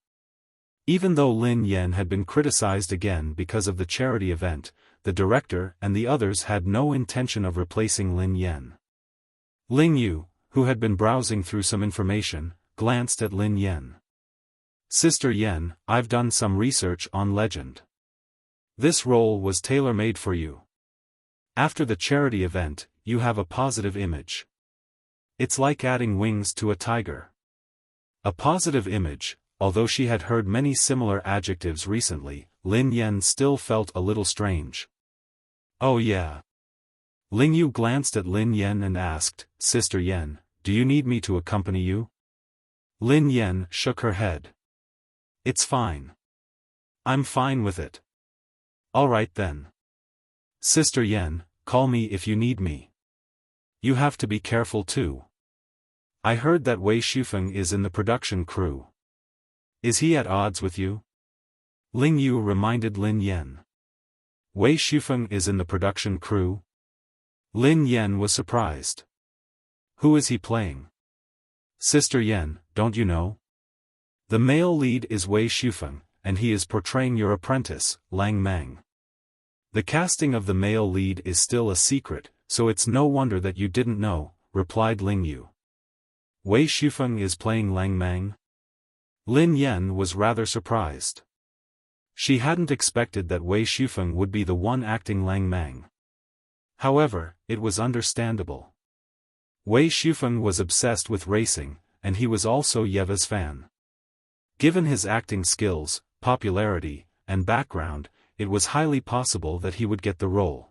Even though Lin Yan had been criticized again because of the charity event, the director and the others had no intention of replacing Lin Yan. Ling Yu, who had been browsing through some information, glanced at Lin Yan. Sister Yan, I've done some research on Legend. This role was tailor-made for you. After the charity event, you have a positive image. It's like adding wings to a tiger. A positive image. Although she had heard many similar adjectives recently, Lin Yan still felt a little strange. Oh yeah. Ling Yu glanced at Lin Yan and asked, Sister Yan, do you need me to accompany you? Lin Yan shook her head. It's fine. I'm fine with it. Alright then. Sister Yan, call me if you need me. You have to be careful too. I heard that Wei Xiaofan is in the production crew. Is he at odds with you? Ling Yu reminded Lin Yan. Wei Xiaofan is in the production crew? Lin Yan was surprised. Who is he playing? Sister Yan, don't you know? The male lead is Wei Xiaofan, and he is portraying your apprentice, Lang Mang. The casting of the male lead is still a secret, so it's no wonder that you didn't know, replied Ling Yu. Wei Xiaofan is playing Lang Mang? Lin Yan was rather surprised. She hadn't expected that Wei Xiaofan would be the one acting Lang Mang. However, it was understandable. Wei Xiaofan was obsessed with racing, and he was also Yeva's fan. Given his acting skills, popularity, and background, it was highly possible that he would get the role.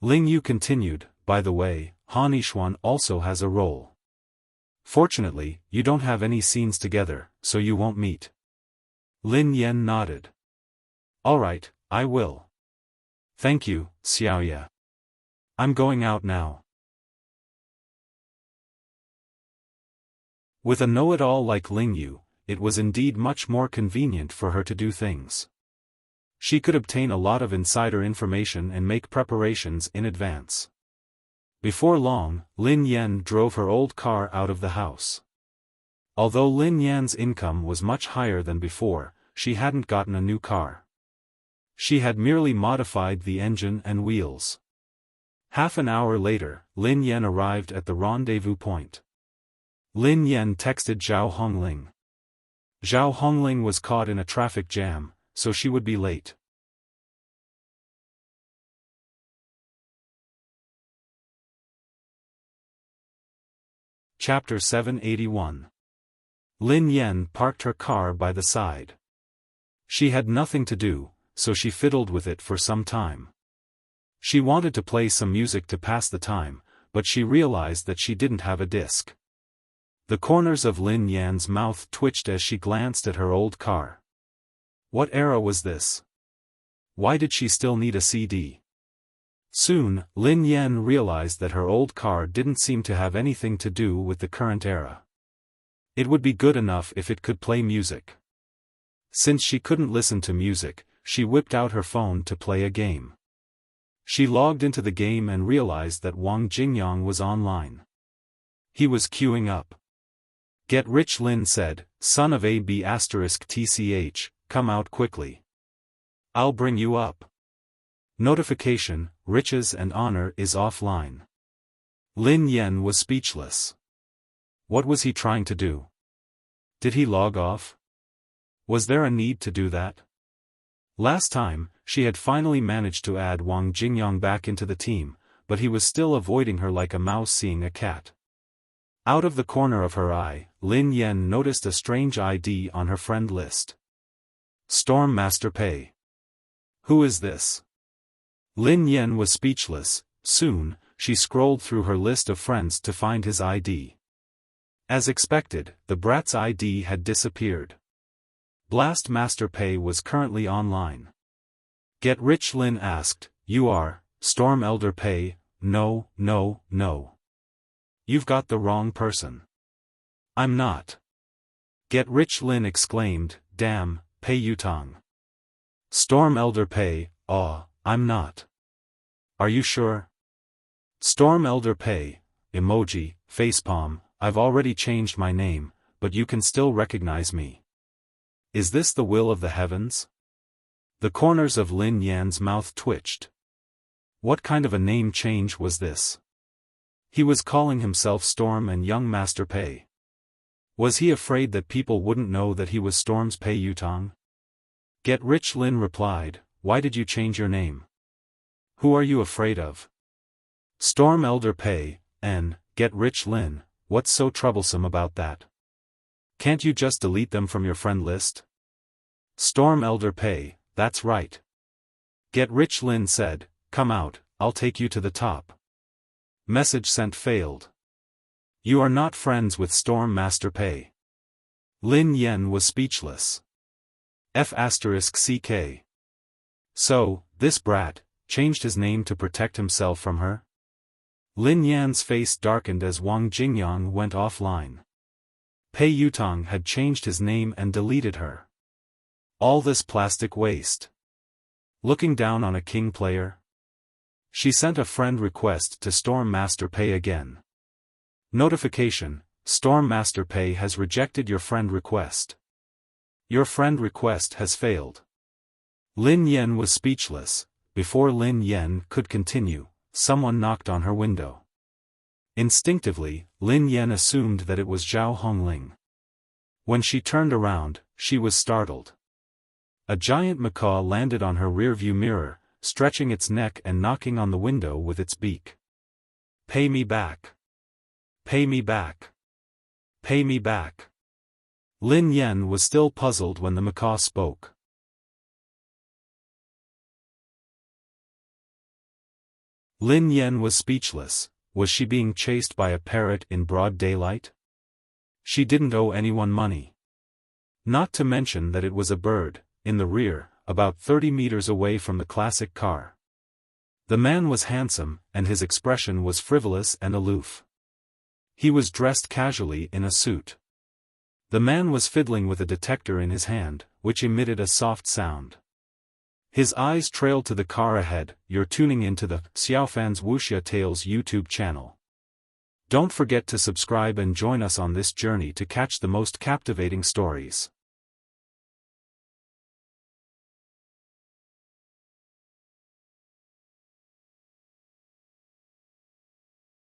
Ling Yu continued, by the way, Han Yixuan also has a role. Fortunately, you don't have any scenes together, so you won't meet. Lin Yan nodded. Alright, I will. Thank you, Xiaoya. I'm going out now. With a know-it-all like Ling Yu, it was indeed much more convenient for her to do things. She could obtain a lot of insider information and make preparations in advance. Before long, Lin Yan drove her old car out of the house. Although Lin Yan's income was much higher than before, she hadn't gotten a new car. She had merely modified the engine and wheels. Half an hour later, Lin Yan arrived at the rendezvous point. Lin Yan texted Zhao Hongling. Zhao Hongling was caught in a traffic jam, so she would be late. Chapter 781. Lin Yan parked her car by the side. She had nothing to do, so she fiddled with it for some time. She wanted to play some music to pass the time, but she realized that she didn't have a disc. The corners of Lin Yan's mouth twitched as she glanced at her old car. What era was this? Why did she still need a CD? Soon, Lin Yan realized that her old car didn't seem to have anything to do with the current era. It would be good enough if it could play music. Since she couldn't listen to music, she whipped out her phone to play a game. She logged into the game and realized that Wang Jingyang was online. He was queuing up. Get Rich Lin said, son of AB*TCH, come out quickly. I'll bring you up. Notification, Riches and Honor is offline. Lin Yan was speechless. What was he trying to do? Did he log off? Was there a need to do that? Last time, she had finally managed to add Wang Jingyang back into the team, but he was still avoiding her like a mouse seeing a cat. Out of the corner of her eye, Lin Yan noticed a strange ID on her friend list. Storm Master Pei. Who is this? Lin Yan was speechless. Soon, she scrolled through her list of friends to find his ID. As expected, the brat's ID had disappeared. Blast Master Pei was currently online. Get Rich Lin asked, you are, Storm Elder Pei? No, no, no. You've got the wrong person. I'm not. Get Rich Lin exclaimed, damn, Pei Yutang. Storm Elder Pei, I'm not. Are you sure? Storm Elder Pei, emoji, facepalm, I've already changed my name, but you can still recognize me. Is this the will of the heavens? The corners of Lin Yan's mouth twitched. What kind of a name change was this? He was calling himself Storm and Young Master Pei. Was he afraid that people wouldn't know that he was Storm's Pei Yutang? Get Rich Lin replied, why did you change your name? Who are you afraid of? Storm Elder Pei, and get rich Lin, what's so troublesome about that? Can't you just delete them from your friend list? Storm Elder Pei, that's right. Get rich Lin said, come out, I'll take you to the top. Message sent failed. You are not friends with Storm Master Pei. Lin Yen was speechless. F***ck. So, this brat changed his name to protect himself from her? Lin Yan's face darkened as Wang Jingyang went offline. Pei Yutong had changed his name and deleted her. All this plastic waste. Looking down on a king player? She sent a friend request to Storm Master Pei again. Notification: Storm Master Pei has rejected your friend request. Your friend request has failed. Lin Yen was speechless. Before Lin Yen could continue, someone knocked on her window. Instinctively, Lin Yen assumed that it was Zhao Hongling. When she turned around, she was startled. A giant macaw landed on her rearview mirror, stretching its neck and knocking on the window with its beak. Pay me back. Pay me back. Pay me back. Lin Yen was still puzzled when the macaw spoke. Lin Yen was speechless. Was she being chased by a parrot in broad daylight? She didn't owe anyone money. Not to mention that it was a bird, in the rear, about 30 meters away from the classic car. The man was handsome, and his expression was frivolous and aloof. He was dressed casually in a suit. The man was fiddling with a detector in his hand, which emitted a soft sound. His eyes trailed to the car ahead. You're tuning into the Xiaofan's Wuxia Tales YouTube channel. Don't forget to subscribe and join us on this journey to catch the most captivating stories.